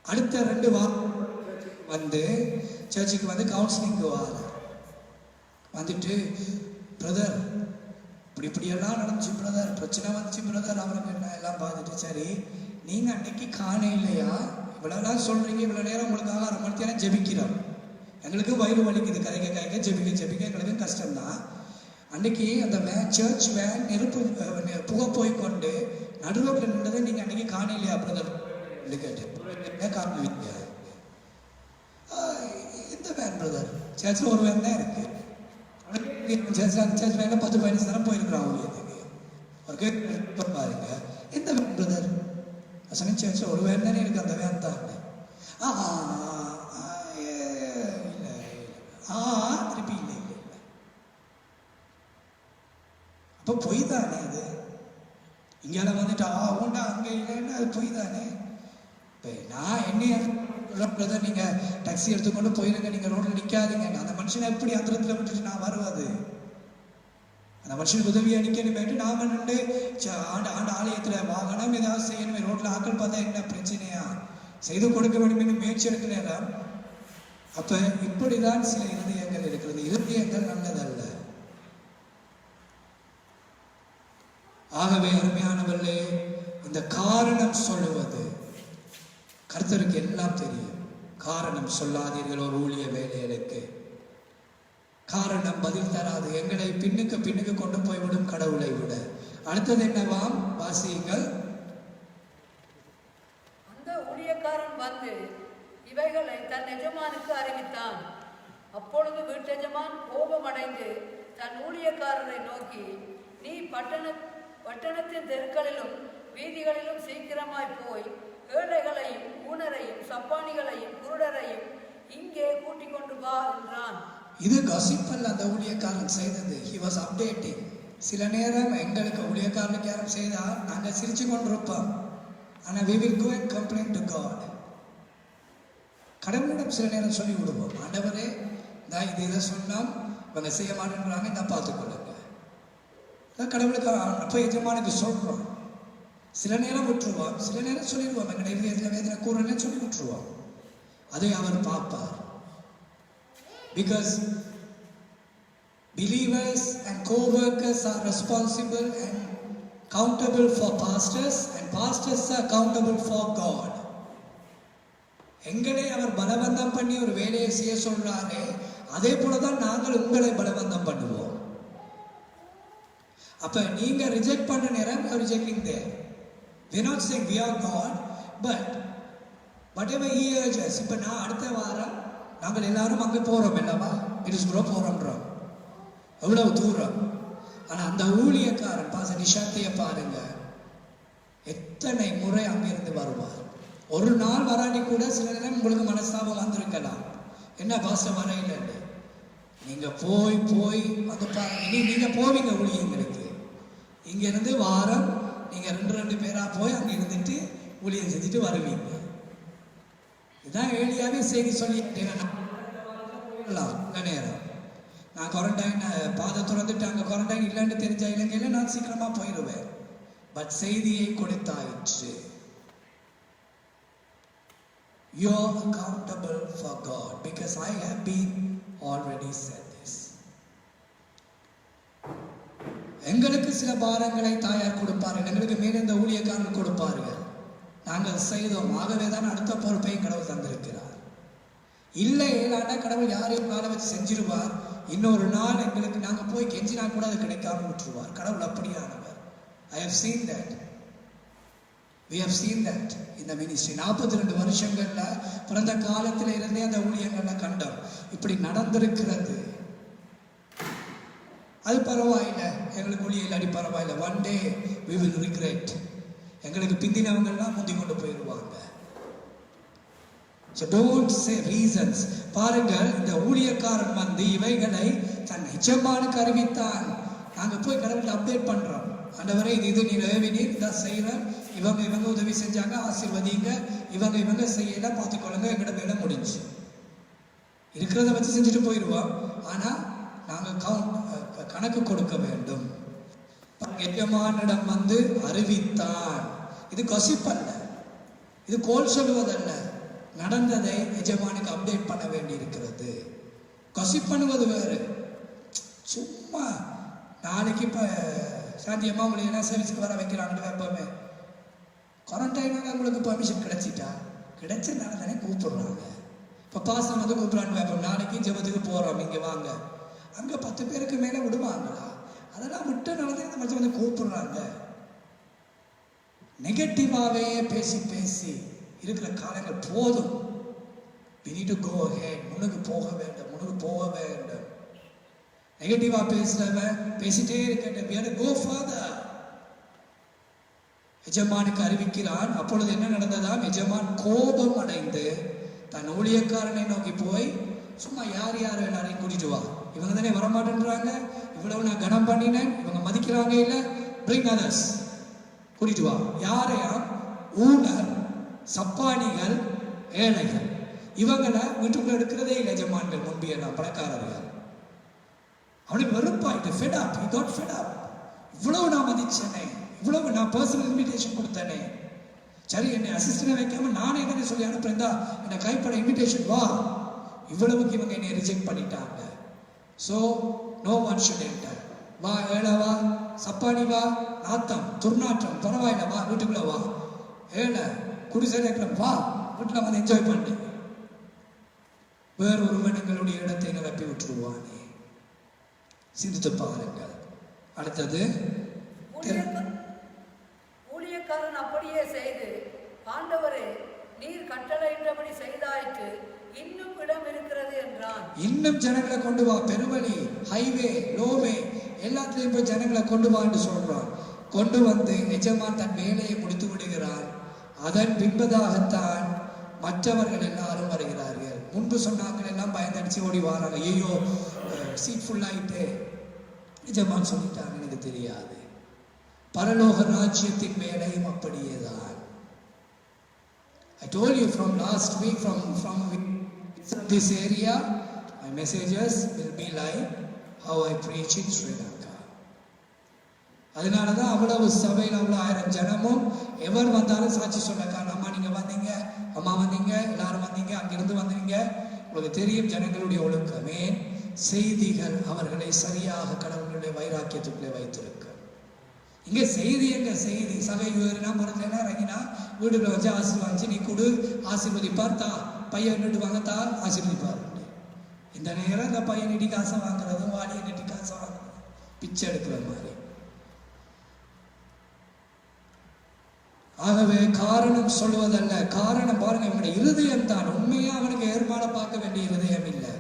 அடுத்த 2 வாரம் வந்து சர்ச்சுக்கு வந்து கவுன்சிலிங்க்கு வந்துட்டு பிரதர் இப்படியெல்லாம் நடந்துச்சு பிரதர், பிரச்சனை வந்துச்சு பிரதர், அவருக்கு என்ன எல்லாம் பார்த்துட்டு, சரி நீங்க அன்னைக்கு காண இல்லையா, இவ்வளவுலாம் சொல்றீங்க, இவ்வளவு நேரம் உங்களுக்காக 1/2 மணி நேரம் ஜெபிக்கிறோம், எங்களுக்கு வயிறு வலிக்குது, கதைக்க ஜெபிக்க எங்களுக்கு கஷ்டம்தான். அன்னைக்கு அந்த சர்ச் வேன் நெருப்பு புகை போய்கொண்டு நடுரோட்டில் நின்றதை நீங்க அன்னைக்கு காண இல்லையா பிரதர்? கேட்டேன் காமிக்க இந்த வேன் பிரதர் சர்ச்சில் ஒரு வேன் தான் இருக்கு. சர்ச் வேனில் 10-15 தரம் போயிருக்கிறான் ஊழியத்துக்கு. ஒரு கேட்டு பாருங்க இந்த வேன் பிரதர் சொன்ன சர்ச்சில் ஒரு வேன் தானே இருக்கு, அந்த வேன் தான். திருப்பி இல்லை இல்லை இல்லை. அப்போ பொய் தானே அது. இங்கெல்லாம் வந்துட்டு உண்டா அங்கே இல்லைன்னா அது பொய் தானே. இப்போ நான் என்ன பிரதர், நீங்கள் டாக்ஸி எடுத்துக்கொண்டு போயிருங்க, நீங்கள் ரோட்டில் நிற்காதீங்க. அந்த மனுஷனை எப்படி அந்த இடத்துல விட்டுட்டு நான் வருவது? அந்த மனுஷனுக்கு உதவியாக நிற்கணுமேட்டு நாம் நின்று ஆண்டு ஆலயத்தில் வாகனம் ஏதாவது செய்யணுமே, ரோட்டில் ஆக்கள் பார்த்தா என்ன பிரச்சனையா செய்து கொடுக்க வேண்டும் முயற்சி எடுக்கலாம். அப்போ இப்படிதான் சில இருதயங்கள் இருக்கிறது. இருதயங்கள் நல்லதல்ல. ஆகவே அருமையானவர்களே, இந்த காரணம் சொல்லுவது கர்த்தருக்கு எல்லாம் தெரியும். காரணம் சொல்லாதீர்கள் ஒரு ஊழிய வேலைகளுக்கு. காரணம் பதில் தராது. எங்களை பின்னுக்கு கொண்டு போய்விடும் கடவுளை விட. அடுத்தது என்னவாம் வாசியுங்கள். அந்த ஊழியக்காரன் வந்து இவைகளை தன் எஜமானுக்கு அறிவித்தான். அப்பொழுது வீட்டெஜமான் கோபமடைந்து தன் ஊழியக்காரரை நோக்கி, நீ பட்டணத்தின் தெருக்களிலும் வீதிகளிலும் சீக்கிரமாய் போய் ஏழைகளையும் ஊனரையும் சப்பானிகளையும் குருடரையும் இங்கே கூட்டிக் கொண்டு வா என்றான். இது கசிப்பல்ல அந்த ஊழியக்காரன் செய்தது. he was updating. சில நேரம் எங்களுக்கு ஊழியக்காரனுக்கு யாரும் செய்தா நாங்கள் சிரிச்சு கொண்டிருப்போம். ஆனால் we will go and complain to God. கடவுளிடம் சில நேரம் சொல்லி விடுவோம், ஆண்டவரே நான் இதை சொன்னால் இவங்க செய்ய மாட்டேன்றாங்க, நான் பார்த்துக்கொள்ளுங்க. கடவுளுக்கு அப்போ எஜமானுக்கு சொல்கிறோம். சில நேரம் விட்டுருவோம், சில நேரம் சொல்லிடுவோம், எங்களுடைய வேதனை கூறல சொல்லி விட்டுருவோம். அதை அவர் பார்ப்பார். Because believers and co-workers are responsible and accountable for pastors, and pastors are accountable for God. எங்களை அவர் பலவந்தம் பண்ணி ஒரு வேலையை செய்ய சொல்றாரே, அதே போலதான் நாங்கள் உங்களை பலவந்தம் பண்ணுவோம். அப்ப நீங்க ரிஜெக்ட் பண்ண நேரம் rejecting there. we are not saying we are God, but whatever he urges. இப்ப நான் அடுத்த வாரம் நாங்கள் எல்லாரும் அங்கே போறோம் அல்லவா, மிடிஸ்புரம் போறோம்ன்றோம், எவ்வளவு தூரம். ஆனா அந்த ஊழியக்காரன் பாச நிஷாத்தைய பாருங்க, எத்தனை முறை அங்கிருந்து வருவார். ஒரு நாள் வராண்டி கூட சில நேரம் உங்களுக்கு மனஸ்தாபம் வந்திருக்கலாம், என்ன பாச வரையில. நீங்க போய் அந்த இனி நீங்க போவீங்க ஊழியங்களுக்கு. இங்க இருந்து வாரம் நீங்க 2 பேரா போய் அங்க இருந்துட்டு ஊழியம் செஞ்சுட்டு வருவீங்க. இதுதான் ஏழியாவே செய்தி சொல்லிட்டேன். நேரம் நான் குவாரண்டைன் பாதை திறந்துட்டு அங்கே குவாரண்டைன் இல்லைன்னு தெரிஞ்ச இலங்கையில் நான் சீக்கிரமா போயிடுவேன். பட் செய்தியை கொடுத்தாயிற்று. You are accountable for God because I have been already said this. எங்களுக்கு சில பாரங்களை தாயார் கொடுப்பார்கள், எங்களுக்கு மேலே இந்த ஊழியக்காரர்கள் கொடுப்பார்கள். நாங்கள் செய்தோம், ஆகவே தான் அடுத்த பொறுப்பையும் கடவுள் தந்திருக்கிறார். இல்லை ஏழாண்டா கடவுள் யாரையும் காலை வச்சு செஞ்சிருவார். இன்னொரு நாள் எங்களுக்கு நாங்கள் போய் கெஞ்சினா கூட அது கிடைக்காம விட்டுருவார். கடவுள் அப்படியானவர். I have seen that. We have seen that in the ministry. 42 வருஷங்கள்ல பிறந்த காலத்தில் இருந்தே அந்த ஊழியங்கள்ல கண்டோம். இப்படி நடந்திருக்கிறது. அது பரவாயில்லை, எங்களுக்கு ஊழியம் இல்லாடி பரவாயில்லை. one day we will regret. எங்களுக்கு பிந்தினவங்கள்லாம் முந்தி கொண்டு போயிடுவாங்க. So don't say reasons. பாருங்கள், இந்த ஊழியக்காரன் வந்து இவைகளை தன் எஜமானுக்கு அறிவித்தான். நாங்க போய் கடவுள் அப்டேட் பண்றோம், ஆண்டவரே இது நீ நிறைவேறீர், இதான் செய்யறேன், இவங்க உதவி செஞ்சாங்க, ஆசீர்வதிங்க, இவங்க செய்யல, பார்த்துக்கொள்ளுங்க, எங்கட மேல முடிஞ்சு. இருக்கிறத வச்சு செஞ்சுட்டு போயிடுவோம். ஆனா நாங்க கணக்கு கொடுக்க வேண்டும். எஜமானிடம் வந்து அறிவித்தான். இது கொசிப்பல்ல, இது கோல் சொல்லுவதல்ல. நடந்ததை எஜமானுக்கு அப்டேட் பண்ண வேண்டி இருக்கிறது. கொசிப் பண்ணுவது வேறு. சும்மா நாளைக்கு இப்ப சாந்தியம்மா உங்களை என்ன சர்வீஸுக்கு வர வைக்கிறாங்கன்னு எப்பவுமே குவாரண்டைனால உங்களுக்கு பர்மிஷன் கிடைச்சிட்டா, கிடைச்சதுனால தானே கூப்பிடுறாங்க. இப்போ பாசம் வந்து கூப்பிடலான்னு வைப்போம், நாளைக்கு ஜெபத்துக்கு போறோம் இங்க வாங்க, அங்க 10 பேருக்கு மேல விடுவாங்களா? அதெல்லாம் விட்டனால தான் இந்த மனுஷன் வந்து கூப்பிடுறாங்க. நெகட்டிவாவே பேசி இருக்கிற காலங்கள் போதும். we need to go ahead. முன்னுக்கு போக வேண்டும். நெகட்டிவா பேசுறவன் பேசிட்டே இருக்கட்டும். we have to go further. எஜமானுக்கு அறிவிக்கிறான். அப்பொழுது என்ன நடந்ததாம்? எஜமான் கோபம் அடைந்து தன் ஊழியக்காரனை நோக்கி போய், சும்மா யார் எல்லாரையும் கூட்டிட்டு வா, இவங்க தானே வரமாட்டேன்றாங்க, இவ்வளவு நான் கனம் பண்ணினேன், இவங்க மதிக்கிறாங்க இல்ல, bring others, கூட்டிட்டு வா. யாரையாம்? ஊனர், சப்பானிகள், ஏழைகள். இவங்களை வீட்டுக்குள்ள எடுக்கிறதே இல்லை எஜமான்கள். முன்பியெல்லாம் பணக்காரர்கள். அவனுக்கு வெறுப்பாயிட்டு, fed up, he got fed up. இவ்வளவு நான் மதிச்சேனே, இவ்வளவு நான் பர்சனல் இன்விடேஷன் கொடுத்தேனே, சரி என்னை அசிஸ்டன்ட் வைக்காம நானே என்ன சொல்லி அனுப்புறேன்டா, என்னை கைப்பட இன்விடேஷன் வா, இவ்வளவுக்கு இவங்க என்னை ரிஜெக்ட் பண்ணிட்டாங்க. So no one should enter. வா ஏழை வா, சப்பானி வா, நாத்தம் துர்நாற்றம் பரவாயில்ல வா, வீட்டுக்குள்ள வா, ஏழை குடிசை வா, வீட்டில் வந்து என்ஜாய் பண்ணு. வேறொருவன் எங்களுடைய இடத்தை நிரப்பி விட்டுருவானே. சிந்தித்து பாருங்கள். அடுத்தது, ஊழியக்காரன் அப்படியே செய்து, ஆண்டவரே நீர் கட்டளையிட்டபடி செய்தாயிற்று, இன்னும் இடம் இருக்கிறது என்றான். இன்னும் ஜனங்களை கொண்டு வா, பெருவழி, ஹைவே, லோவே எல்லாத்திலையும் போய் ஜனங்களை கொண்டு வான்னு சொல்றான். கொண்டு வந்து எஜமான் தன் வேலையை முடித்து விடுகிறான். அதன் பின்பதாகத்தான் மற்றவர்கள் எல்லாரும் வருகிறார்கள். முன்பு சொன்னாங்க எல்லாம் பயந்தடிச்சு ஓடி வராங்க. ஐயோ சீட் ஃபுல்லாயிட்டு, எஜமான் சொல்லிட்டாங்க எனக்கு தெரியாது. பரலோக ராஜ்யத்தின் வேலையும் அப்படியேதான். I told you from last week, from this area, my messages will be like how I preach in Sri Lanka. அதனாலதான் அவ்வளவு சபையில் அவ்வளவு 1000 ஜனமும் எவர் வந்தாலும் சாட்சி சொல்லக்கான, அம்மா நீங்க வந்தீங்க, அம்மா வந்தீங்க, எல்லாரும் வந்தீங்க, அங்கிருந்து வந்தீங்க. உங்களுக்கு தெரியும் ஜனங்களுடைய ஒழுக்கமே செய்திகள் அவர்களை சரியாக கடவுளுடைய வைராக்கியத்துக்குள்ளே வைத்திருக்க. இங்க செய்தி எங்க செய்தி? சபை ஏறினா மரத்துல இறங்கினா வீடுகளை வச்சு ஆசீர்வாதிச்சு நீ கொடு, ஆசீர்வதிப்பார், தா பையன் நிட்டு வாங்க, தா ஆசீர்வதிப்பார். இந்த நேரம் இந்த பையன் நீட்டி காசை வாங்குறதும், வாடியை நீட்டி காசை வாங்குறதும், பிச்சை எடுக்கிற மாதிரி. ஆகவே காரணம் சொல்வதல்ல, காரணம் பாருங்க, இவனுடைய இருதயம் தான். உண்மையா அவனுக்கு ஏற்பாட பார்க்க வேண்டிய இருதயம் இல்லை.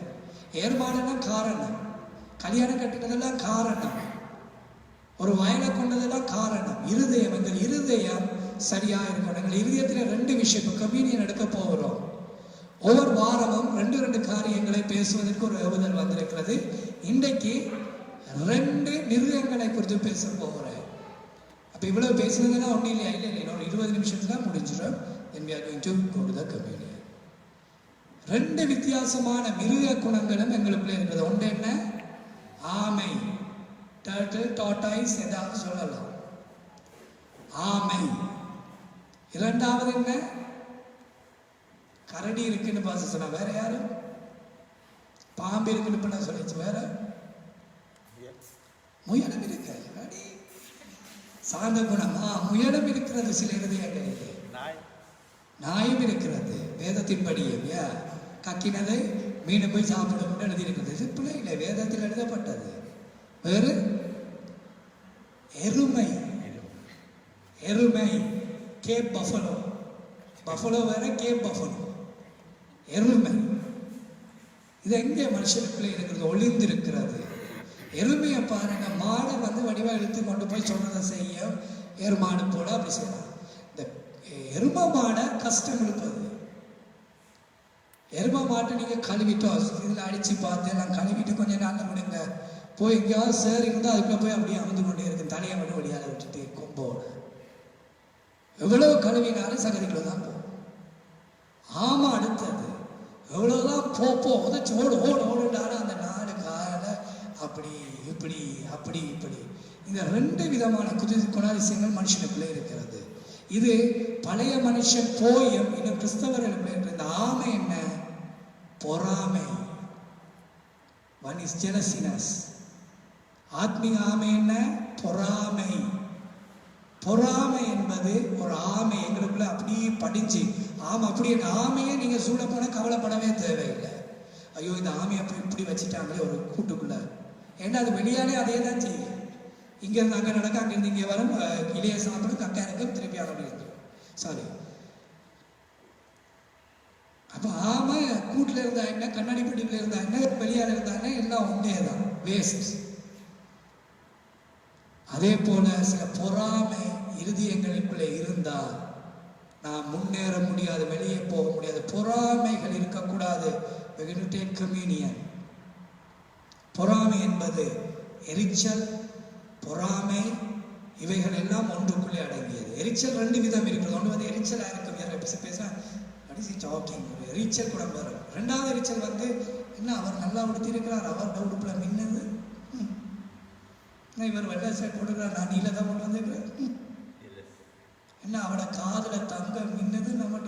ஏற்பாடுனா காரணம், கல்யாணம் கட்டினதெல்லாம் காரணம், ஒரு வயலை கொண்டதெல்லாம் காரணம். இருதயம், எங்கள் இருதயம் சரியா இருக்கணும். எங்கள் இருதயத்தில் 2 விஷயம். இப்போ கம்யூனியன் எடுக்க போகிறோம். ஒவ்வொரு வாரமும் 2 காரியங்களை பேசுவதற்கு ஒரு ஏவுதல் வந்திருக்கிறது. இன்றைக்கு 2 மிருகங்களை குறித்து பேச போகிறேன். அப்போ இவ்வளவு பேசுனதுன்னா ஒன்றும் இல்லையா? இல்லை இன்னொரு 20 நிமிஷத்துல முடிஞ்சிடும். Then we are going to go to the communion. 2 வித்தியாசமான மிருக குணங்களும் எங்களுக்குள்ளே இருக்கிறது. ஒன்று என்ன? ஆமை, டர்ட்டில், டார்டாய்ஸ், ஏதாவது சொல்லலாம். ஆமை. இரண்டாவது என்ன? கரடி இருக்குன்னு பாச சொன்னா. வேற யாரு? பாம்பு இருக்குன்னு பண்ண சொல்லிச்சு. வேற முயலும் இருக்கு. சாந்த குணமா முயலும் இருக்கிறது சில இருதயங்களிலே. நாயும் இருக்கிறது. வேதத்தின்படியும் கக்கினதை மீன் போய் சாப்பிடும் எழுதி இருக்கிறது. இது பிள்ளை இல்லை, வேதத்தில் எழுதப்பட்டது. வேறு எருமை, எருமை, கேப் பஃபலோ, பஃபலோ வேற, கேப் பஃபலோ, எருமை. இது எங்கே மனுஷனுக்குள்ளே இருக்கிறது? ஒளிந்திருக்கிறது. எருமையை பாருங்க, மாடை வந்து வடிவா இழுத்து கொண்டு போய் சொன்னதை செய்ய எருமாடு போல அப்படி செய்யலாம். இந்த எருமை மாடை கஷ்டம் கொடுப்பது. எருமை மாட்டை நீங்க கழுவிட்டோம், இதில் அடிச்சு பார்த்து எல்லாம் கழுவிட்டு கொஞ்சம் நாளில் விடுங்க. போய் எங்கேயாவது சேர் இருந்தால் அதுக்குள்ள போய் அப்படியே அமர்ந்து கொண்டே இருக்கு. தலையை மட்டும் வழியால் விட்டுட்டு கொம்போட எவ்வளவு கழுவினாலும் சகதிக்குள்ள தான் போகும். ஆமா, அடுத்தது எவ்வளவுதான் போ உதச்சு ஓடுனாலும் அந்த 4 கால அப்படி இப்படி அப்படி இப்படி. இந்த 2 விதமான குணாதிசயங்கள் மனுஷனுக்குள்ளே இருக்கிறது. இது பழைய மனுஷன் போயும் இன்னும் கிறிஸ்தவர்களுக்குள்ளே இருக்கிற இந்த ஆமை என்ன? பொறாமை. One is jealousiness. ஆத்மீக ஆமை என்ன? பொறாமை. பொறாமை என்பது ஒரு ஆமை எங்களுக்குள்ள அப்படியே படிஞ்சு, ஆமை அப்படியே ஆமையை நீங்க சூட போன கவலைப்படவே தேவையில்லை. ஐயோ இந்த ஆமையை அப்படி இப்படி வச்சுட்டாங்களே ஒரு கூட்டுக்குள்ள. ஏன்னா அது வெளியாலே அதே தான் செய்யும். இங்கிருந்து அங்கே நடக்க, அங்கிருந்து இங்கே வரும், இலையை சாப்பிடும், கக்கா இருக்கும், திருப்பி அப்படி இருக்கும். சாரி, அப்ப ஆமை கூட்டுல இருந்தா என்ன, கண்ணாடி பெட்டிக்குள்ள இருந்தா என்ன, வெளியால இருந்தா என்ன, எல்லாம் ஒன்றே தான், வேஸ்ட். அதே போல சில பொறாமை இருதயங்களுக்குள்ளே இருந்தால் நாம் முன்னேற முடியாது, வெளியே போக முடியாது. பொறாமைகள் இருக்கக்கூடாது. கம்யூனியன். பொறாமை என்பது எரிச்சல், பொறாமை, இவைகள் எல்லாம் ஒன்றுக்குள்ளே அடங்கியது. எரிச்சல் 2 விதம் இருக்கிறது. ஒன்று வந்து எரிச்சலா இருக்கும், யாரை பேச டாக்கிங், ஒரு எரிச்சல் கூட வரும். 2வது எரிச்சல் வந்து என்ன, அவர் நல்லா உடுத்திருக்கிறார், அவர் உடுப்புல மின்னது, இவர் வெள்ளை சைட் போட்டுக்கிறார், நான் நீல தான் கொண்டு வந்திருக்கிறேன், என்ன அவட காதுல தங்க மின்னது, நம்ம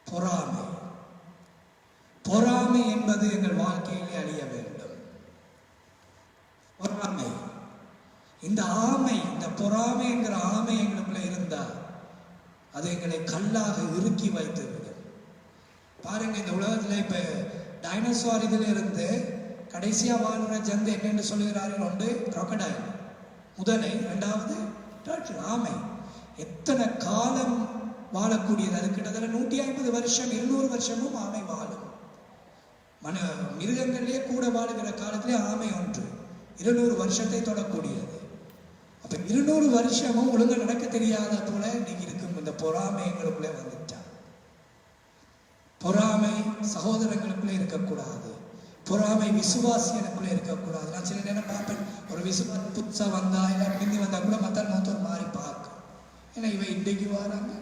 பொறாமை. பொறாமை என்பது எங்கள் வாழ்க்கையிலே அழிய வேண்டும். பொறாமை, இந்த ஆமை, இந்த பொறாமை என்கிற ஆமை எங்களுக்குள்ள இருந்தா அது எங்களை கல்லாக இறுக்கி வைத்து விடும். பாருங்க, இந்த உலகத்துல இப்ப டைனோசார் இதுல இருந்து கடைசியா வாழ்ற ஜந்து என்னென்று சொல்லுகிறார்கள். ஒன்று crocodile, முதலை. 2வது டர்ட்டில், ஆமை. எத்தனை காலம் வாழக்கூடியது? அது கிட்டத்தட்ட 150 வருஷம் 200 வருஷமும் ஆமை வாழும். மிருகங்களிலே கூட வாழுகிற காலத்திலே ஆமை ஒன்று 200 வருஷத்தை தொடக்கூடியது. அப்ப 200 வருஷமும் ஒழுங்கா நடக்க தெரியாத போல இன்னைக்கு இருக்கும். இந்த பொறாமை எங்களுக்குள்ளே வந்துட்டா. பொறாமை சகோதரங்களுக்குள்ளே இருக்கக்கூடாது. பொறாமை விசுவாசிகளுக்குள்ளே இருக்கக்கூடாது. நான் சில நேரம் பார்ப்பேன், ஒரு விசுவாசி புதுசா வந்தா இல்லை மிந்தி வந்தா கூட மற்ற மொத்தம் மாறி பார்க்கும். ஏன்னா இவ இன்றைக்கு வாராங்க,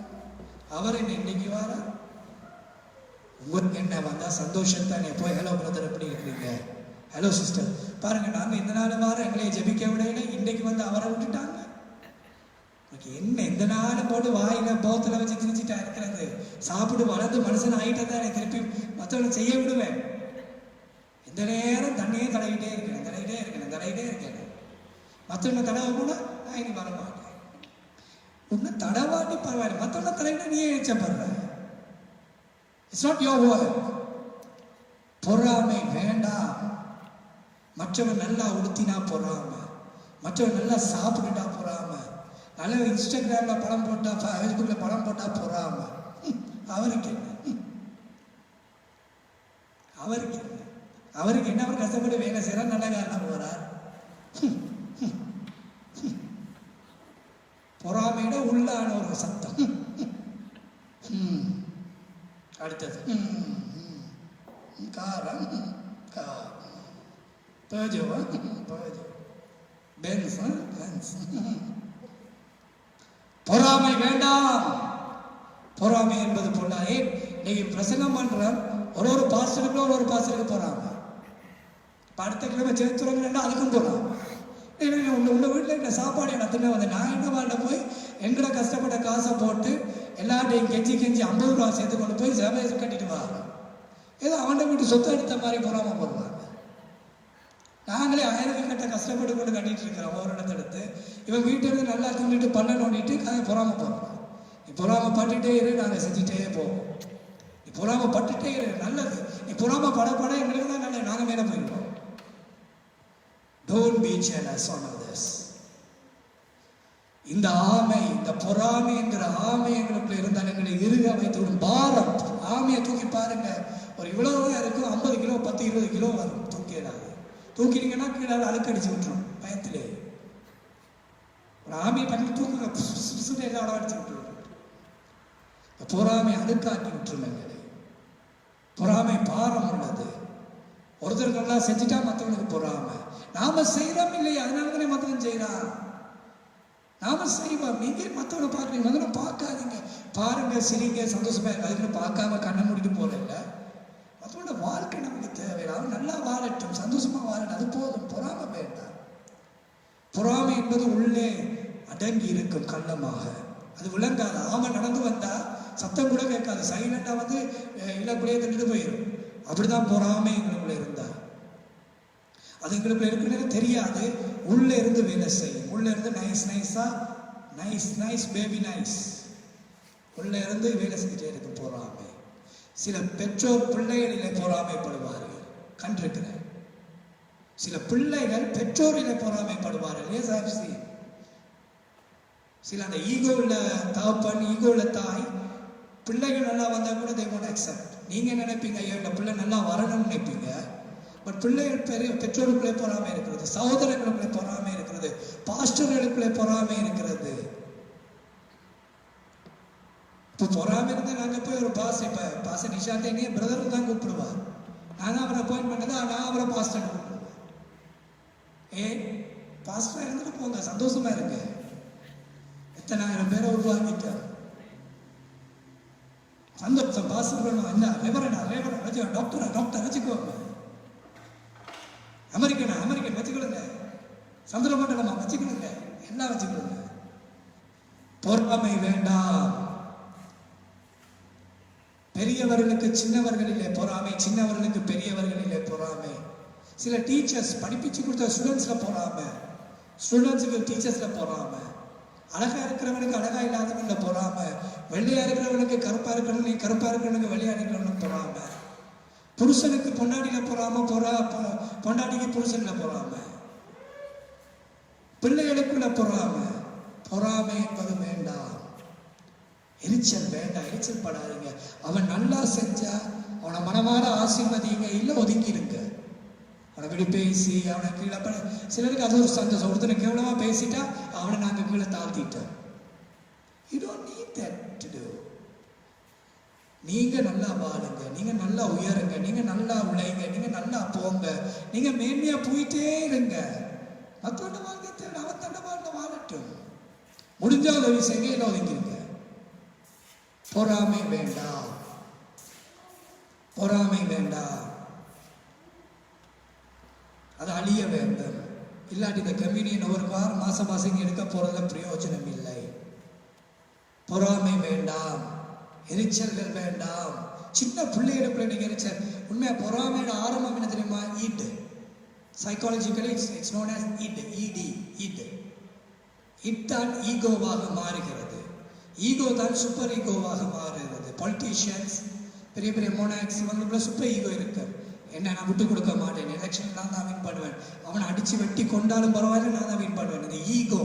அவர் என்ன இன்றைக்கு வாரா, உங்களுக்கு என்ன வந்தா சந்தோஷத்தானே, போய் ஹலோ பிரதர் எப்படி இருக்கிறீங்க, ஹலோ சிஸ்டர், பாருங்க நாங்க இந்த நாள் வாரம் எங்களையே ஜெபிக்க விடையில இன்றைக்கு வந்து அவரை விட்டுட்டாங்க. என்ன எந்த நாளும் போட்டு வாயில போத்துல வச்சு திணிச்சிட்டா இருக்கிறது, சாப்பிட்டு வளர்ந்து மனுஷன் ஆகிட்டதான் எனக்கு திருப்பி மற்றவங்க செய்ய விடுவேன். இந்த நேரம் தண்ணியே தடவிட்டே இருக்கேன். மற்றவங்க தடவை கூட நான் இனி வர மாட்டேன். ஒன்னு தடவாட்டி பரவாயில்ல, மற்றவங்க தலைவிட நீயே எச்சப்படுற. It's not your work. பொறாமை வேண்டாம். மற்றவன் நல்லா உடுத்தினா பொறாமை, மற்றவன் நல்லா சாப்பிட்டுட்டா பொறாமை, நல்ல இன்ஸ்டாகிராம்ல படம் போட்டா, ஃபேஸ்புக்ல படம் போட்டா பொறாமை. அவருக்கு என்ன, அவர் கஷ்டப்பட்டு வேலை செய்யறார், நல்ல காரணம் போறார். பொறாமையிட உள்ளான ஒரு சத்தம். அடுத்தது காரம், பொறாமை வேண்டாம். பொறாமை என்பது பொருளாயே நீங்க பிரசங்கம் பண்ற ஒரு பாஸ்டருக்கு ஒரு பாஸ்டருக்கு பொறாமை. அடுத்த கிழமை சேர்த்துறோம்னா அதுக்கும் போறான். உங்க வீட்டில் இந்த சாப்பாடு நடத்துமே வந்து நான் என்ன வாழ்ல போய் எங்களை கஷ்டப்பட்ட காசை போட்டு எல்லாத்தையும் கெஞ்சி 50 ரூபா சேர்த்து கொண்டு போய் சேவையை கட்டிட்டு வரோம். ஏதோ அவன்கிட்ட வீட்டு சொத்தை எடுத்த மாதிரி பொறாம போடுவாங்க. நாங்களே 1000 கட்ட கஷ்டப்பட்டு கொண்டு கட்டிட்டு இருக்கிறோம். ஒரு இடத்த எடுத்து இவன் வீட்டிலிருந்து நல்லா தூண்டிட்டு பண்ண நோண்டிட்டு அதை பொறாம போடுறான். நீ பொறாம பட்டுட்டே இரு, நாங்கள் செஞ்சுட்டே போவோம். நீ பொறாம பட்டுட்டே இரு, நல்லது. நீ பொறாம பட எங்களுக்கு தான் நல்லது, நாங்கள் மேலே போயிடுவோம். Don't be jealous on others. இந்த ஆமை, இந்த பொறாமை என்கிற ஆமை எங்களுக்குள்ள இருந்தால் எங்களை இறுக வைத்து விடும். பாரம். ஆமையை தூக்கி பாருங்க, ஒரு இவ்வளவுதான் இருக்கும், 50 கிலோ 10-20 கிலோ வரும். தூக்கிடாது. தூக்கினீங்கன்னா கீழே அழுக்கடிச்சு விட்டுரும் பயத்திலே. ஒரு ஆமையை பண்ணி தூக்குங்க, எல்லாம் அடிச்சு விட்டுரும். பொறாமை அழுக்காக்கி விட்டுரும் எங்களை. பொறாமை பாரம் உள்ளது. ஒருத்தர் நல்லா செஞ்சுட்டா மற்றவனுக்கு பொறாமை. நாம செய்யறோம் இல்லையா, அதனாலதானே மற்றவன் செய்யறான். நாம செய்வோம். நீங்க மற்றவனை பார்க்குறீங்க, மற்றவனை பார்க்காதீங்க. பாருங்க, சிரிங்க, சந்தோஷமா இருக்கு. அதுக்குன்னு பார்க்காம கண்ணை மூடிட்டு போறதில்ல. மற்றவனோட வாழ்க்கை நமக்கு தேவையில்லை. அவன் நல்லா வாழட்டும், சந்தோஷமா வாழட்டும், அது போதும். பொறாமை வேண்டாம். பொறாமை என்பது உள்ளே அடங்கி இருக்கும் கள்ளமாக. அது விளங்காது. ஆமை நடந்து வந்தா சத்தம் கூட கேட்காது, சைலண்டா வந்து இலக்குள்ளே தள்ளிட்டு போயிடும். அப்படிதான் பொறாமை எங்களுக்குள்ள இருந்தா. அது எங்களுக்குள்ள இருக்குன்னு தெரியாது. உள்ள இருந்து வேலை செய்யும். உள்ள இருந்து நைஸ் பேபி நைஸ் உள்ள இருந்து வேலை செஞ்சுட்டே இருக்கு பொறாமை. சில பெற்றோர் பிள்ளைகளிலே பொறாமைப்படுவார்கள், கண்டிருக்கிறேன். சில பிள்ளைகள் பெற்றோரிலே பொறாமைப்படுவார்கள். சில அந்த ஈகோ உள்ள தகப்பன், ஈகோ உள்ள தாய் பிள்ளைகள் நல்லா வந்தால் கூட they won't accept. நீங்கள் நினைப்பீங்க ஐயோ இந்த பிள்ளை நல்லா வரணும்னு நினைப்பீங்க. பட் பிள்ளைகள் பெற்றோருக்குள்ளே பொறாமை இருக்கிறது, சகோதரர்களுக்குள்ளே பொறாமை இருக்கிறது, பாஸ்டர்களுக்குள்ளே பொறாமை இருக்கிறது. இப்போ பொறாமை இருந்தால் நாங்கள் போய் ஒரு இப்போ பாச நிஷாந்தைனே பிரதர் தான் கூப்பிடுவார். நான் அவரை அப்பாயின்ட் பண்ணது, நான் அவரை பாஸ்டர் கூப்பிடுவேன். பாஸ்டராக இருந்துட்டு போங்க, சந்தோஷமா இருக்கு. எத்தனாயிரம் பேரை உருவாக்கிட்டார். சந்தோஷம். பாஸ்டர் வேணும் என்ன, ரெவரண்டா வச்சுக்கோ, டாக்டர் வச்சுக்கோங்க, அமெரிக்கன் வச்சுக்கிடுங்க, சந்திரமண்டலமா வச்சுக்கிடுங்க, எல்லாம் வச்சுக்கிடுங்க. பொறாமை வேண்டாம். பெரியவர்களுக்கு சின்னவர்களிலே பொறாமை, சின்னவர்களுக்கு பெரியவர்களிலே பொறாமை. சில டீச்சர்ஸ் படிப்பிச்சு கொடுத்த ஸ்டூடெண்ட்ஸ்ல பொறாமை, ஸ்டூடெண்ட்ஸுக்கு டீச்சர்ஸ்ல பொறாமை. அழகா இருக்கிறவனுக்கு அழகா இல்லாதவன்ல பொறாமை, வெள்ளையா இருக்கிறவனுக்கு கருப்பா இருக்கிறவனுக்கு, கருப்பா இருக்கிறவனுக்கு வெள்ளையா இருக்கிறவனுக்கு பொறாமை. புருஷனுக்கு பொண்டாட்டியில பொறாமை, பொண்டாட்டிக்கு புருஷன்ல பொறாமை, பிள்ளைகளுக்குள்ள பொறாமை. பொறாமை என்பது வேண்டாம். எரிச்சல் வேண்டாம், எரிச்சல் படாதீங்க. அவன் நல்லா செஞ்சா அவனை மனமாற ஆசீர்வதிங்க, இல்லை ஒதுங்கிடுங்க. அவனை விட பேசி அவனை கீழே சிலருக்கு அது ஒரு சந்தோஷம். ஒருத்தனை கேவலமா பேசிட்டா அவனை நாங்கள் கீழே தாழ்த்திட்டோம். You don't need that to do. நீங்க நல்லா வாழுங்க, நீங்க நல்லா உயருங்க, நீங்க நல்லா உழைங்க, நீங்க நல்லா போங்க, நீங்க மேன்மையா போயிட்டே இருங்க. மத்தோட வாழ்க்கை அவன் தண்ட வாழ்க்கை வாழட்டும். முடிஞ்ச உதவி செய்ய, இல்லை ஒதுங்கிருங்க. பொறாமை வேண்டாம், பொறாமை வேண்டாம். அது அழிய வேண்டும். இல்லாட்டி இந்த கம்யூனியன் ஒரு வாரம் மாசம் எடுக்க போறதுல பிரயோஜனம் இல்லை. பொறாமை வேண்டாம், எரிச்சல்கள் வேண்டாம். சின்ன பிள்ளைகளுக்குள்ள நீங்க எரிச்சல். உண்மையா பொறாமையோட ஆரம்பம் என்ன தெரியுமா? Id. Psychologically it's known as id. இத்தான் ஈகோவாக மாறுகிறது. ஈகோ தான் சூப்பர் ஈகோவாக மாறுகிறது. பொலிட்டீஷியன்ஸ், பெரிய பெரிய மோனாக்ஸ், இவங்களுக்குள்ள சூப்பர் ஈகோ இருக்கு. என்ன, நான் விட்டு கொடுக்க மாட்டேன், எலெக்ஷன் நான் தான் வின் பண்ணுவேன், அவனை அடிச்சு வெட்டி கொண்டாலும் பரவாயில்ல, நான் தான் வின் பண்ணுவேன். இந்த ஈகோ,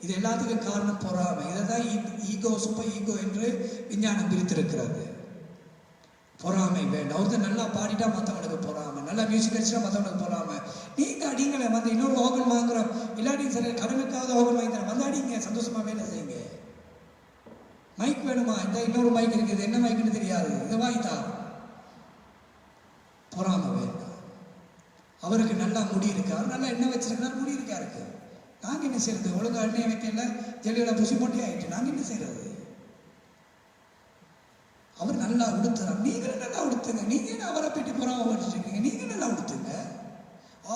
இது எல்லாத்துக்கும் காரணம் பொறாமை. இதை தான் ஈகோ, சூப்பர் ஈகோ என்று விஞ்ஞானம் பிரித்திருக்கிறது. பொறாமை வேண்டாம். ஒருத்தர் நல்லா பாடிட்டா மற்றவனுக்கு பொறாமை, நல்லா மியூசிக் அடிச்சுட்டா மற்றவனுக்கு பொறாமை. நீங்க அடிங்களை வந்து இன்னொரு ஓகன் வாங்குறோம், இல்லாட்டி சரி கடனுக்காக ஓகன் வாங்கி தரேன், வந்து அடிங்க, சந்தோஷமா வேலை செய்யுங்க. மைக் வேணுமா? இந்த இன்னொரு மைக் இருக்குது, என்ன மைக்குன்னு தெரியாது, இதை வாங்கித்தா. பொறாமை வேண்டாம். அவருக்கு நல்லா முடி இருக்கு, அவர் நல்லா எண்ணெய் வச்சிருக்கிறார், முடி இருக்கா இருக்கு. நாங்க என்ன செய்யறது? ஒழுங்கா எண்ணெய் வைக்கல, ஜெல்லியோட புசி போட்டே ஆயிட்டு, நாங்க என்ன செய்யறது? அவர் நல்லா உடுத்துறார், நீங்களும் நல்லா உடுத்துங்க. நீங்க அவரை போயிட்டு பொறாமை வச்சுட்டு இருக்கீங்க, நீங்க நல்லா உடுத்துங்க.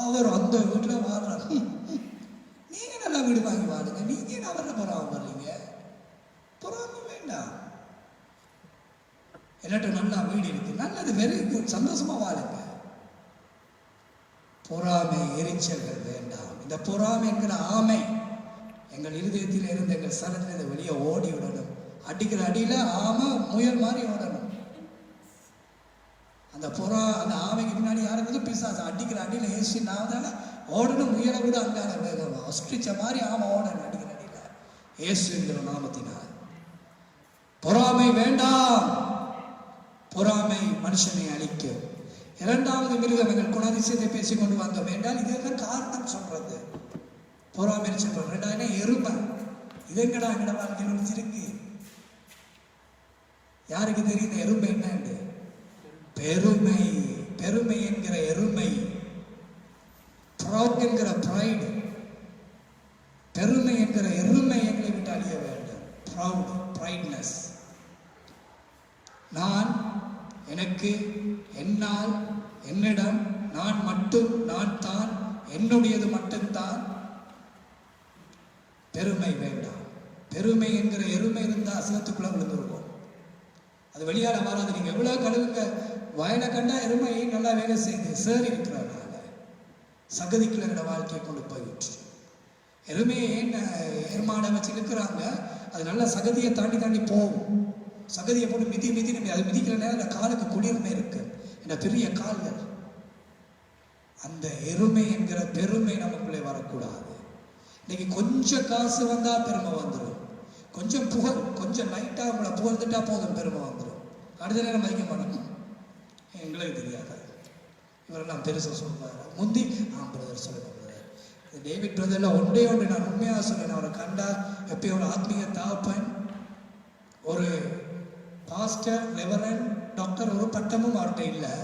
அவர் அந்த வீட்டுல வாழ்றார், நீங்க நல்லா வீடு வாங்கி வாழுங்க. நீங்க அவரை பொறாமை வர்றீங்க. பொறாமை வேண்டாம். எல்லாட்டும் நல்லா வீடு இருக்கு, நல்லது, வெரி குட், சந்தோஷமா வாழுங்க. பொறாமை, எரிச்சல்கள் வேண்டாம். இந்த பொறாமை என்கிற ஆமை எங்கள் இருதயத்தில் இருந்து எங்கள் சரத்தில் வெளியே ஓடி விடணும். அடிக்கிற அடியில ஆமை முயல் மாதிரி ஓடணும். அந்த ஆமைக்கு பின்னாடி யாருக்குது? பிசாசு. அடிக்கிற அடியில ஏசி நான் ஓடணும். முயலை விட அங்கான வேகமா அஸ்ட்ரிச்ச மாதிரி ஆமை ஓடணும் அடிக்கிற அடியில ஏசுங்கிற நாமத்தினால். பொறாமை வேண்டாம். பொறாமை மனுஷனை அழிக்கும். இரண்டாவது மிருகம், எங்கள் குணாதிசயத்தை பேசிக் கொண்டு வந்தோம் என்றால் இதெல்லாம் காரணம் சொல்றது. பொறாமை சொல்றோம். ரெண்டாவது எருமை. இதெங்கடா எங்கட வாழ்க்கையில் ஒழிச்சிருக்கு. யாருக்கு தெரியும் எருமை என்னன்னு? பெருமை. பெருமை என்கிற எருமை, ப்ரௌட் என்கிற ப்ரைடு. பெருமை என்கிற எருமை எங்களை விட்டு அழிய வேண்டும். Proud, brightness. நான், எனக்கு, என்னால், என்னிடம், நான் மட்டும், நான் தான், என்னுடையது மட்டும்தான். பெருமை வேண்டாம். பெருமை என்கிற எருமை இருந்தால் அசிங்கத்துக்குள்ள விழுந்துருக்கும். அது வெளியால வராது. நீங்க எவ்வளவு கழுவுங்க, வயலை கண்டா எருமை நல்லா வேலை செய்யுது, சேர் இருக்கிறனால சகதிக்குள்ள வாழ்க்கையை கொண்டு போயிட்டு. எருமையை ஏர்மாடை வச்சு இருக்கிறாங்க, அது நல்லா சகதியை தாண்டி தாண்டி போகும். சகதியை போட்டு மிதி அது மிதிக்கிற நேரம் காலுக்கு குளிர்மை இருக்கு, இந்த பெரிய கால்கள். அந்த எருமை என்கிற பெருமை நமக்குள்ளே வரக்கூடாது. இன்னைக்கு கொஞ்சம் காசு வந்தா பெருமை வந்துடும், கொஞ்சம் புகழ், கொஞ்சம் லைட்டாக உங்களை புகழ்ந்துட்டா போதும், பெருமை வந்துடும். அடுத்த நேரம் மதிக்க மாட்டோம். எங்களுக்கு தெரியாத இவரெல்லாம் பெருசாக சொல்லுவார். முந்தி பிரதர் சொல்லுங்க பிரதர், டேவிட் பிரதரில் ஒன்றே ஒன்று நான் உண்மையாக சொன்னேன். அவரை கண்டா எப்பயும் ஒரு ஆத்மீக தாப்பன், ஒரு பாஸ்டர், ரெவரன், டாக்டர், ஒரு பட்டமும் அவர்கிட்ட இல்லை.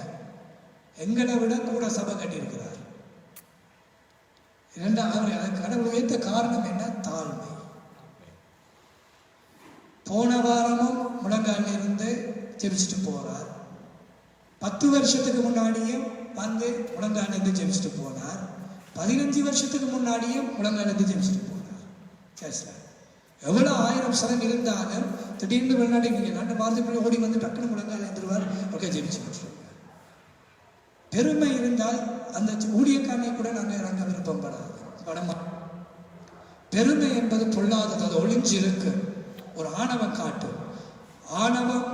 எங்களை விட கூட சபை கட்டியிருக்கிறார். இரண்டாவது அதுக்கு கடவுள் ஏற்ற காரணம் என்ன? தாழ்மை. போன வாரமும் முழங்காலில் இருந்து ஜெபிச்சுட்டு போறார். 10 வருஷத்துக்கு முன்னாடியும் வந்து முழங்காலில் இருந்து ஜெபிச்சுட்டு போனார். 15 வருஷத்துக்கு முன்னாடியும் முழங்காலில் இருந்து ஜெபிச்சுட்டு போனார். சரி சார், எவ்வளோ 1000 சதம் இருந்தாலும் திடீர்னு வெளிநாடு நீங்கள் 2 மாதத்துக்குள்ள ஓடி வந்து டக்குனு முழங்காலில் இருந்துருவார். ஓகே, ஜெபிச்சு முடிச்சுருவாங்க. பெருமை இருந்தால் அந்த ஊழியக்காரனை கூட நாங்கள் விருப்பப்படாது படமா. பெருமை என்பது பொல்லாதது, அது ஒளிஞ்சு இருக்கு. ஒரு ஆணவம் காட்டும். ஆணவம்,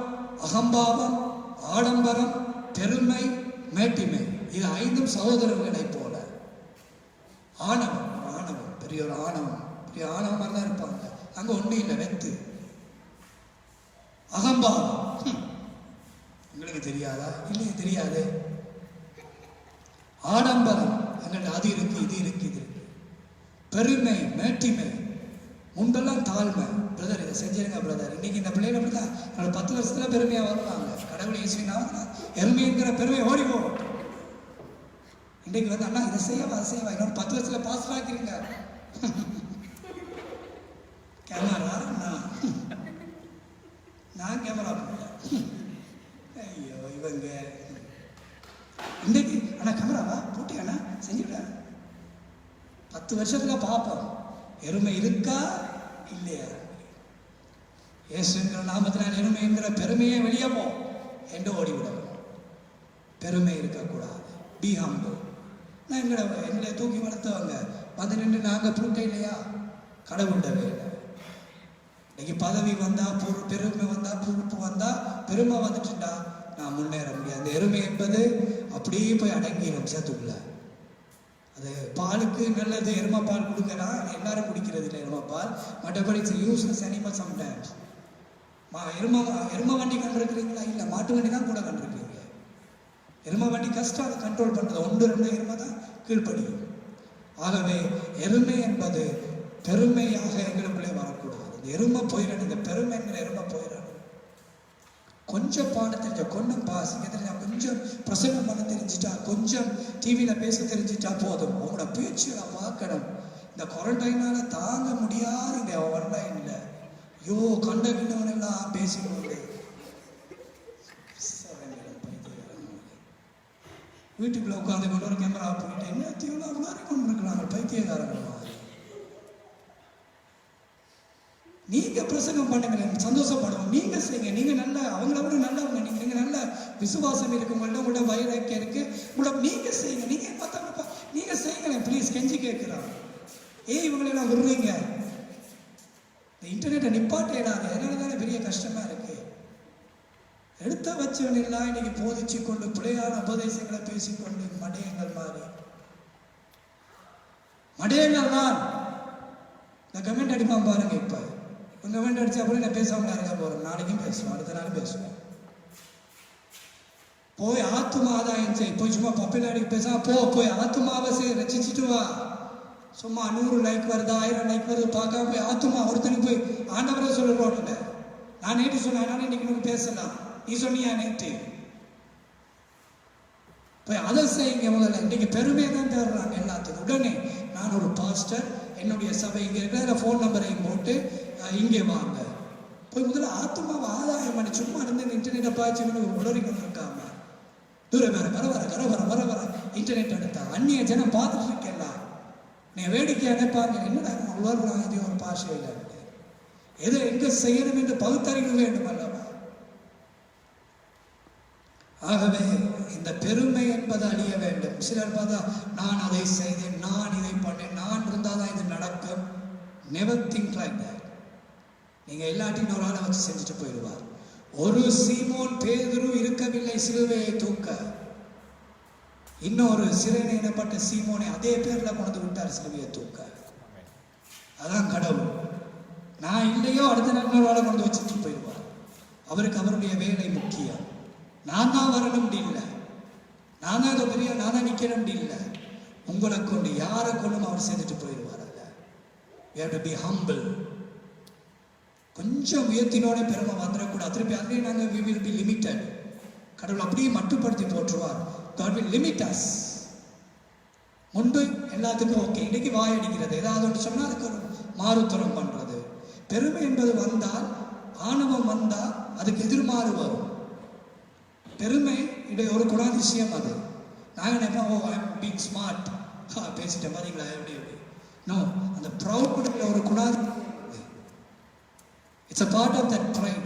அகம்பாவம், ஆடம்பரம், பெருமை, மேட்டிமை, இது 5 சகோதரர்களை போல. ஆணவம், பெரிய ஒரு ஆணவம், பெரிய ஆணவமாக தான் இருப்பாங்க. அங்க ஒன்றும் இல்லை, வெத்து. அகம்பாவம், உங்களுக்கு தெரியாதா? இல்லையே, தெரியாது. ஆடம்பரம், எங்கள்ட்ட அது இருக்கு, இது இருக்கு, இது இருக்கு. பெருமை, மேட்டிமை, முன்பெல்லாம் தாழ்மை. பிரதர் இதை செஞ்சிருங்க பிரதர். இன்னைக்கு இந்த பிள்ளைகள் அப்படிதான் 10 வருஷத்துல பெருமையா வருவாங்க. கடவுள் இயேசுவினால எருமைங்கிற பெருமை ஓடி போகும். இன்னைக்கு வந்து அண்ணா இதை செய்யவா, அதை செய்யவா, இன்னொரு 10 வருஷத்துல பாஸ் ஆக்கிருங்க. கேமரா நான் கேமரா பண்ணல. ஐயோ இவங்க இன்னைக்கு அண்ணா கேமராவா போட்டியாண்ணா செஞ்சுவிட. 10 வருஷத்துல பார்ப்போம் எருமை இருக்கா இல்லையா. இயேசுங்கிற நாமத்தினால் எருமைங்கிற பெருமையை வெளியே போ என்று ஓடிவிடணும். பெருமை இருக்கக்கூடாது. B humble. நான் எங்களை தூக்கி வளர்த்தவங்க வந்து நின்று நாங்கள் பூட்டை இல்லையா, கடவுண்ட வேலை. இன்னைக்கு பதவி வந்தா, பெருமை வந்தா, பொறுப்பு வந்தா, பெருமை வந்துட்டுண்டா நான் முன்னேற முடியாது. அந்த எருமை என்பது அப்படியே போய் அடங்கிடும் சேர்த்துக்குள்ள. அது பாலுக்கு நல்லது, எருமை பால் கொடுக்கலாம், எல்லாரும் குடிக்கிறது இல்லை எருமை பால். மற்றபடி யூஸ்லெஸ் அனிமல் சம்டைம்ஸ். எருமை வண்டி கண்டிருக்கிறீங்களா? இல்லை, மாட்டு வண்டி தான் கூட கண்டிருக்கீங்க. எருமை வண்டி கஷ்டம், அதை கண்ட்ரோல் பண்ணுறது. 1-2 எருமை தான் கீழ்ப்படியும். ஆகவே எருமை என்பது பெருமையாக எங்களுக்குள்ளே வரக்கூடாது. இந்த எருமை போயிடணும், இந்த பெருமைங்கிற எருமை போயிடணும். கொஞ்சம் பாட தெரிஞ்சா, கொஞ்சம் பாசிக்க தெரிஞ்சா, கொஞ்சம் பிரசங்கம் பண்ண தெரிஞ்சிட்டா, கொஞ்சம் டிவியில் பேச தெரிஞ்சிட்டா போதும். அவங்களோட பேச்சுகளை பார்க்கணும். இந்த குவாரண்டைனால தாங்க முடியாது. இந்த ஆன்லைன்ல ஐயோ கண்ட கிண்டவனெல்லாம் பேசிக்கொண்டு வீட்டுக்குள்ள உட்காந்து கொண்டு ஒரு கேமரா போயிட்டு என்னத்தையும் அவ்வளோ கொண்டு இருக்கிறாங்க பைத்தியக்காரங்க. நீங்க பிரசங்கம் பண்ணுங்க, சந்தோஷப்படுவோம். நீங்க செய்யுங்க, நீங்க நல்ல, அவங்கள விட நல்லவங்க. நீங்க நல்ல விசுவாசம் இருக்கு, உங்களோட வைராக்கியம் இருக்கு, நீங்க செய்யுங்க. நீங்க பார்த்தா நீங்க செய்யுங்களேன் ப்ளீஸ், கெஞ்சி கேட்கிறான். இவங்களெல்லாம் விடுறீங்க. இந்த இன்டர்நெட்டை நிப்பாட்டேடாது. அதனால தானே பெரிய கஷ்டமா இருக்கு. எடுத்த வச்சவன் எல்லாம் இன்னைக்கு போதிச்சு கொண்டு பிள்ளையான உபதேசங்களை பேசிக்கொண்டு மடையங்கள் மாறி மடையங்கள் தான். இந்த கமெண்ட் அடிப்பான் பாருங்க. இப்ப கமெண்ட் அடிச்சா கூட நான் பேசாம இருக்க போறேன். நாளைக்கும் பேசுவேன், அடுத்த நாளும் பேசுவேன். போய் ஆத்துமா ஆதாயம் செய். போய் சும்மா பப்பிலாடிக்கு பேசாம போய் ஆத்துமாவை ரசிச்சுட்டு வா. சும்மா 100 லைக் வருது, 1000 லைக் வருது பார்க்காம போய் ஆத்துமா ஒருத்தனுக்கு போய் ஆண்டவரை சொல்லுறோம். இல்லை, நான் நேற்று சொன்னேன், இன்னைக்கு நமக்கு பேசலாம். நீ சொன்னியா நேற்று? போய் அதை செய்யுங்க முதல்ல. இன்னைக்கு பெருமையை தான் தேடுறாங்க எல்லாத்துக்கும். உடனே நான் ஒரு பாஸ்டர், என்னுடைய சபை இங்கே இருக்கிற ஃபோன் நம்பரையும் போட்டு இங்கே வாங்க. போய் முதல்ல ஆத்துமாவை ஆதாயம் பண்ணி சும்மா இருந்து இன்டர்நெட்டை பாய்ச்சி உளறி கொண்டு இருக்காம தூரம் வர இன்டர்நெட் எடுத்தா அந்நிய ஜனம் பார்த்துட்டு இருக்கேன்லாம். நீ வேடிக்கை நினைப்பாங்க, என்னடா உளர்றான் இது ஒரு பாஷையில். எதை எங்க செய்யணும் என்று பகுத்தறிவு வேண்டும் அல்லவா? ஆகவே இந்த பெருமை என்பது அழிய வேண்டும். சிலர் பார்த்தா நான் அதை செய்தேன், நான் இதை பண்ணேன், நான் இருந்தாதான் இது நடக்கும். Never think like that. நீங்க எல்லாத்தையும் ஒரு ஆளை வச்சு செஞ்சுட்டு போயிடுவார். ஒரு சீமோன் பேதுரு இருக்கவில்லை சிலுவையை தூக்க. இன்னொரு சிறையில் இடப்பட்ட சீமோனை அதே பேர்ல கொண்டு விட்டார் சிலுவையை தூக்க. அதான் கடவுள். நான் இல்லையோ அடுத்த நாள் வேலை கொண்டு வச்சுட்டு போயிடுவார். அவருக்கு அவருடைய வேலை முக்கியம். நான் தான் வரணும் இல்லை, நான் தான் இதை பெரிய நான் தான் நிற்கணும் இல்லை. உங்களை கொண்டு யாரை கொண்டும் அவர் சேர்ந்துட்டு போயிடுவார். அல்ல, we have to be humble. கொஞ்சம் உயர்த்தினோட பெருமை வந்துடக்கூடாது. திருப்பி அதுலேயே நாங்கள் we will be limited. கடவுள் அப்படியே மட்டுப்படுத்தி போற்றுவார். God will limit us. முன்பு எல்லாத்துக்கும் ஓகே, இன்னைக்கு வாயடிக்கிறது, ஏதாவது ஒன்று சொன்னால் அதுக்கு ஒரு மாறுத்தரம் பண்றது. பெருமை என்பது வந்தால், ஆணவம் வந்தால் அதுக்கு எதிர்மாறு வரும். பெருமை இடைய ஒரு குணாதிசயம். அது நாங்கள் நினைப்போம், oh I am being smart, பேசிட்டேன் பாத்தீங்களா எப்படி எப்படி. நோ, அந்த ப்ரௌட் ஒரு குணாதிசயம். It's a part of that pride.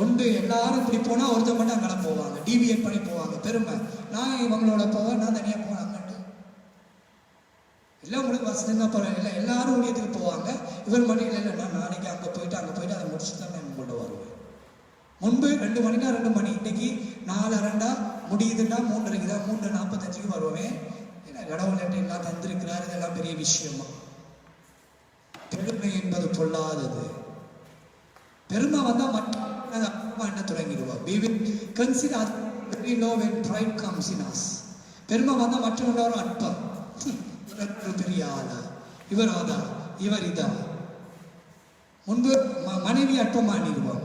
ஒன்று எல்லாரும் இப்படி போனால் ஒருத்தர் மட்டும் அங்கே போவாங்க, டிவியேட் பண்ணி போவாங்க. பெருமை, நான் இவங்களோட போவேன், நான் தனியாக போவேன் அங்கிட்டு. எல்லாம் உங்களுக்கு வசதி தான் பரவாயில்ல, எல்லாரும் ஊழியத்துக்கு போவாங்க. இவர் மட்டும் இல்லை, நான் நாளைக்கு அங்கே போயிட்டு அதை முடிச்சுட்டு தான் நான் கொண்டு வருவேன். முன்பு 2 மணினா 2 மணி, இன்னைக்கு 4:30 முடியுதுன்னா 3:30 தான், 3:45 வருவேன். ஏன்னா கடவுள் எல்லாம் தந்திருக்கிறார், இதெல்லாம் பெரிய விஷயமா. பெருமை என்பது பொல்லாதது. பெருமை வந்தா மட்டும் என்ன தொடங்கிடுவோம். We will consider very low when pride comes in us. பெருமை வந்தா மற்றவங்களோட அற்பம், பெரிய ஆளா, இவர் ஆதா, இவர் இதா. முன்பு மனைவி அற்பம் பண்ணிடுவோம்.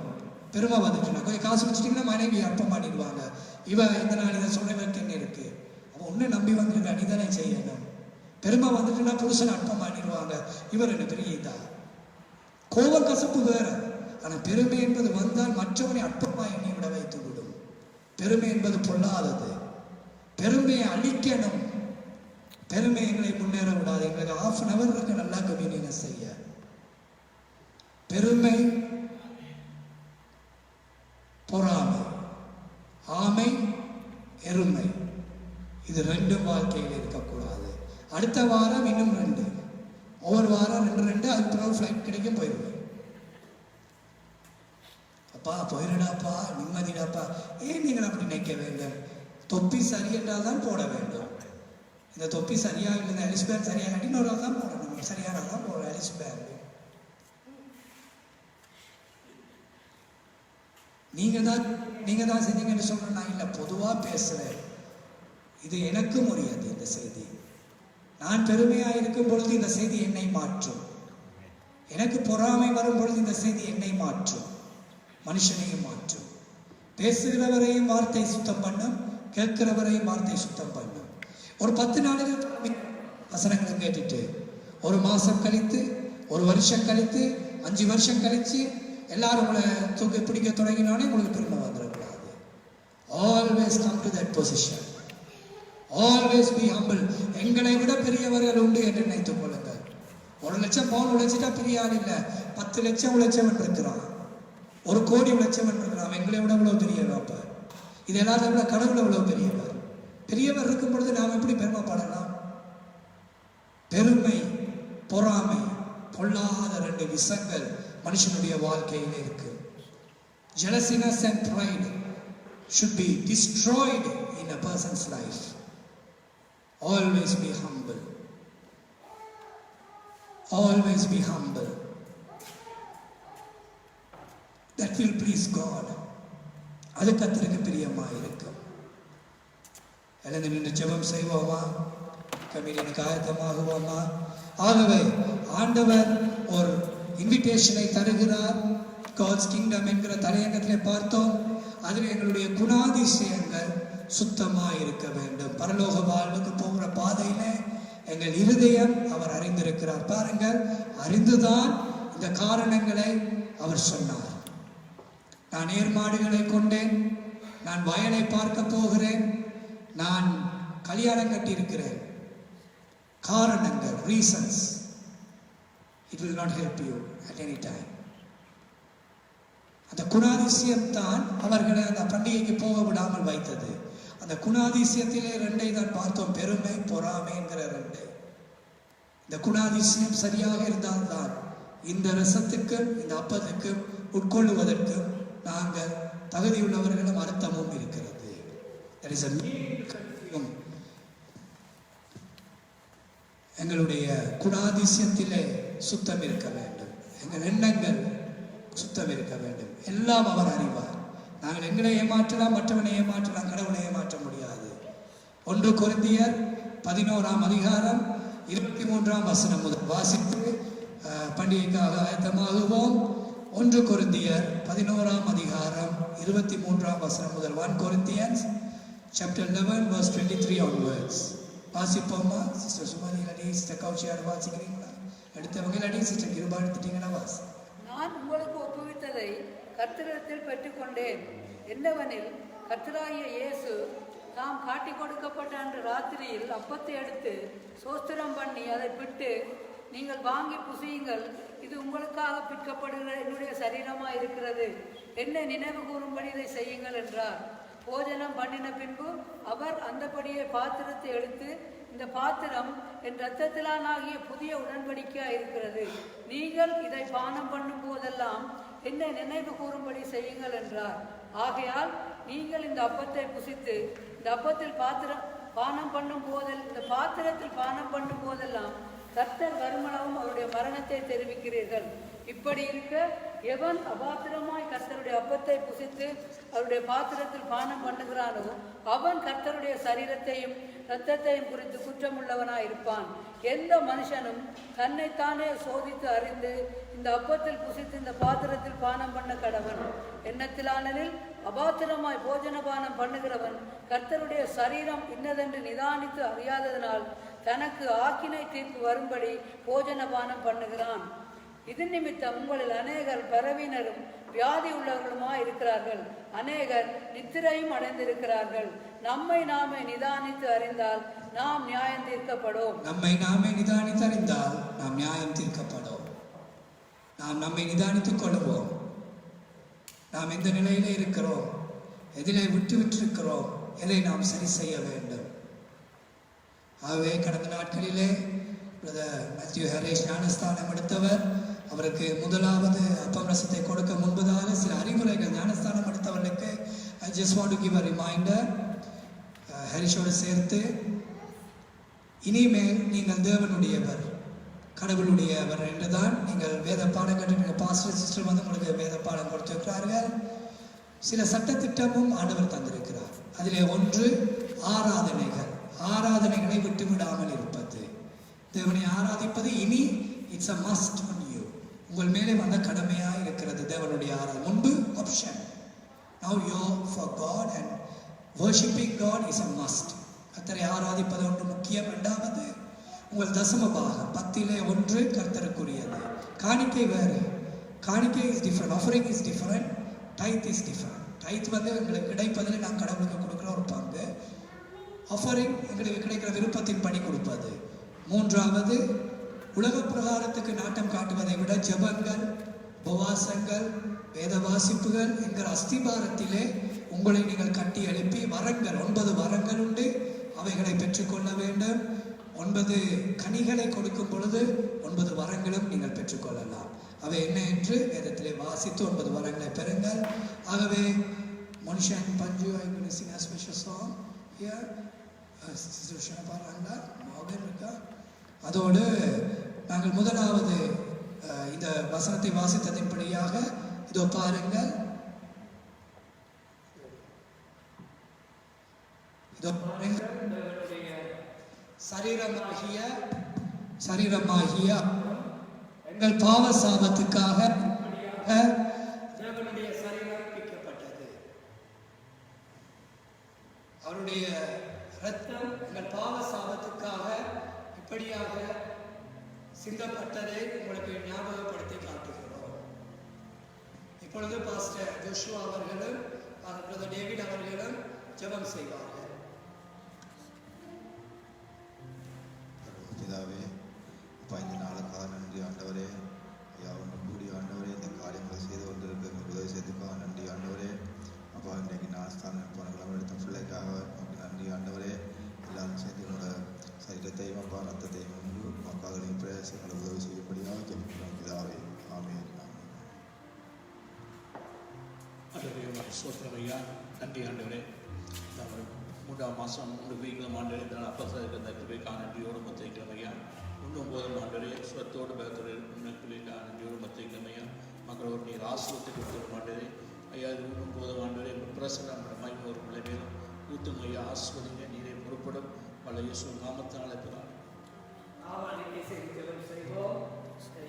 பெருமை வந்துட்டுனா கொஞ்சம் காசு வச்சுட்டீங்கன்னா மனைவி அற்பம் பண்ணிடுவாங்க. இவ இந்த நாள் இதை சொல்றவருக்கு என்ன இருக்கு, அவன் ஒன்னு நம்பி வந்துருக்க, நீ தானே செய்யணும். பெருமை வந்துட்டுனா புருஷன் அற்பம் பண்ணிடுவாங்க, இவர் என்ன பெரிய இதா. கோபம் கசப்பு வேற, ஆனா பெருமை என்பது வந்தால் மற்றவனை அற்பமாய் எண்ணி விட வைத்து விடும். பெருமை என்பது பொல்லாதது. பெருமையை அழிக்கணும். பெருமை எங்களை முன்னேற விடாது. எங்களுக்கு 1/2 hour இருக்கு நல்லா கம்யூனியனை செய்ய. பெருமை, பொறாமை, ஆமை, எருமை, இது 2 வாழ்க்கையில் இருக்கக்கூடாது. அடுத்த வாரம் இன்னும் 2, ஒவ்வொரு வாரம் 2 அதுக்கு ஃப்ளைட் கிடைக்கும் போயிடுவேன். அப்பா போயிடாப்பா, நிம்மதிடாப்பா. ஏன் நீங்கள் அப்படி நினைக்க வேண்டும்? தொப்பி சரியென்றால் தான் போட வேண்டும். இந்த தொப்பி சரியாக இல்லை, அலிஸ்பேர் சரியாக இன்னொரு தான் போடணும், சரியான தான் போட அலிஸ்பேர். நீங்க தான் செஞ்சீங்கன்னு சொல்றேன், நான் இல்லை, பொதுவாக பேசுறேன். இது எனக்கும் உரியது. இந்த செய்தி நான் பெருமையாக இருக்கும் பொழுது இந்த செய்தி என்னை மாற்றும். எனக்கு பொறாமை வரும் பொழுது இந்த செய்தி என்னை மாற்றும், மனுஷனையும் மாற்றும். பேசுகிறவரையும் வார்த்தை சுத்தம் பண்ணும், கேட்கிறவரையும் வார்த்தை சுத்தம் பண்ணும். ஒரு 10 நாளுக்கு வசனங்களை கேட்டுட்டு 1 மாசம் கழித்து, 1 வருஷம் கழித்து, 5 வருஷம் கழிச்சு எல்லாரும் உங்களை தூக்கி பிடிக்க தொடங்கினாலே உங்களுக்கு பெருமை வந்துடக்கூடாது. Always come to that position. Always be humble. எங்களை விட பெரியவர்கள் உண்டு என்று நினைத்துக் கொள்ளுங்கள். 1 லட்சம் பவுன் உழைச்சிட்டா பெரிய ஆள் இல்லை, 10 லட்சம் உழைச்சவன் இருக்கிறான், 1 கோடி உழைச்சவன் இருக்கிறான். எங்களை விட எவ்வளவு பெரியவர். அப்ப இது எல்லாத்தையும் விட கடவுள் எவ்வளவு பெரியவர். பெரியவர் இருக்கும் பொழுது நாம் எப்படி பெருமைப்படலாம்? பெருமை, பொறாமை, பொல்லாத 2 விஷங்கள் மனுஷனுடைய வாழ்க்கையில் இருக்கு. Jealousness and pride should be destroyed in a person's life. Always be humble. Always be humble. That will please God. அது கர்த்தருக்கு பிரியமாக இருக்கும். எழுந்து நின்று ஜெபம் செய்வோமா? கம்யூனியனுக்கு ஆயத்தமாகுவோமா? ஆகவே ஆண்டவர் ஒரு இன்விடேஷனை தருகிறார். God's Kingdom என்கிற தலையங்கத்திலே பார்த்தோம். அதில் எங்களுடைய குணாதிசயங்கள் சுத்தமாக இருக்க வேண்டும். பரலோக வாழ்வுக்கு போகிற பாதையில எங்கள் இருதயம் அவர் அறிந்திருக்கிறார். பாருங்கள், அறிந்துதான் இந்த காரணங்களை அவர் சொன்னார். நான் ஏர்மாடுகளை கொண்டேன், நான் வயலை பார்க்க போகிறேன், நான் கல்யாணம் கட்டியிருக்கிறேன். காரணங்கள், reasons. It will not help you at any time. அந்த குணாதிசயம் தான் அவர்களை அந்த பண்டிகைக்கு போக விடாமல் வைத்தது. அந்த குணாதிசயத்திலே 2 தான் பார்த்தோம், பெருமை, பொறாமை என்கிற 2. இந்த குணாதிசயம் சரியாக இருந்தால்தான் இந்த ரசத்துக்கும் இந்த அப்பத்துக்கும் உட்கொள்ளுவதற்கும் நாங்கள் தகுதியுள்ளவர்களும் அர்த்தமும் இருக்கிறது. எங்களுடைய குணாதிசயத்திலே சுத்தம் இருக்க வேண்டும், எங்கள் எண்ணங்கள் சுத்தம் இருக்க வேண்டும். எல்லாம் அவர் அறிவார். நாங்கள் எங்களை ஏமாற்றலாம், மற்றவனை ஏமாற்றலாம், கடவுளை ஏமாற்ற முடியாது. 1 கொரிந்தியர் 11ஆம் அதிகாரம் 23ஆம் வசனம் முதல் வாசித்து பண்டிகைக்காக ஆயத்தமாகுவோம். 1 கொரிந்தியர் 11ஆம் அதிகாரம் 23ஆம் வசனம் முதல். 1 Corinthians chapter 11 verse 23 onwards. வாசிப்போமா? Sister Sumathi இல்லாடி சிஸ்டர் கௌஷியார் வாசிக்கிறீங்களா? எடுத்தவங்க இல்லாடி சிஸ்டர் கிருபா எடுத்துட்டீங்கன்னா வாசி. நான் உங்களுக்கு ஒப்புவித்ததை கர்த்தரிடத்தில் பெற்றுக்கொண்டேன். என்னவெனில், கர்த்தராகிய இயேசு தாம் காட்டி கொடுக்கப்பட்ட அன்று ராத்திரியில் அப்பத்தை எடுத்து சோஸ்திரம் பண்ணி அதை பிட்டு, நீங்கள் வாங்கி புசியுங்கள், இது உங்களுக்காக பிற்கப்படுகிற என்னுடைய சரீரமாக இருக்கிறது, என்னை நினைவு கூறும்படி இதை செய்யுங்கள் என்றார். போஜனம் பண்ணின பின்பு அவர் அந்தபடியே பாத்திரத்தை எடுத்து, இந்த பாத்திரம் என் இரத்தத்திலானாகிய புதிய உடன்படிக்கையாக இருக்கிறது, நீங்கள் இதை பானம் பண்ணும் போதெல்லாம் என்னை நினைவு கூறும்படி செய்யுங்கள் என்றார். ஆகையால் நீங்கள் இந்த அப்பத்தை புசித்து இந்த அப்பத்தில் பானம் பண்ணும் போதெல்லாம், இந்த பாத்திரத்தில் பானம் பண்ணும் போதெல்லாம் கர்த்தர் வருமளவும் அவருடைய மரணத்தை தெரிவிக்கிறீர்கள். இப்படி இருக்க, எவன் அபாத்திரமாய் கர்த்தருடைய அப்பத்தை புசித்து அவருடைய பாத்திரத்தில் பானம் பண்ணுகிறானோ அவன் கர்த்தருடைய சரீரத்தையும் இரத்தத்தையும் குறித்து குற்றமுள்ளவனாய் இருப்பான். எந்த மனுஷனும் தன்னைத்தானே சோதித்து அறிந்து இந்த அப்பத்தில் புசித்து இந்த பாத்திரத்தில் பானம் பண்ண கடவன். எண்ணத்திலானதில் அபாத்திரமாய் போஜன பானம் பண்ணுகிறவன் கர்த்தருடைய சரீரம் இன்னதென்று நிதானித்து அறியாததனால் தனக்கு ஆக்கினை தீர்ப்பு வரும்படி போஜன பானம் பண்ணுகிறான். இது நிமித்தம் உங்களில் அநேகர் பலவீனரும் வியாதி உள்ளவர்களுமாய் இருக்கிறார்கள், அநேகர் நித்திரையும் அடைந்திருக்கிறார்கள். நம்மை நாமே நிதானித்து அறிந்தால் நாம் நியாயம் தீர்க்கப்படும். நம்மை நாமே நிதானித்து அறிந்தால் நாம் நியாயம் தீர்க்கப்படும். நாம் நம்மை நிதானித்துக் கொள்வோம். நாம் எந்த நிலையில இருக்கிறோம், எதிலே விட்டிருக்கிறோம், எதை நாம் சரி செய்ய வேண்டும். ஆகவே கடந்த நாட்களிலே பிரதர் மேத்யூ ஹரேஷ் ஞானஸ்தானம் எடுத்தவர், அவருக்கு முதலாவது அப்பம் ரசத்தை கொடுக்க முன்பதாக சில அறிவுரைகள் ஞானஸ்தானம் எடுத்தவர்களுக்கு I just want to give a reminder. ஹரிஷோடு சேர்த்து, இனிமேல் நீங்கள் தேவனுடையவர், கடவுளுடையவர் என்றுதான் நீங்கள் வேத பாடம் கற்று பாஸ்டர் சிஸ்டர் வந்து உங்களுக்கு வேத பாடம் கொடுத்திருக்கிறார்கள். சில சட்டத்திட்டமும் ஆண்டவர் தந்திருக்கிறார். அதிலே ஒன்று ஆராதனைகளை விட்டு விடாமல் இருப்பது. தேவனை ஆராதிப்பது இனி it's a must on you. உங்கள் மேலே வந்த கடமையாக இருக்கிறது தேவனுடைய ஆராதனை. முன்பு option. Now you for God and worshipping God is a must. கர்த்தரை ஆராதிப்பது ஒன்று முக்கியம். இரண்டாவது, உங்கள் தசம பாகம் 10லே 1 கர்த்தருக்குரியது. காணிக்கை வேறு. காணிக்கை is different, offering is different, tithe is different. Tithe வந்து எங்களுக்கு கிடைப்பதில் நான் கடவுளுக்கு கொடுக்குற ஒரு பங்கு. ஆஃபரிங் எங்களுக்கு கிடைக்கிற விருப்பத்தின் படி கொடுப்பது. மூன்றாவது, உலக பிரகாரத்துக்கு நாட்டம் காட்டுவதை விட ஜெபங்கள், உபவாசங்கள், வேத வாசிப்புகள் என்கிற அஸ்திபாரத்திலே உங்களை நீங்கள் கட்டி எழுப்பி வரங்கள் 9 வரங்கள் உண்டு, அவைகளை பெற்றுக்கொள்ள வேண்டும். 9 கனிகளை கொடுக்கும் பொழுது 9 வரங்களும் நீங்கள் பெற்றுக்கொள்ளலாம். அவை என்ன என்று வேதத்திலே வாசித்து 9 வரங்களை பெறுங்கள். ஆகவே மனுஷன் பஞ்சு ஸ்பெஷல் சாங் பாடுறாங்களா? மோகன் இருக்கா? அதோடு நாங்கள் முதலாவது இந்த வசனத்தை வாசித்ததின்படியாக இதோ பாருங்கள். இதோ சரீரமாகிய எங்கள் பாவ சாபத்துக்காக தேவனுடைய சரீரம் பிக்கப்பட்டது. அவருடைய இரத்தம் எங்கள் பாவ சாபத்துக்காக இப்படியாக சிந்தப்பட்டதை உங்களுக்கு ஞாபகப்படுத்தி காட்டுகிறோம். இப்பொழுது பாஸ்டர் ஜோஷுவா அவர்களும் பிரதர் டேவிட் அவர்களும் ஜெபம் செய்வார்கள். பிதாவே, அப்பா, இந்த நாளுக்காக நன்றி ஆண்டவரே. ஐயா, ஒன்று கூடி ஆண்டவரே இந்த காரியங்களை செய்து கொண்டிருக்க உதவி செய்துக்காக நன்றி ஆண்டவரே. அப்பா, இன்றைக்கு ஞானஸ்தானம் போன கிழமை எடுத்த பிள்ளைக்காக நன்றி ஆண்டவரே. எல்லாரும் சேர்ந்து என்னோட சரீரத்தையும் அப்பா ரத்தத்தையும் அப்பாக்களையும் பிரயாசங்களை உதவி செய்யப்படியாக ஜெபிக்கிறோம் பிதாவே. ஆமென். சோத்திரம் ஐயா, நன்றி ஆண்டவரே. 3ஆம் மாதம் 3 வீக்கிலும் ஆண்டு அப்போ இருக்கிற கிருபைக்காக நன்றியோடு மொத்திக்கிறோம் ஐயா. இன்னும் போதும் ஆண்டவரே சுரத்தோடு பலத்தோடு உண்மைக்குள்ளாக நன்றியோடு மத்தியமையா மக்களோடு நீர் ஆசிரியத்தை கொடுத்துடும் ஆண்டவரே ஐயா இது இன்னும் போதும் ஆண்டவரே பிரசனம் மகிமை ஒரு பிள்ளை மேலும் ஊத்தும் ஐயா ஆஸ்வதிங்க நீரை பொறுப்படும் பல இயேசு நாமத்தினால இருக்கிறார்.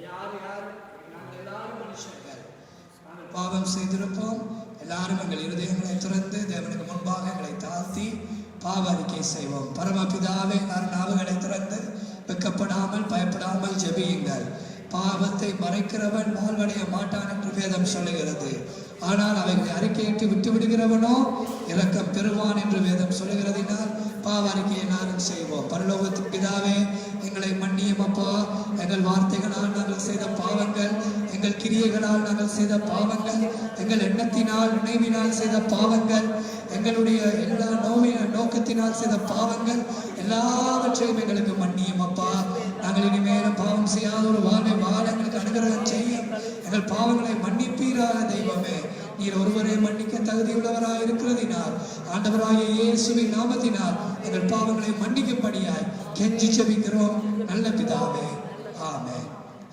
யார் யார் நாங்கள் எல்லாரும் மனுஷர்கள் பாவம் செய்திருப்போம். எல்லாரும் எங்கள் இருதயங்களை திறந்து தேவனுக்கு முன்பாக எங்களை தாழ்த்தி பாவ அறிக்கை செய்வோம். பரமபிதாவே எல்லாரும் நாவுகளை திறந்து வெக்கப்படாமல் பயப்படாமல் ஜெபியுங்கள். பாவத்தை மறைக்கிறவன் வாழ்வடைய மாட்டான் என்று வேதம் சொல்லுகிறது. ஆனால் அவைகளை அறிக்கையிட்டு விட்டு விடுகிறவனோ இரக்கம் பெறுவான் என்று வேதம் சொல்லுகிறதினால் பாவ அறிக்கையை நாங்கள் செய்வோம். பரலோகத்தின் பிதாவே எங்களை மன்னியும் அப்பா. எங்கள் வார்த்தைகளால் நாங்கள் செய்த பாவங்கள், எங்கள் கிரியைகளால் நாங்கள் செய்த பாவங்கள், எங்கள் எண்ணத்தினால் நினைவினால் செய்த பாவங்கள், எங்களுடைய எல்லா நோக்கத்தினால் செய்த பாவங்கள் எல்லாவற்றையும் எங்களுக்கு மன்னியும் அப்பா. நாங்கள் இனிமேலும் பாவம் செய்யாத ஒரு வாழ்வை வாழ எங்களுக்கு அனுகிரகம் செய்யும். எங்கள் பாவங்களை மன்னிப்பீராக தெய்வமே. நீர் ஒருவரை மன்னிக்க தகுதியுள்ளவராய் இருக்கிறதினால் ஆண்டவராகிய இயேசுவின் நாமத்தினால் எங்கள் பாவங்களை மன்னிக்கும்படியாய் கெஞ்சி ஜெபிக்கிறோம் நல்ல பிதாவே, ஆமென்.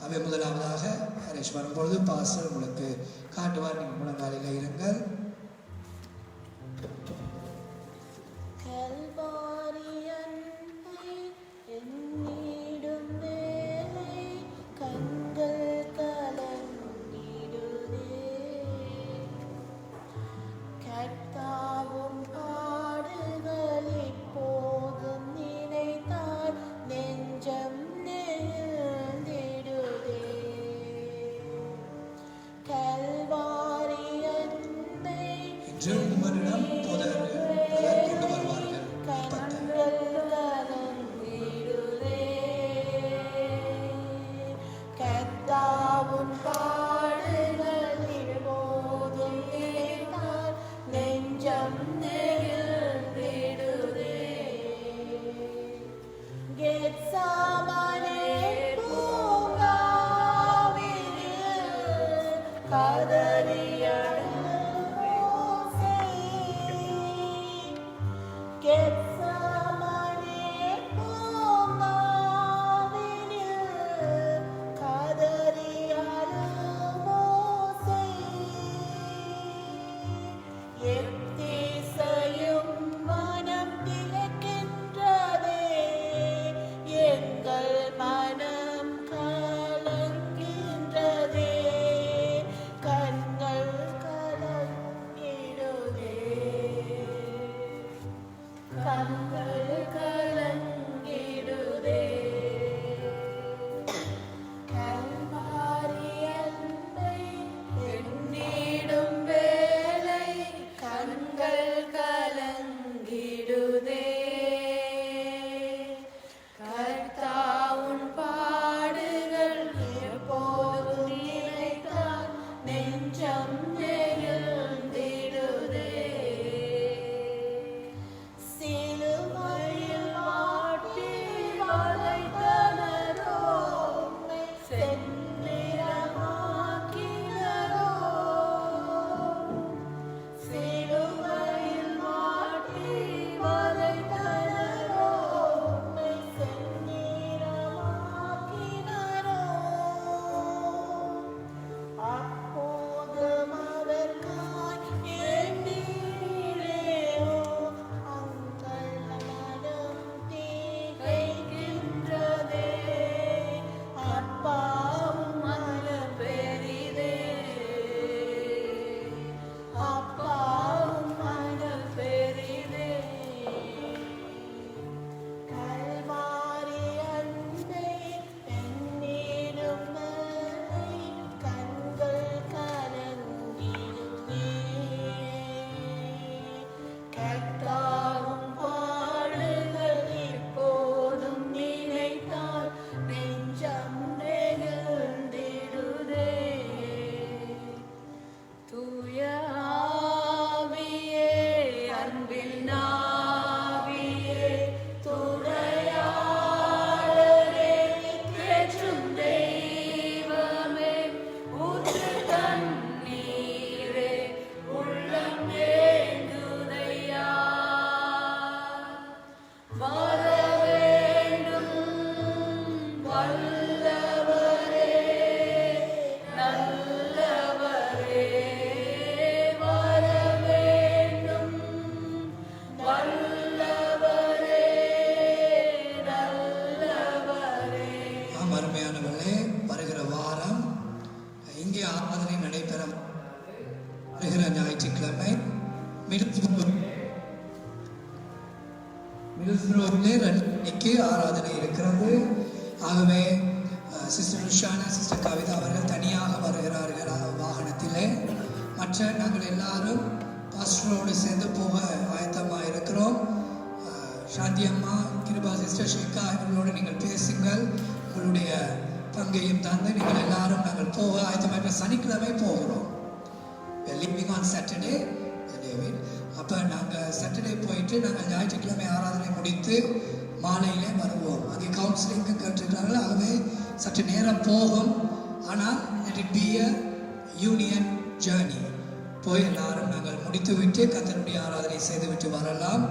அவை முதலாவதாக ஹரேஷ் வரும்பொழுது பாஸ்டர் உங்களுக்கு காட்டுவார். நீங்கள் முழங்காலில் இருங்கள். Come ஆம், அருமையானவர்களே, வருகிற வாரம் இங்கே ஆராதனை நடைபெற வருகிற ஞாயிற்றுக்கிழமை மில்ஸ்ரோவிலே 2 மணிக்கு ஆராதனை இருக்கிறது. ஆகவே சிஸ்டர் ருஷானா, சிஸ்டர் கவிதா அவர்கள் தனியாக வருகிறார்கள் வாகனத்திலே. மற்ற நாங்கள் எல்லாரும் பாஸ்டரோடு சேர்ந்து போக ஆயத்தமாக இருக்கிறோம். சாந்தி அம்மா, கிருபா சிஸ்டர், ஷேகா இவர்களோடு நீங்கள் பேசுங்கள். உங்களுடைய பங்கையும் தந்து நீங்கள் எல்லாரும் நாங்கள் போக ஆயத்தமாக. சனிக்கிழமை போகிறோம். Living on Saturday. அப்போ நாங்கள் சாட்டர்டே போயிட்டு நாங்கள் ஞாயிற்றுக்கிழமை ஆராதனை முடித்து மாலையிலே வருவோம். அங்கே கவுன்சிலிங்கு கேட்டுருக்கிறார்கள். ஆகவே சற்று நேரம் போகும். ஆனால் let it be a union journey. போய் எல்லாரும் நாங்கள் முடித்துவிட்டு கர்த்தருடைய ஆராதனை செய்துவிட்டு வரலாம்.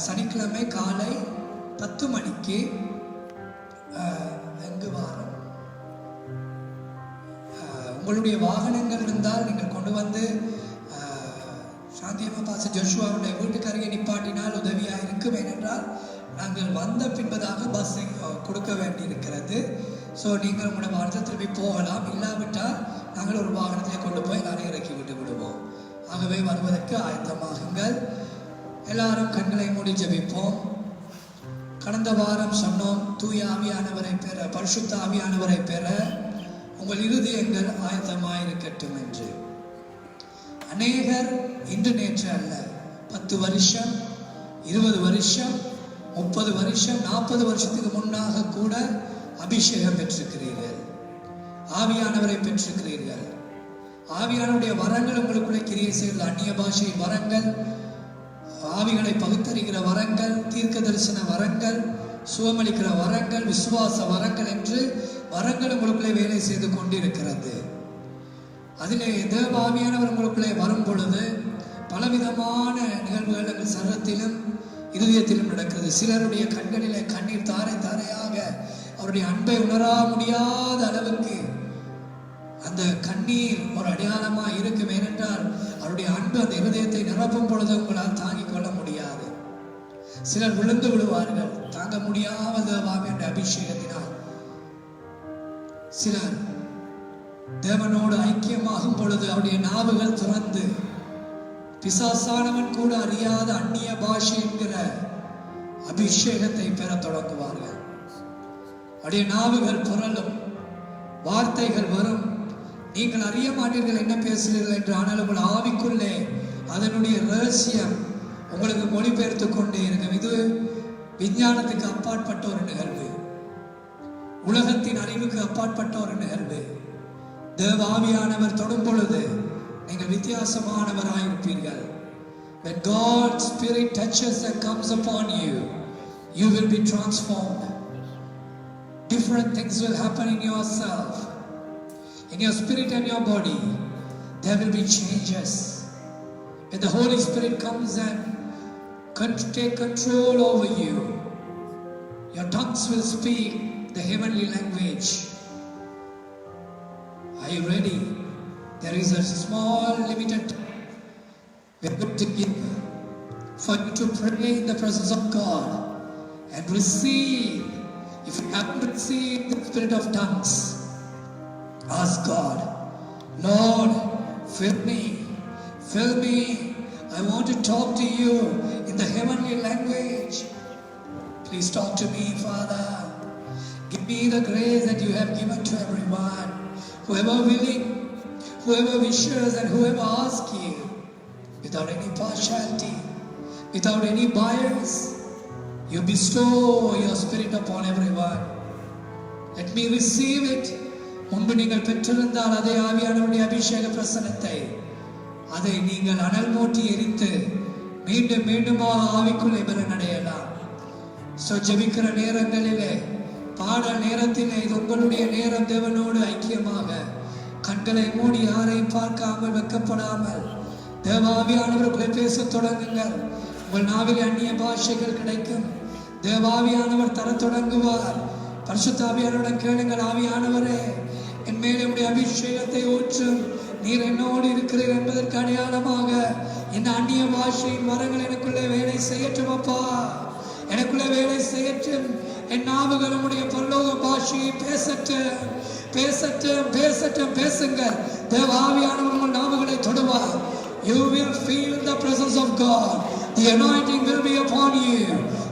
சனிக்கிழமை காலை 10 மணிக்கு எங்கு வாரம் உங்களுடைய வாகனங்கள் இருந்தால் நீங்கள் கொண்டு வந்து சாந்தியம்மா பாச ஜோஷுவாவுடைய வீட்டுக்கு அருகே நிப்பாட்டினால் உதவியாக இருக்கும். ஏனென்றால் நாங்கள் வந்த பின்பதாக பஸ்ஸை கொடுக்க வேண்டியிருக்கிறது. ஸோ நீங்கள் உங்களோட வாகனத்தை திரும்பி போகலாம். இல்லாவிட்டால் நாங்கள் ஒரு வாகனத்தை கொண்டு போய் எல்லாரையும் இறக்கி விட்டு விடுவோம். ஆகவே வருவதற்கு ஆயத்தமாகுங்கள். எல்லாரும் கண்களை மூடி ஜெபிப்போம். கடந்த வாரம் சொன்னோம், தூய ஆவியானவரை பெற, பரிசுத்த ஆவியானவரை பெற உங்கள் இருதயங்கள் ஆயத்தமாக இருக்கட்டும் என்று. அநேகர் இன்று நேற்று அல்ல, 10 வருஷம், 20 வருஷம், 30 வருஷம், 40 வருஷத்துக்கு முன்னாக கூட அபிஷேகம் பெற்றிருக்கிறீர்கள், ஆவியானவரை பெற்றிருக்கிறீர்கள். ஆவியானுடைய வரங்கள் உங்களுக்குள்ளே கிரியை செய்கிற அந்நிய பாஷை வரங்கள், ஆவிகளை பகுத்தறிகிற வரங்கள், தீர்க்க தரிசன வரங்கள், சுகமளிக்கிற வரங்கள், விசுவாச வரங்கள் என்று வரங்கள் உங்களுக்குள்ளே வேலை செய்து கொண்டிருக்கிறது. அதிலே தேவ ஆவியானவர் உங்களுக்குள்ளே வரும் பொழுது பலவிதமான நிகழ்வுகள் எங்கள் சரீரத்திலும் இருதயத்திலும் நடக்கிறது. சிலருடைய கண்களிலே கண்ணீர் தாரை தாரையாக அவருடைய அன்பை உணர முடியாத அளவுக்கு அந்த கண்ணீர் ஒரு அடையாளமாக இருக்கும். ஏனென்றால் அவருடைய அன்பு அந்த இருதயத்தை நிரப்பும் பொழுது உங்களால் தாங்கிக் கொள்ள முடியாது. சிலர் விழுந்து விடுவார்கள் தாங்க முடியாத தேவாவின் அபிஷேகத்தினால். சிலர் தேவனோடு ஐக்கியமாகும் பொழுது அவருடைய நாவுகள் திறந்து பிசாசானவன் கூட அறியாத அந்நிய பாஷை என்கிற அபிஷேகத்தை பெற தொடங்குவார்கள். அவருடைய நாவுகள் புரளும், வார்த்தைகள் வரும். நீங்கள் அறிய மாட்டீர்கள் என்ன பேசுகிறீர்கள் என்று. ஆனால் உங்கள் ஆவிக்குள்ளே அதனுடைய ரகசியம் உங்களுக்கு மொழிபெயர்த்து கொண்டே இருக்கும். இது விஞ்ஞானத்துக்கு அப்பாற்பட்ட ஒரு நிகழ்வு, உலகத்தின் அறிவுக்கு அப்பாற்பட்ட ஒரு நிகழ்வு. தேவ ஆவியானவர் தொடும் பொழுது நீங்கள் வித்தியாசமானவராயிருப்பீர்கள். When God's Spirit touches and comes upon you, you will be transformed. Different things will happen in yourself, in your spirit and your body. There will be changes. When the Holy Spirit comes and take control over you, your tongues will speak the heavenly language. Are you ready? There is a small limited time we're going to give for you to pray in the presence of God and receive. If you haven't received the spirit of tongues, ask God, Lord, fill me, fill me. I want to talk to you in the heavenly language. Please talk to me, Father. Give me the grace that you have given to everyone. Whoever willing, whoever wishes, and whoever asks you, without any partiality, without any bias, you bestow your spirit upon everyone. Let me receive it. முன்பு நீங்கள் பெற்றிருந்தால் அதே ஆவியானவருடைய அபிஷேக பிரசன்னத்தை, அதை நீங்கள் அனல் மூட்டி எரித்து மீண்டும் மீண்டுமாக ஆவிக்குள்ளே பலனடையலாம். ஜெபிக்கிற நேரங்களிலே, பாடல் நேரத்திலே, இது உங்களுடைய நேரம். தேவனோடு ஐக்கியமாக கண்களை மூடி யாரையும் பார்க்காமல் வெக்கப்படாமல் தேவாவியானவர்களை பேசத் தொடங்குங்கள். உங்கள் நாவில் அந்நிய பாஷைகள் கிடைக்கும். தேவாவியானவர் தர தொடங்குவார். பரிசுத்த ஆவியானவரிடம் கேளுங்கள், ஆவியானவரே என் மேலே உடைய அபிஷேகத்தை ஊற்றும், நீர் என்னோடு இருக்கிறீர் என்பதற்கு அடையாளமாக இந்த அந்நிய பாஷையின் வரங்கள் எனக்குள்ளே வேலை செய்யட்டும் அப்பா, எனக்குள்ளே வேலை செய்யட்டும். என் நாவுகள் உம்முடைய பரலோக பாஷையை பேசட்டும், பேசட்டும், பேசட்டும், பேசுங்கள். தேவ ஆவியானவர் உங்கள் நாவுகளை தொடுவார். You will feel the presence of God. The anointing will be upon you.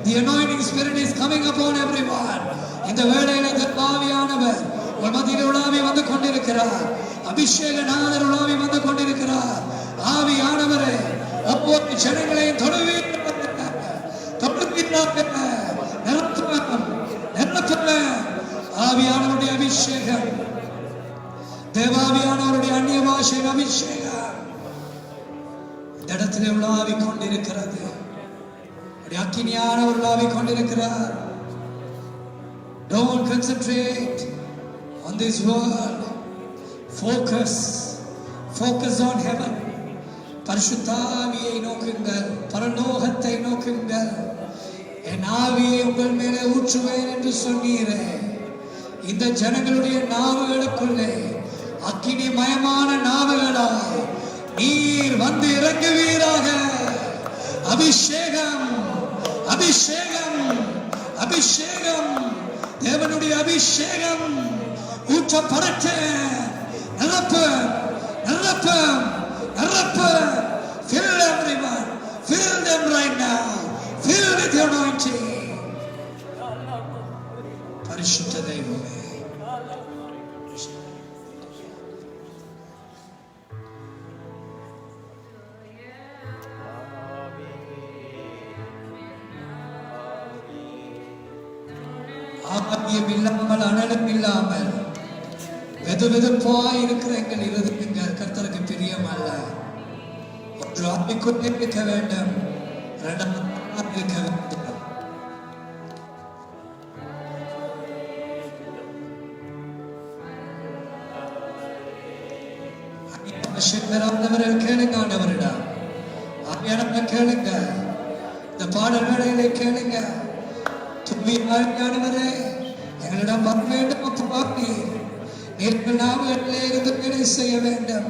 The anointing spirit is coming upon everyone. இந்த வேளையில தேவ ஆவியானவர் உங்கள் மத்தியில் உலாவி வந்து கொண்டிருக்கிறார். அபிஷேக நாதர் உலாவி வந்து கொண்டிருக்கிறார். ஆவியானவரே ஒவ்வொரு ஜனங்களையும் தொடுவீர்கள், தொடுவீர்கள், ஆவியானவருடைய அபிஷேகம், தேவாவியானவருடைய அந்நிய பாஷையின் அபிஷேகம் இந்த இடத்திலே உலாவி கொண்டிருக்கிறது. அக்கினியானவர் உலாவி கொண்டிருக்கிறார். Don't concentrate on this world. Focus on heaven. பரிசுத்தாவியை நோக்குங்கள், பரலோகத்தை நோக்குங்கள். என் ஆவியை உங்கள் மேலே ஊற்றுவேன் என்று சொன்னீரே. இந்த ஜனங்களுடைய நாவுகளுக்குள்ளே அக்கினி மயமான நாவுகளாய் நீர் வந்து இறங்குவீராக. அபிஷேகம், அபிஷேகம், அபிஷேகம், தேவனுடைய அபிஷேகம் ஊற்றப்படட்ட. நிரப்பு, நிரப்பு, நிரப்பு. Fill everyone, fill them right now, fill with your anointing. பரிசுத்த தெய்வமே, ஆவியம் இல்லாமல் அனலும் இல்லாமல் வெது வெதுப்பாய் இருக்கிற எங்கள் இருதயங்கள் கர்த்தருக்கு பிரியம் அல்ல. ஒன்று ஆவிக்குள்ளே இருக்க வேண்டும், இரண்டாவது இருக்க வேண்டும். கேளுங்க ஆண்டவரிடம், ஆவியானவரை கேளுங்க, இந்த பாடல் வேளையிலே கேளுங்க. ஆவியானவரே எங்களிடம் வர வேண்டும் அப்பா. நீர் நாவுகளிலே இருந்து வேலை செய்ய வேண்டும்,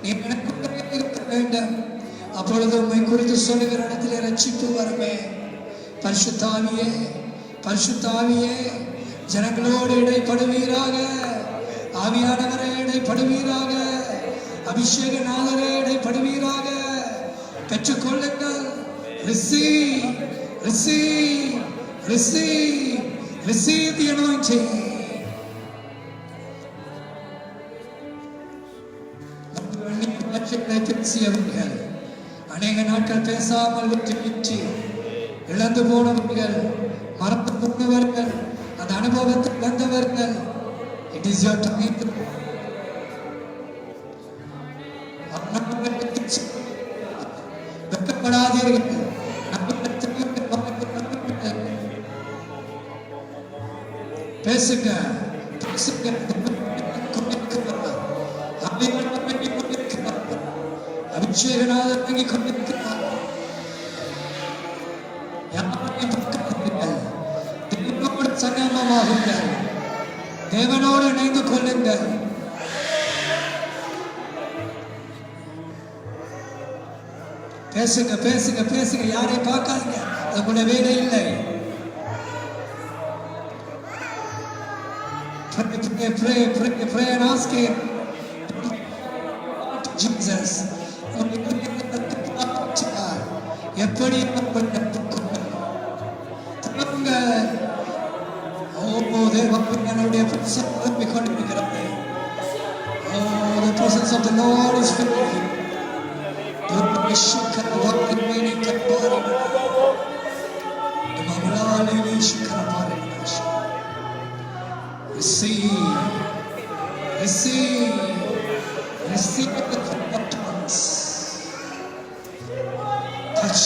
நீர் எனக்குள்ளே இருக்க வேண்டும். அப்பொழுது உண்மை குறித்து சொல்லுகிற இடத்திலே ரட்சிப்பு வருமே. பரிசுத்தாவியே, பரிசுத்தாவியே ஜனங்களோடு இடைப்படுவீராக. ஆவியானவரே இடைப்படுவீராக. அபிஷேக நாதரே இடைப்படுவீராக. பெற்றுக்கொள்ளுங்கள். Receive, receive, receive, receive the anointing. பேசியவர்கள், அநேக நாட்கள் பேசாமல் விட்டு இழந்து போனவர்கள், மறந்து போனவர்கள், அந்த அனுபவத்தை இழந்தவர்கள், இட் இஸ் யோர் டைம். வெட்கப்படாதீர்கள். பேசுங்க, பேசுங்க. அபிஷேகநாதர் தங்கிக் கொண்டிருக்கிறார். தேவனோடு சங்கமமாகுங்கள், தேவனோடு இணைந்து கொள்ளுங்கள். பேசுங்க, பேசுங்க, பேசுங்க. யாரை பார்க்காதீங்க, உங்களுடைய வேலை இல்லை. Pray, pray, pray, pray and ask Him. Jesus, எப்படி தேவனுடைய கொண்டிருக்கிறது. The presence of the Lord is filling you. Receive, receive, receive the tongues. Touch.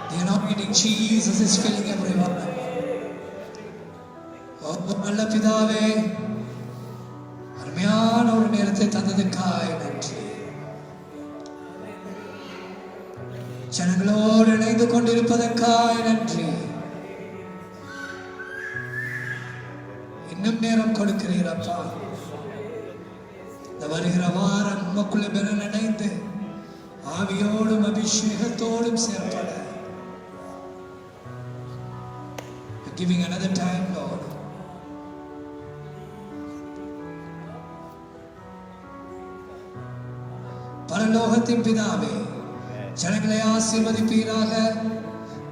The anointing Jesus is filling everyone. Oh, நல்ல பிதாவே, அருமையான ஒரு நேரத்தை தந்ததுக்காய் நன்றி. ஜனங்களோடு இணைந்து கொண்டிருப்பதற்காய் நன்றி. இன்னும் நேரம் கொடுக்கிறீரப்பா. இந்த வருகிற வாரம் உமக்குள்ள பலன் அடைந்து ஆவியோடும் அபிஷேகத்தோடும் செயல்பட giving another time, Lord. பரலோகத்தின் பிதாவே, ஜனங்களை ஆசீர்வதிப்பீராக.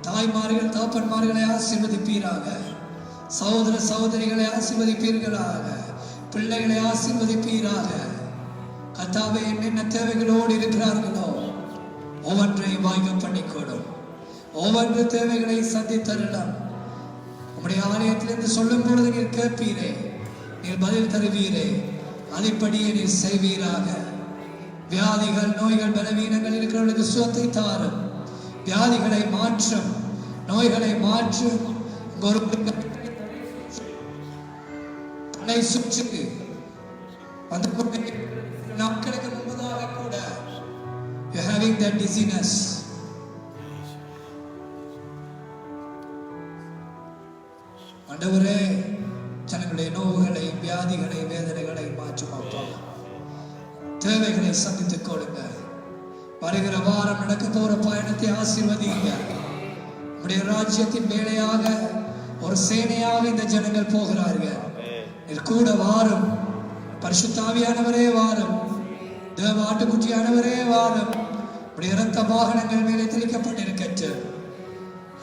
தாய்மார்கள் தகப்பன்மார்களை ஆசீர்வதிப்பீராக. சகோதர சகோதரிகளை ஆசீர்வதிப்பீர்களாக. பிள்ளைகளை ஆசீர்வதிப்பீராக. கர்த்தாவே, என்னென்ன தேவைகளோடு இருக்கிறார்களோ ஒவ்வொன்றையும் வாய்க்க பண்ணிக்கொடும். ஒவ்வொரு தேவைகளை சந்தித்தரலாம். உம்முடைய ஆலயத்திலிருந்து சொல்லும் பொழுது நீர் கேட்பீரே, நீர் பதில் தருவீரே, அதைப்படியே நீர் செய்வீராக. வியாதிகள், நோய்கள், பலவீனங்கள் இருக்கிறவர்களுக்கு சுகத்தை தாரும். வியாதிகளை மாற்றும், நோய்களை மாற்றும். ஒரு தலை சுற்று அந்த நாட்களுக்கு முன்பதாக கூட you having that dizziness. ஆண்டவரே, ஜனங்களுடைய நோவுகளை, வியாதிகளை, வேதனைகளை மாற்றும் அப்பா. தேவைகளை சந்தித்துக் கொடுங்க. வருகிற வாரம் நடக்க போற பயணத்தை ஆசீர்வதிங்க. உடைய ராஜ்யத்தின் வேலையாக ஒரு சேனையாக இந்த ஜனங்கள் போகிறார்கள். நீர் கூட வாரும். பரிசுத்த ஆவியானவரே வாரும். தேவ ஆட்டுக்குட்டியானவரே வாரும். உடைய இரத்த வாகனங்கள் மேலே தெளிக்கப்பட்டிருக்கட்டும்.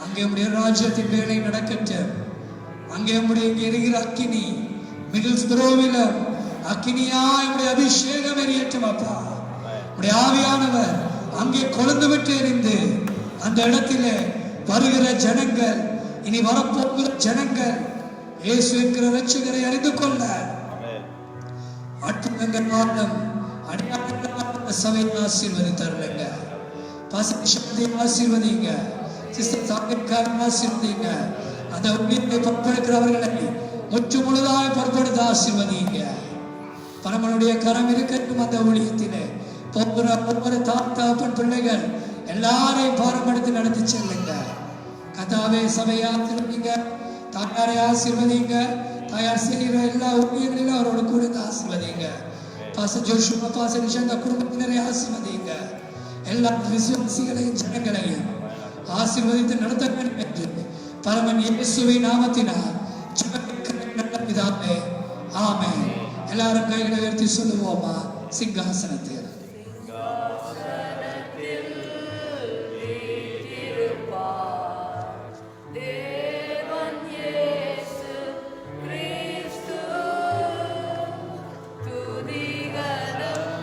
அங்கே உடைய ராஜ்யத்தின் வேலை நடக்கட்டும். அங்கே உடைய எரிகிற அக்கினி மிடில்ஸ்பரோவிலும் அக்கினியாய் உடைய அபிஷேகம் எரியட்டும் அப்பா. உடைய ஆவியானவர் அங்கே கொழுந்து விட்டு எரிந்து அந்த இடத்திலே வருகிற ஜனங்கள், இனி வரப்போகிற ஜனங்கள் இயேசு என்கிற ரட்சகரை அறிந்து கொள்ள அற்புதங்கள் வாழும் அடையாளங்கள் சபையை ஆசீர்வதித்தருளுங்க. பாசத்தை ஆசீர்வதிங்க. சிஸ்டர் சாமிக்காரன் ஆசீர்வதிங்க. அந்த ஊழியத்தை பொறுப்பெடுக்கிறவர்களை முற்று முழுதாய் பொறுப்படுத்த ஆசீர்வதிங்க. பரமனுடைய கரம் இருக்கட்டும் அந்த ஊழியத்திலே. போகிற ஒவ்வொரு தாத்தப்பன் பிள்ளைகள் எல்லாரையும் பாரம்படுத்தி நடத்தி செல்லுங்க. கதாவே சபையை ஆசீர்வதிங்க. தாயாரை ஆசீர்வதிங்க. தாயார் செய்கிற எல்லா ஊழியங்களிலும் அவரோட கூட ஆசீர்வதிங்க. பாச ஜோஷுமா, பாச நிஷாந்த குடும்பத்தினரை ஆசீர்வதிங்க. எல்லா விசுவாசிகளையும் ஜனங்களையும் ஆசீர்வதித்து நடத்த வேண்டும் என்று பரமன் இயேசுவின் நாமத்தினால் நல்ல பிதாவே, ஆமென். எல்லாரும் கைகளை உயர்த்தி சொல்லுவோமா? சிங்காசனத்தில்